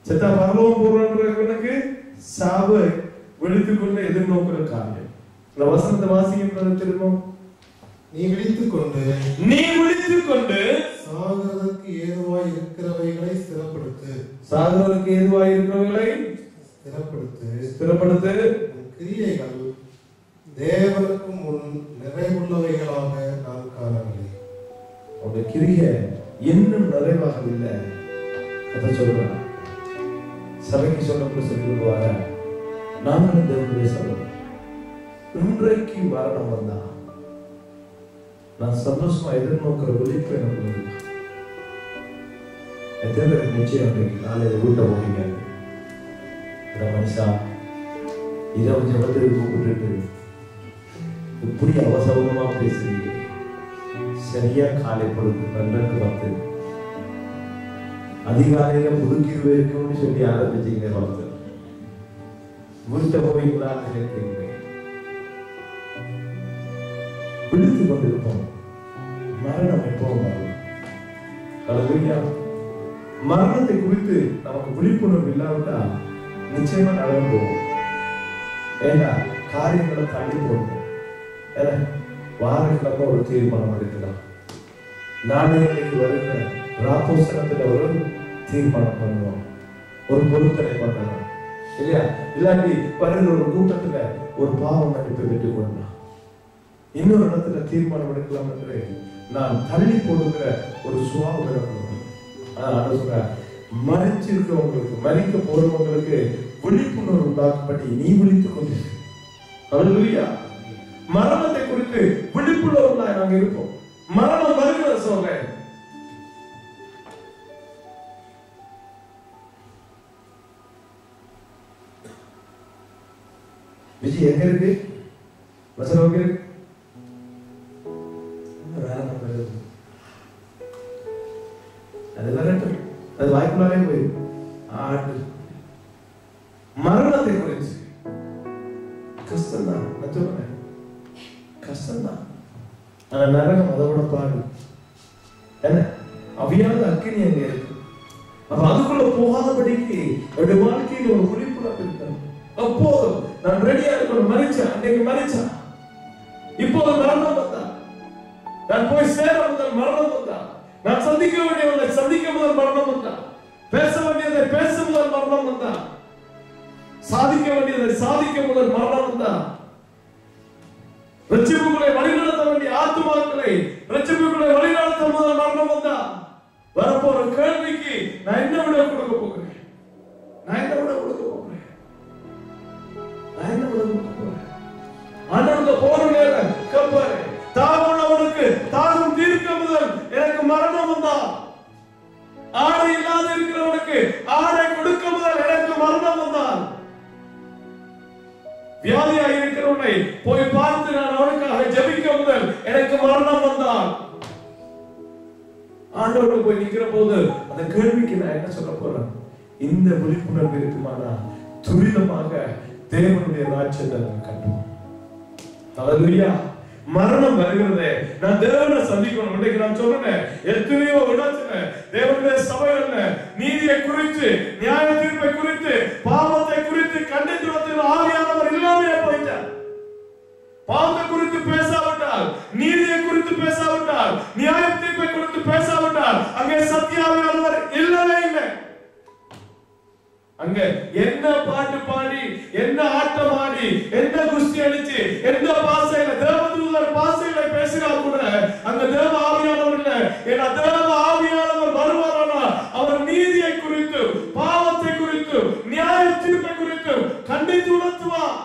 செத்தா பரலோகம் போறவனுக்கு சாவு விழித்துக்கொண்டு எதிர்நோக்கிற காரியம். இந்த வசனத்தை வாசிக்கின்றது திரும்பவும். நீ விழித்துக்கொண்டு சாகிறதற்கு ஏதுவாய் இருக்கிறவைகளை ஸ்திரப்படுத்து. சாகிறதற்கு ஏதுவாய் இருக்கிறவைகளை ஸ்திரப்படுத்து. கிரியைகள் தேவனுக்கு முன் நிறைவுள்ளவைகளாக நான் காணவில்லை. உங்களுடைய கிரியை இன்னும் நிறைவாகவில்லை. அதை சொல்றேன். சபைக்கு சொல்லப்பட்டு சொல்லி கொள்வாங்க. நானும் தேவனுடைய சபை. இன்றைக்கு மரணம் வந்தா நான் சந்தோஷமா எதிர்நோக்கிற விழிப்பு எனக்கு எத்தனை பேருக்கு நிச்சயம் இன்றைக்கு காலையில வீட்டை போறீங்க. மனுஷா இரவு ஜபத்துக்கு கூப்பிட்டு இப்படி அவசரமா பேசுறீங்க. சரியா காலை பொழுது 12:10 அதிகாலையில புதுக்கிருவே இருக்கும்னு சொல்லி ஆரம்பிச்சீங்க. வளர்த்து வீட்டை போவீங்களான்னு நினைக்கிறீங்க. விழித்துக் கொண்டிருப்போம். மரணம் எப்பவும் வரும். ஹல்லேலூயா. மரணத்தை குறித்து நமக்கு விழிப்புணர்வு இல்லாவிட்டா நிச்சயமா நடந்து போகும். ஏன்னா காரியங்களை தள்ளி போடணும். வாரக்கிழமை ஒரு தீர்மானம் எடுக்கலாம். நானே இன்னைக்கு வருகிற ராப்போசனத்துல ஒரு தீர்மானம் பண்ணுவோம், ஒரு பொருத்தனை பண்ணணும் இல்லையா? இல்லாட்டி வருகிற ஒரு கூட்டத்துல ஒரு பாவம் மன்னிப்பை பெற்றுக் கொள்ளலாம். இன்னொரு இடத்துல தீர்மானம் எடுக்கலாம் என்று நான் தள்ளி போடுகிற ஒரு சுவாபம் இருக்கணும். சொல்ற மறிச்சிருக்கிறவங்களுக்கு, மறிக்க போறவங்களுக்கு விழிப்புணர்வு உண்டாக்கும்படி நீ விழித்துக் கொண்டிரு. ஹல்லேலூயா. மரணத்தை குறித்து விழிப்புணர்வுதான் நாங்க இருப்போம். மரணம் வருகிற சொல்றேன். விஜய் எங்க இருக்கு? வசனம் எங்க இருக்கு? அது வரட்டும், அது வாய்ப்புனாலே போயிடும். மரணத்தை குறித்து கஷ்டம்தான், நான் சொல்றேன் கஷ்டம்தான். ஆனா நரகம் அதோட பாடு என்ன, அவியாத அக்கினி அங்க இருக்கு. அப்ப அதுக்குள்ள போகாதபடிக்கு என்னுடைய வாழ்க்கையில் ஒரு விழிப்புணர்வு இருக்கணும். அப்போது நான் ரெடியா இருக்கணும். மறிச்சேன், அன்னைக்கு மறிச்சேன், இப்போது மரணம் வந்தா, நான் போய் சேர முதல் மரணம் வந்தா, நான் சந்திக்க வேண்டியவர்களை சந்திக்க முதல் மரணம் வந்தா, பேச வேண்டியதை பேச முதல் மரணம் வந்தா, சாதிக்க வேண்டியதை சாதிக்க முதல் மரணம் வந்தா, ரட்சிப்புகளை வழிநடத்த வேண்டிய ஆத்துமாக்களை ரட்சிப்புகளை வழிநடத்த முதல் மரணம் வந்தா, வரப்போற கேள்விக்கு நான் என்ன விட கொடுக்க போகிறேன்? நான் என்ன விட கொடுக்க போகிறேன்? நான் என்ன விட கொடுக்க போகிறேன்? ஆண்டவருக்கு போற நேரம் கப்பாரு தாவணவனுக்கு தாகம் தீர்க்க முதல் எனக்கு மரணம் வந்தா, ஆடை இல்லாத இருக்கிறவனுக்கு ஆடை கொடுக்க முதல் எனக்கு மரணம் வந்தால், வியாதியாக இருக்கிறவனை போய் பார்த்து நான் அவனுக்காக ஜெபிக்க முதல் எனக்கு மரணம் வந்தால், ஆண்டவரோடு போய் நிக்கிற போது அந்த கேள்விக்கு நான் என்ன சொல்ல போறேன்? இந்த விழிப்புணர்வு இருக்குமானா துரிதமாக தேவனுடைய ராஜ்யத்தை நான் கட்டுவோம். ஹல்லேலூயா. மரணம் வருகிறதே, நான் தேவனை சந்திக்கணும். இன்றைக்கு நான் சொல்றேன், எத்தனையோ இடத்துல தேவனுடைய சபைகள்ல நீதியை குறித்து, நியாய தீர்ப்பை குறித்து, பாவத்தை குறித்து கண்டித்து ஆவியானவர் இல்லாமையே போயிட்டார். பாவத்தை குறித்து பேசாவிட்டால், நீதியை குறித்து பேசாவிட்டால், நியாய தீர்ப்பை குறித்து பேசாவிட்டால் அங்கே சத்தியாவியானவர் இல்லவே இல்லை. அங்க என்ன பாட்டு பாடி, என்ன ஆட்டம் ஆடி, என்ன குஸ்தி அடிச்சு, எந்த பாசையில தேவதூதர் பாசையில பேசினா கூட அந்த தேவ ஆவியானவர் இல்ல. ஏன்னா தேவ ஆவியானவர் வருவாரானா அவர் நீதியை குறித்து, பாவத்தை குறித்து, நியாய தீர்ப்பை குறித்து கண்டித்து உணர்த்துவார்.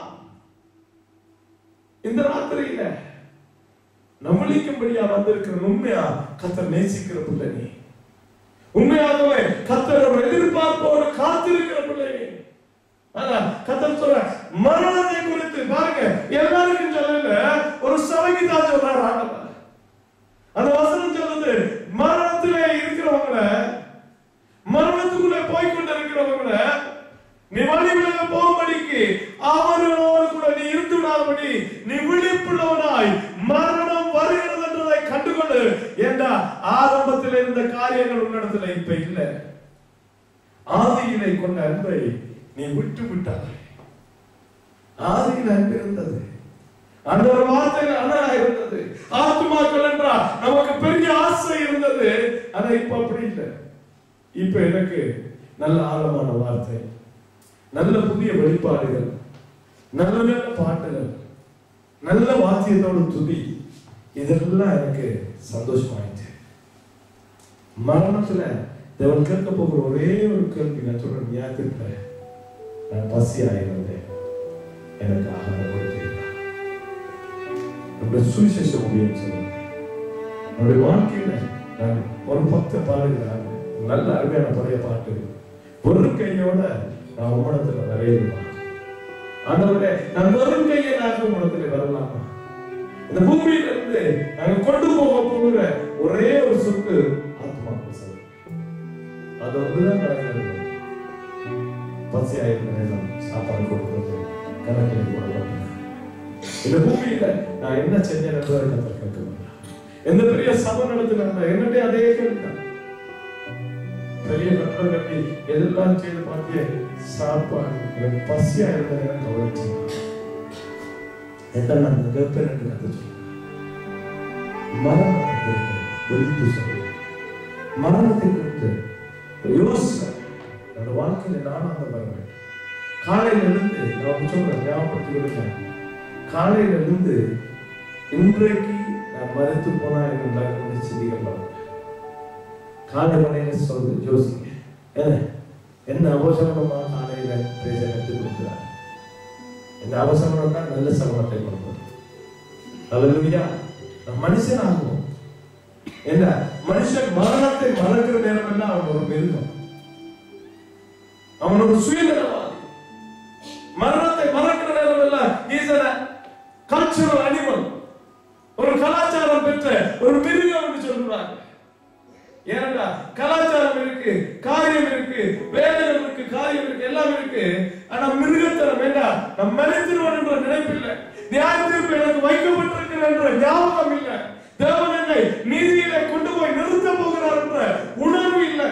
இந்த ராத்திரியில நம்மளிக்கும்படியா வந்திருக்கிற உண்மையா கர்த்தர் நேசிக்கிற பிள்ளை நீ, உண்மையாகவே கர்த்தரோட எதிர்பார்ப்போடு காத்திருக்கிற பிள்ளை நீ. கர்த்தர் சொல்ற மரணத்தை குறித்து பாருங்க, எல்லாருக்கும் சொல்லல, ஒரு சபைக்கு தான் சொல்றாரு ஆண்டவர். அந்த வசனம் சொல்றது மரணத்திலே இருக்கிறவங்கள, மரணத்துக்குள்ளே போய்கொண்டு ஆரம்பத்தில் இருந்த காரியங்கள் உன்னிடத்துல இப்ப இல்ல. ஆதியிலே கொண்ட அன்பை நீ விட்டு விட்டாய். ஆதியில் அன்பு இருந்தது, அந்த ஒரு வார்த்தையில் அண்ணா இருந்தது. ஆத்துமாக்கள் என்றால் நமக்கு பெரிய ஆசை இருந்தது. ஆனா இப்ப அப்படி இல்லை. இப்ப எனக்கு நல்ல ஆழமான வார்த்தை, நல்ல புதிய வெளிப்பாடுகள், நல்ல நல்ல பாட்டுகள், நல்ல வாத்தியத்தோடு துதி, இதெல்லாம் எனக்கு சந்தோஷமாயிடுச்சு. மரணத்துல தேவன் கேட்க போகிற ஒரே ஒரு கேள்வி நான் சொல்றேன், ஞாபகத்துல நான் பசி ஆயிருந்தேன், எனக்கு ஆகாரம் கொடுத்தீங்களா? நம்முடைய சுவிசேஷ ஊழியம் சொல்லுங்க. நம்முடைய வாழ்க்கையில நான் ஒரு 10 பாடுகிறான், நல்ல அருமையான பழைய பாட்டு, ஒரு கையோட நான் உமடத்துல வரையணுமா? ஆண்டவரே, நான் வெறும் கையை நாங்க உமடத்துல வரலாமா? இந்த பூமியில இருந்து நாங்க கொண்டு போக போகிற ஒரே ஒரு சொத்து ஆத்மாக்கள் சொல்லுங்க. அது ஒன்றுதான் நடக்கிறது. பசியாயிருந்த நேரம் சாப்பாடு கொடுக்கிறது கணக்கில் போடப்பட்டது. இந்த பூமியில நான் என்ன செஞ்சேன் என்பதை கத்தர் கேட்க மாட்டான். எந்த பெரிய சபை நடத்தினா என்னட்டே அதே கேட்க, பெரிய கட்டடம் கட்டி எதெல்லாம் செய்து பார்த்திய சாப்பாடு எனக்கு பசியா இருந்த நேரம் கவனிச்சு எல்லாம் நான் கேட்பேன் என்று கத்த சொல்ல. மரணத்தை குறித்து வெளித்து சொல்ல, மரணத்தை குறித்து யோசனை என்னோட வாழ்க்கையில நானும் அந்த வர வேண்டும். காலையில இருந்து நான் சொல்றேன், ஞாபகப்படுத்தி கொடுக்கிறேன். காலையில இருந்து இன்றைக்கு நான் மறைத்து போனா என்னுடைய செய்திகள் காலை மனையில சொல்றது யோசிங்க. என்ன அவசரமா காலையில பேச கற்றுக் கொடுக்கிறார். இந்த அவசரம் தான் நல்ல சமூகத்தை கொடுப்பது. அல்லேலூயா. மனுஷன் ஆகும். என்ன மனுஷன் மரணத்தை மறக்கிற நேரம் எல்லாம் அவன் ஒரு மிருகம், அவன் ஒரு சுயநலவாதி. மரணத்தை மறக்கிற நேரம் எல்லாம் கல்ச்சரல் அனிமல், ஒரு கலாச்சாரம் பெற்ற ஒரு மிருகம் என்று சொல்றாங்க. ஏனென்றா கலாச்சாரம் இருக்கு, காரியம் இருக்கு, வேதனம் இருக்கு, காரியம் இருக்கு, எல்லாம் இருக்கு. ஆனா மிருகத்தனம் வேண்டாம். நம் மனிதன் என்ற நினைப்பில்லை, நியாய தீர்ப்பு எனக்கு வைக்கப்பட்டிருக்கிற என்ற ஞாபகம் இல்லை, தேவன் என்னை நீதியிலே கொண்டு போய் நிறுத்த போகிறார் என்ற உணர்வு இல்லை.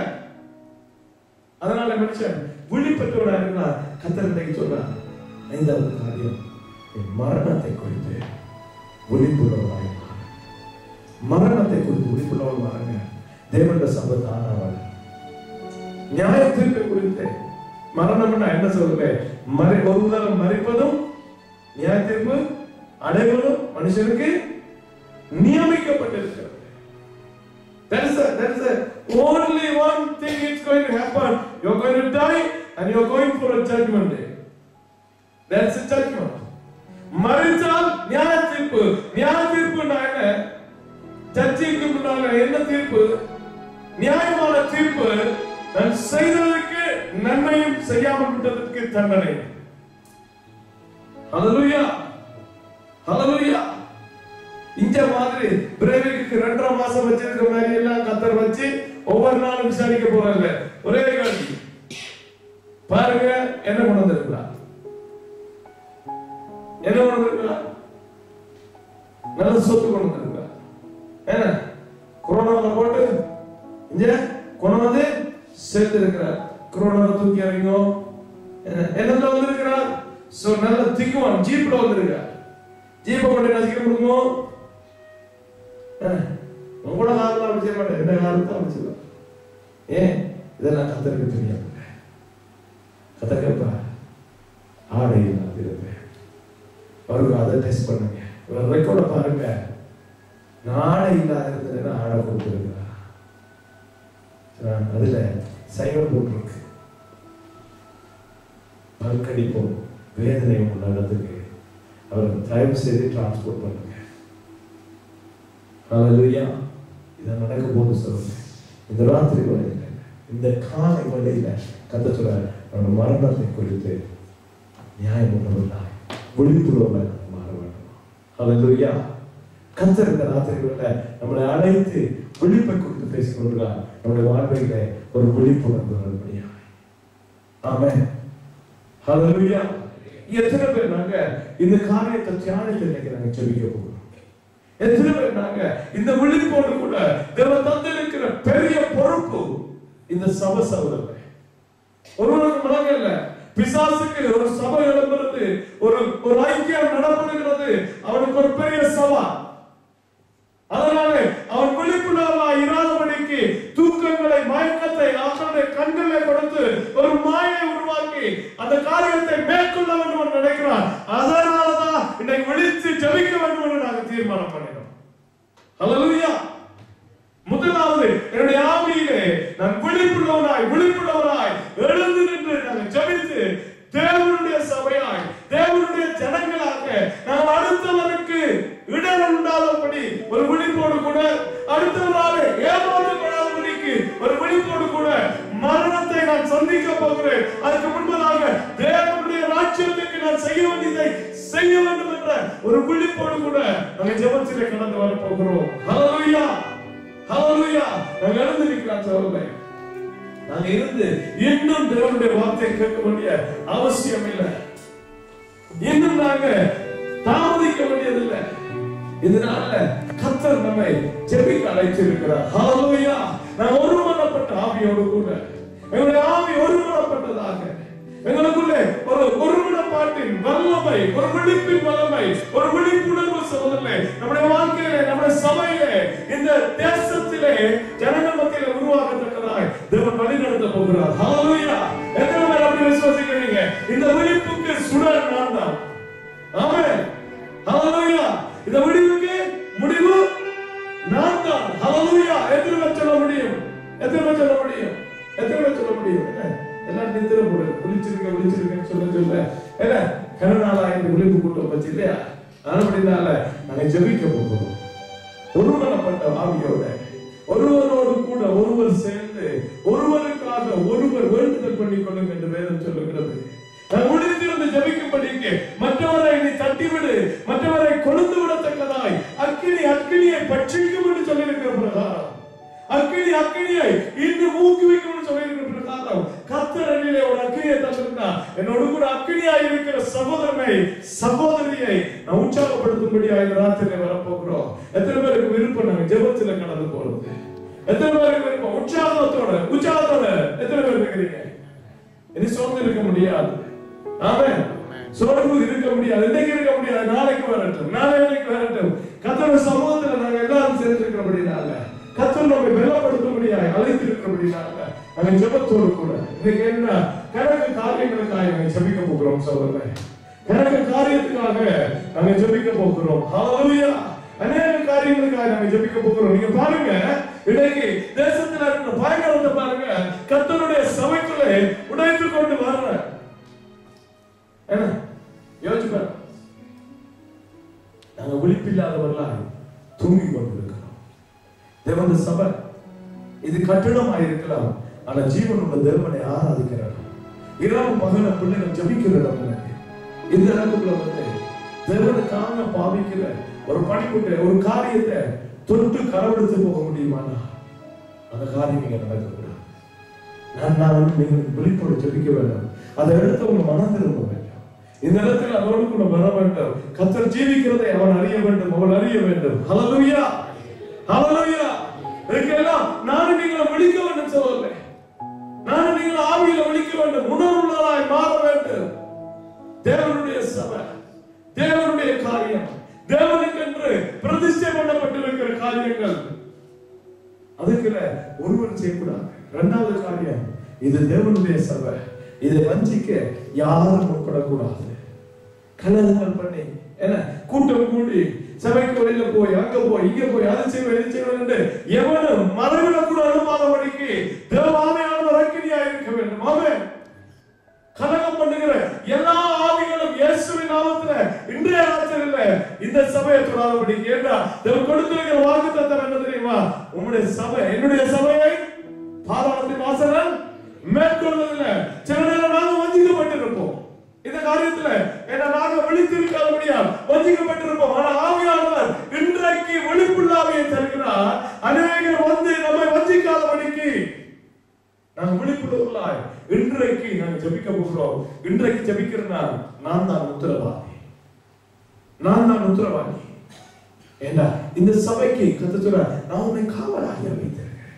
அதனால மனுஷன் விழிப்பற்றவனா இருக்கிறார். கர்த்தர் சொல்றார், 5வது காரியம், மரணத்தை குறித்து விழிப்புள்ளவனாய் மாறு. மரணத்தை குறித்து விழிப்புள்ளவன் மாறுங்க. தேவனுடைய சபத்தை ஆனாவாள். நியாய தீர்ப்பை குறித்து மரணம் என்ன சொல்லுவேன், ஒரு தரம் மறிப்பதும் நியாய தீர்ப்பு அடைவதும் மனுஷனுக்கு நியமிக்கப்பட்டிருக்கிறது. That's the only one thing is going to happen. You're going to die and you're going for a judgment day. That's a judgment. மரித்தால் நியாய தீர்ப்பு. நியாய தீர்ப்பு என்ன? ஜட்ஜிக்கு முன்னால என்ன தீர்ப்பு? நியாயமான தீர்ப்பு. நான் செய்ததற்கு நன்மையும் செய்யாமல் விட்டதற்கு தண்டனை. ஹல்லேலூயா, ஹல்லேலூயா. இந்த மாதிரி பிரேவிக்கு 2.5 மாசம் வச்சிருக்க மாதிரி எல்லாம் கத்தர் வச்சு ஒவ்வொரு நாளும் விசாரிக்க போறாங்க. ஒரே கேள்வி பாருங்க, என்ன கொண்டு வந்திருக்கிறார்? என்ன கொண்டு வந்திருக்கிறார்? நல்ல சொத்து கொண்டு வந்திருக்கிறார். என்ன கொரோனா போட்டு இங்க கொண்டு வந்து சேர்த்து இருக்கிறார். கொரோனா தூக்கி அறிங்கோ என்ன வந்திருக்கிறார்? நல்ல திக்குவான் ஜீப்ல வந்திருக்கார். ஜீப்பை கொண்டு நசிக்க முடியுமோ? உங்களோட காலத்துல அமைச்ச மாட்டேன், என்ன காலத்தை அமைச்சிடலாம். ஏன் இதெல்லாம் கத்தருக்கு தெரியாது. கத்தக்கப்பா ஆடை இல்லாது இருப்பேன். அவருக்கு அதை டெஸ்ட் பண்ணுங்க, ரெக்கார்ட பாருங்க. நாடை இல்லாத இருந்ததுன்னா ஆடை கொடுத்துருக்கிறா. அதுல சைவர் போட்டிருக்கு, பல்கடிப்போம் வேதனை உள்ள இடத்துக்கு அவர் தயவு செய்து டிரான்ஸ்போர்ட் பண்ணுங்க. ஹல்லேலூயா. இதை நடக்க போது சொல்லுங்க. இந்த ராத்திரி வேளையில, இந்த காலை வேளையில கர்த்தர் சொல்றார், அவருடைய மரணத்தை குறித்து நியாயம் உள்ளவர்களாய் விழிப்புள்ளவர்களாய் மாற வேண்டும். ஹல்லேலூயா. கர்த்தர் இந்த ராத்திரி வேளையில நம்மளை அழைத்து விழிப்பை குறித்து பேசிக் கொண்டிருக்கிறார். நம்முடைய வாழ்க்கையில ஒரு விழிப்புணர்வு வரும்படியா. ஆமென். ஹல்லேலூயா. எத்தனை பேர் நாங்க இந்த காரியத்தை தியானித்து நாங்க ஜெபிக்க போகிறோம்? எத்தனை பேர் நாங்க இந்த விழிப்போடு கூட தேவன் சபை சகோதரர். ஒருவருக்கு விளங்கல. பிசாசுக்கு ஒரு சபை எழுப்புறது, ஒரு ஐக்கியம் நடப்படுகிறது, அவனுக்கு ஒரு பெரிய சவால். அதனால அவன் விழிப்புணர்வாக இராதபடிக்கு தூக்கங்களை, மயக்கத்தை அவனுடைய கண்களை கொடுத்து ஒரு மாயை உருவாக்கி அந்த காரியத்தை மேற்கொள்ள வேண்டும் என்று நினைக்கிறான். அதனாலதான் இன்னைக்கு விழித்து ஜெபிக்க வேண்டும் என்று நாங்கள் தீர்மானம் பண்ணினோம். ஹல்லேலூயா. முதலாவது என்னுடைய ஆவியிலே நான் விழிப்புள்ளவராய் எழுந்து நின்று நாங்கள் ஜெபித்து தேவனுடைய சபையாய், தேவனுடைய ஜனங்களாக நாம் அடுத்தவருக்கு இடர் உண்டாதபடி ஒரு விழிப்போடு கூட, அடுத்தவராக ஏமாற்றப்படாதபடிக்கு ஒரு விழிப்போடு கூட மரணத்தை நான் சந்திக்க போகிறேன். அதுக்கு முன்பதாக தேவனுடைய ராஜ்யத்துக்கு நான் செய்ய வேண்டியதை செய்ய வேண்டும் என்ற ஒரு விழிப்போடு கூட நாங்கள் ஜெபத்திலே கடந்து வர போகிறோம். ஹல்லேலூயா, ஹல்லேலூயா. நாங்கள் எழுந்து நிற்கிறோம் சகோதரர்களே. நாங்க இருந்து இன்னும் தேவனுடைய வார்த்தையை கேட்க வேண்டிய அவசியம் இல்லை. இன்னும் நாங்க தாமதிக்க வேண்டியதில்லை. இதனால கர்த்தர் நம்மை ஜெபிக்க அழைத்திருக்கிறார். ஹல்லேலூயா. நான் ஒருமனப்பட்ட ஆவியோடு கூட, எங்களுடைய ஆவி ஒருமனப்பட்டதாக, எங்களுக்குள்ளே ஒரு ஒருமனப்பாட்டின் வல்லமை, ஒரு விழிப்பின் வல்லமை, ஒரு விழிப்புணர்வு சகோதரர்களே நம்முடைய வாழ்க்கையிலே, நம்முடைய சபையிலே, இந்த தேசத்திலே ஜனங்கள் மத்தியிலே உருவாக்கத்தக்கதாய் தேவன் வழி நடத்த போகிறார். ஹல்லேலூயா. எத்தனை பேர் அப்படி விசுவாசிக்கிறீங்க? இந்த விழிப்புக்கு சுடர் நான் தான். ஆமென். ஹல்லேலூயா. இந்த விழிப்புக்கு முடிவு நான் தான். ஹல்லேலூயா. எத்தனை பேர் சொல்ல முடியும்? எத்தனை பேர் சொல்ல முடியும்? எத்தனை பேர் சொல்ல முடியும்? எல்லாம் நித்திர போடு, விழிச்சிருக்கேன்னு சொல்ல என்ன கருணாலா இந்த விழிப்பு கூட்டம் வச்சு இல்லையா? அப்படினால நாங்கள் ஜெபிக்க போகிறோம். ஒருமனப்பட்ட ஆவியோட, ஒருவரோடு கூட ஒருவர் சேர்ந்து ஒருவருக்காக ஒருவர் வேண்டுதல் பண்ணிக் கொள்ளுங்க என்று வேதம் சொல்லுகிறது. நான் முடித்திருந்து ஜெபிக்கும்படிக்கு மற்றவரை நீ தட்டிவிடு, மற்றவரை கொழுந்து விடத்தக்கதாய் அக்கினியை பட்சிக்கும் என்று சொல்லியிருக்கிற பிரகாரம், அக்கினியை இன்னும் ஊக்குவிக்கும் சொல்லியிருக்கிற பிரகாரம் கர்த்தர் என்னிலே ஒரு அக்கினியை தந்திருந்தா என்னோடு கூட அக்கினியாய் இருக்கிற சகோதரியை நான் உற்சாகப்படுத்தும்படியாக இந்த ராத்திரியிலே வரப்போகிறோம். எத்தனை பேருக்கு விருப்பம் நாங்க ஜெபத்துல கடந்து போறது? எத்தனை பேருக்கு விருப்பம்? உற்சாகத்தோட எத்தனை பேர் இருக்கிறீங்க? இனி சோர்ந்து இருக்க முடியாது. ஆமென். சோர்வு இருக்க முடியாது. இன்னைக்கு இருக்க முடியாது. நாளைக்கு வரட்டும், நாளைக்கு வரட்டும். கர்த்தருடைய சமூகத்துல நாங்க எல்லாரும் சேர்ந்திருக்கிறபடினால, கர்த்தர் நம்மை பலப்படுத்தும்படியாக அழைத்திருக்கிறபடினால நாங்கள் ஜெபத்தோடு கூட இன்னைக்கு என்ன கணக்கு காரியங்களுக்காக நாங்கள் ஜெபிக்க போகிறோம் சகோதரர்களே. கணக்கு காரியத்துக்காக நாங்கள் ஜெபிக்க போகிறோம். ஹல்லேலூயா. அநேக காரியங்களுக்காக நாங்கள் ஜெபிக்க போகிறோம். நீங்க பாருங்க, இன்னைக்கு தேசத்துல இருக்கிற பயங்கரத்தை பாருங்க, கர்த்தருடைய சபைக்குள்ளே உடைத்து கொண்டு வர்ற என்ன யோசிச்சு பாருங்க. நாங்கள் விழிப்பில்லாதவர்களாக தூங்கி கொண்டிருக்கிறோம். தேவனுடைய சபை இது கட்டிடமாக இருக்கலாம், ஆனா ஜீவன் உள்ள தேவனை ஆராதிக்கிறார். இரவு பகல பிள்ளைகள் ஜபிக்கிற இடம். இந்த இடத்துக்குள்ள வந்து தேவனுக்காக பாவிக்கிற ஒரு பணிக்குட்டை, ஒரு காரியத்தை தொட்டு கரவெடுத்து போக முடியுமானா அந்த காரியம் நீங்க நடக்கக்கூடாது. நான் நீங்கள் விழிப்போடு ஜபிக்க வேண்டும். அதை எடுத்து உங்க மனம் திரும்ப வேண்டும். இந்த இடத்துல அதோடு கூட வர வேண்டும். கர்த்தர் ஜீவிக்கிறதை அவன் அறிய வேண்டும், அவள் அறிய வேண்டும். ஹல்லேலூயா, ஹல்லேலூயா. இதுக்கெல்லாம் நானும் நீங்களும் விழிக்க வேண்டும் சொல்லல. நானும் நீங்களும் ஆவியில விழிக்க வேண்டும், உணர்வுள்ளவராய் மாற வேண்டும். தேவனுடைய சபை, தேவனுடைய காரியம், தேவனுக்கென்று பிரதிஷ்டை பண்ணப்பட்டிருக்கிற காரியங்கள், அதுக்குள்ள ஒருவர் செய்யக்கூடாது. இரண்டாவது காரியம், இது தேவனுடைய சபை, இதை வஞ்சிக்க யாரும் முற்படக்கூடாது. கலகங்கள் பண்ணி என்ன கூட்டம் கூடி சபைக்கு வெளியில போய் அங்க போய் இங்க போய் அதை செய்வோம் இது செய்வோம் என்று எவனும் மறைவிட கூட அனுப்பாதபடிக்கு தேவாலயமானவர் அக்கினியா இருக்க வேண்டும். ஆமென். கலகம் பண்ணுகிற எல்லா ஆவிகளும் இயேசுவின் நாமத்திலே இன்றைய ராத்திரியில இந்த சபையை தொடாதபடிக்கு. ஏன்னா தேவன் கொடுத்திருக்கிற வாக்குத்தத்தம் என்ன தெரியுமா? உம்முடைய சபை, என்னுடைய சபையை பாதாளத்தின் வாசகன் மேற்கொள்வதில்லை. சில நேரம் நாங்கள் வஞ்சிக்கப்பட்டிருப்போம் இந்த காரியத்துல, ஏன்னா நாங்க விழித்திருக்காதபடியா வஞ்சிக்கப்பட்டிருப்போம். ஆனா ஆவியானவர் இன்றைக்கு விழிப்புள்ள ஆவியை தருகிறார். அநேகர் வந்து நம்மை வஞ்சிக்காதபடிக்கு நாங்கள் விழிப்புள்ளவர்களாய் இன்றைக்கு நாங்கள் ஜெபிக்க போகிறோம். இன்றைக்கு ஜெபிக்கிறேன்னா நான் தான் உத்தரவாதி, நான் தான் உத்தரவாதி. ஏன்னா இந்த சபைக்கு கர்த்தர் சொல்றார், நான் உன்னை காவலாக வைத்திருக்கிறேன்.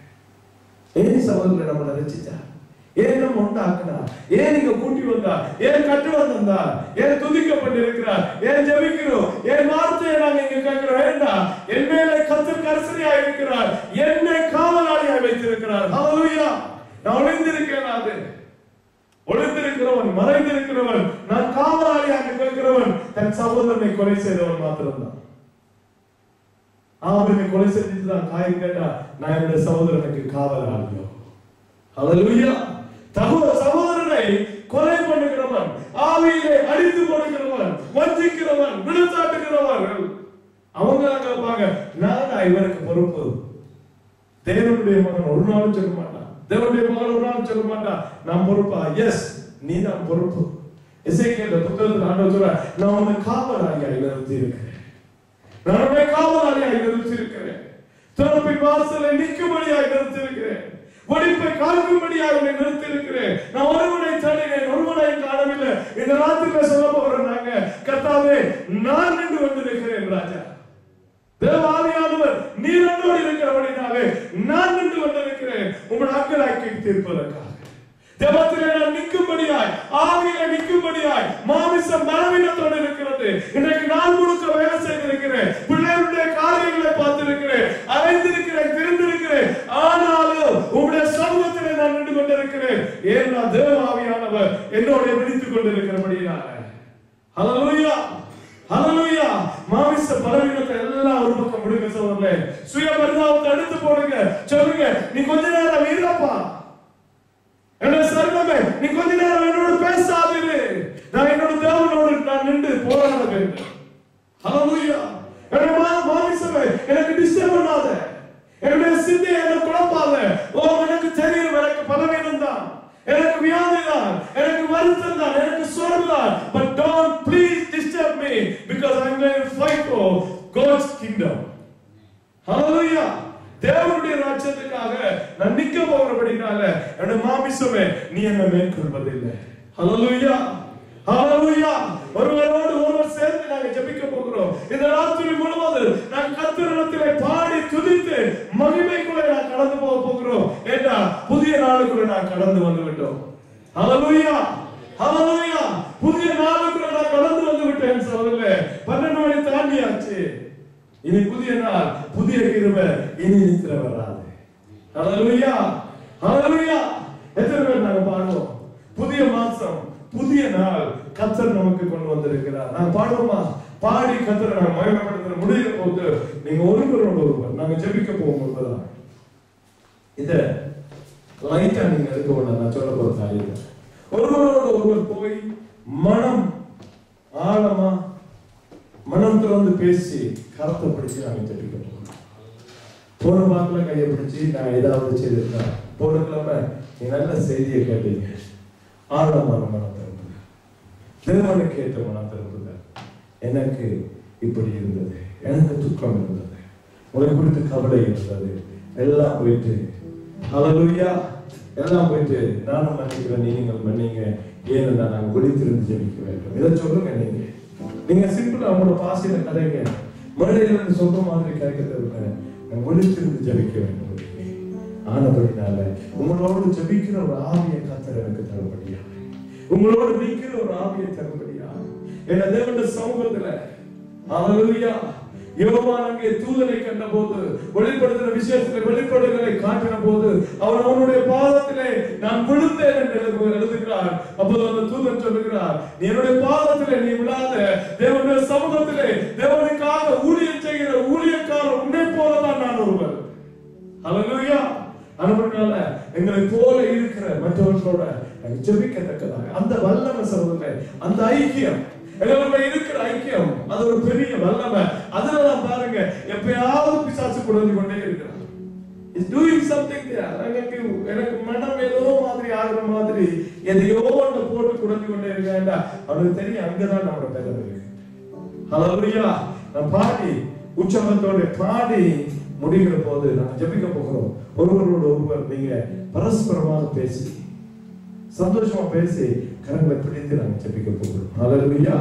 ஏன் சகோதரர்களை நம்மளை ரட்சிச்சார்? ஏன் நம்ம உண்டாக்குனார்? ஏன் நீங்க கூட்டி வந்தார்? ஏன் கட்டுவன் வந்தார்? ஏன் துதிக்கப்பட்டிருக்கிறார்? ஏன் ஜெபிக்கிறோம்? ஏன் வார்த்தையை நாங்க இங்க கேட்கிறோம்? வேண்டாம், என் மேலே கர்த்தர் கரிசனையாய் இருக்கிறார், என்னை காவலாளியாய் வைத்திருக்கிறார். ஹல்லேலூயா. நான் ஒளிந்திருக்கிறேன், ஒளிந்திருக்கிறவன், மறைந்திருக்கிறவன், நான் காவலாளியாக கேட்கிறவன் தன் சகோதரனை கொலை செய்தவன் மாத்திரம்தான். அவனை கொலை செஞ்சுதான் காயம் கேட்டா நான் என்னுடைய சகோதரனுக்கு காவலாளியோ? ஹல்லேலூயா. சகோதரனை கொலை பண்ணுகிறவன், ஆவியிலே அடித்து போடுகிறவன், வஞ்சிக்கிறவன், விழுத்தாட்டுகிறவன், அவங்க கேட்பாங்க, நான் இவருக்கு பொறுப்பு. தேவனுடைய மகன் ஒரு நாள் சொல்ல மாட்டான், தேவனுடைய மகன் ஒரு நாள் சொல்ல மாட்டான், நான் பொறுப்பா? எஸ், நீ தான் பொறுப்பு. எசேக்கியேல் புத்தகத்தில் ஆண்டவர் சொல்றார், நான் உன்னை காவலாளியாக நிறுத்தி இருக்கிறேன், நான் உன்னை காவலாளியாக நிறுத்தி இருக்கிறேன், திறப்பின் வாசலை நிற்கும்படியாக நிறுத்தி இருக்கிறேன், ஒளிப்பை காக்கும்படியாக உன்னை நிறுத்தி இருக்கிறேன். நான் ஒருவனை தேடினேன், ஒருவனை காணவில்லை. இந்த ராத்திரில சொல்ல போகிறோம் நாங்க, கர்த்தாவே நான் நின்று கொண்டிருக்கிறேன் ராஜா. தேவ ஆவியானவர் நீர் என்னோடு இருக்கிறபடினாலே நான் நின்று கொண்டிருக்கிறேன் உங்கள் அக்கலாக்கி தீர்ப்பதற்காக. தேவத்திலே நான் நிற்கும்படியாய், ஆவியிலே நிற்கும்படியாய், மாமிசம் பலவீனத்தோடு இருக்கிறது. இன்றைக்கு நாள் முழுக்க வேலை செய்திருக்கிறேன், பிள்ளைகளுடைய காரியங்களை பார்த்திருக்கிறேன், அலைந்திருக்கிறேன், தெரிந்திருக்கிறேன். ஆனாலும் உங்களுடைய சமூகத்திலே நான் நின்று கொண்டிருக்கிறேன். ஏன்னா தேவ ஆவியானவர் என்னோட விழித்துக் கொண்டிருக்கிறபடினால. ஹல்லேலூயா, ஹல்லேலூயா. மாமிச பலவீனத்தை எல்லாம் ஒரு பக்கம் விடுங்க சகோதரர்களே. சுய பரிதாபத்தை எடுத்து போடுங்க. சொல்லுங்க, நீ கொஞ்ச நேரம் இருப்பா, என்னோட சர்வமே, நீ கொஞ்ச நேரம் என்னோட பேசாதீரு, நான் என்னோட தேவனோடு நான் நின்று போராட வேண்டும். ஹல்லேலூயா. என்னோட மாமிசமே எனக்கு டிஸ்டர்ப் பண்ணாத, என்னுடைய சிந்தை என்ன குழப்பாத. ஓ, எனக்கு தெரியும், எனக்கு பலவீனம் தான், எனக்கு வியாதி தான், எனக்கு வருத்தம் தான், எனக்கு சோர்வு தான். But don't please disturb me because I'm going to fight for God's kingdom. Hallelujah. தேவனுடைய ராஜ்யத்துக்காக நான் நிக்க போகிறபடினால என்னோட மாமிசமே நீ என்ன மேற்கொள்வதில்லை. ஹல்லேலூயா, ஹல்லேலூயா. ஒருவரோடு ஒருவர் சேர்ந்து நாங்கள் ஜெபிக்க போகிறோம். இந்த ராத்திரி முழுவதும் நான் கர்த்தரிடத்திலே பாடி துதித்து மகிமைக்குள்ளே நான் கடந்து போக போகிறோம். ஏன்னா புதிய நாளுக்குள்ள நான் கடந்து வந்து விட்டோம். ஹல்லேலூயா, ஹல்லேலூயா. புதிய நாளுக்குள்ள நான் கடந்து வந்து விட்டேன் சகோதரர்களே. 12 மணி தாண்டியாச்சு. இனி புதிய நாள், புதிய கிருபை, இனி நித்திர வராது. ஹல்லேலூயா, ஹல்லேலூயா. எத்தனை பேர் நாங்க பாடுவோம்? புதிய மாசம், புதிய நாள் கர்த்தர் நமக்கு கொண்டு வந்திருக்கிறார். நான் பாடுவோமா? பாடி கர்த்தரை நான் மகிமைப்படுத்துற முடிகிற போது நீங்க ஒருவரோடு ஒருவர் நாங்க ஜெபிக்க போகும்போதுதான் இத லைட்டா நீங்க எடுக்க வேண்டாம். நான் சொல்ல போற காரியம், ஒருவரோடு ஒருவர் போய் மனம் ஆழமா மனம் திறந்து பேசி கருத்தை பிடிச்சு நாங்க ஜெபிக்க போகிறோம். போன வாக்குல கையை பிடிச்சி நான் ஏதாவது செய்திருக்கேன், போன கிழமை நீ நல்ல செய்தியை கேட்டீங்க, ஆழமான மனம் திறப்புங்க, தேவனுக்கு ஏற்ற மனம் திறப்புங்க. எனக்கு இப்படி இருந்தது, எனக்கு துக்கம் இருந்தது, உங்களை குறித்து கவலை இருந்தது, எல்லாம் போயிட்டு ஹல்லேலூயா, எல்லாம் போயிட்டு நானும் மன்னிக்கிறேன், நீங்கள் மன்னிங்க, ஏன்னா நாங்கள் விழித்திருந்து ஜெபிக்க வேண்டும். இதை சொல்லுங்க. நீங்க சிம்பிளா அவங்களோட பாசையில கதைங்க, மேடையில இருந்து சொல்ற மாதிரி கதைக்கிறத நாங்கள் விழித்திருந்து ஜெபிக்க வேண்டும். ஆனபடினால உங்களோடு ஜெபிக்கிற ஒரு ஆவியை கர்த்தர் எனக்கு தரும்படியா, உங்களோடு நிற்கிற ஒரு ஆவியை தரும்படியா என்ன தேவனுடைய சமூகத்துல. ஹல்லேலூயா. யோவான் அங்கே தூதனை கண்ட போது, வெளிப்படுத்தின விசேஷத்தை வெளிப்படுகளை காட்டின போது அவன் அவனுடைய பாதத்திலே நான் விழுந்தேன் என்று எழுதுகிறார். அப்போது அந்த தூதன் சொல்லுகிறார், நீ என்னுடைய பாதத்திலே நீ விழாத, தேவனுடைய சமூகத்திலே தேவனுக்காக ஊழியம் செய்கிற ஊழியக்காரர் உன்னை போலதான் நான் ஒருவர். ஹல்லேலூயா. அதனால எங்களை போல இருக்கிற மற்றவர்களோட ஜெபிக்கத்தக்கதாக அந்த வல்லமை சகோதரர்களே, அந்த ஐக்கியம், எங்களோட இருக்கிற ஐக்கியம், அது ஒரு பெரிய வல்லமை. அதனால பாருங்க, எப்பயாவது பிசாசு குறைஞ்சு கொண்டே இருக்கிறான். Is doing something there. எனக்கு மனம் ஏதோ மாதிரி ஆகிற மாதிரி எதையோ ஒன்று போட்டு குறைஞ்சு கொண்டே இருக்கா. அவனுக்கு தெரியும் அங்கதான் நம்மளோட பெயர் இருக்கு. ஹல்லேலூயா. நான் பாடி உற்சாகத்தோட பாடி முடிகிற போது நான் ஜெபிக்க போகிறோம். ஒருவரோட ஒருவர் நீங்க பரஸ்பரமாக பேசி சந்தோஷமா பேசி கரங்களை பிடித்து நாங்கள் ஜெபிக்க போகிறோம். ஹல்லேலூயா.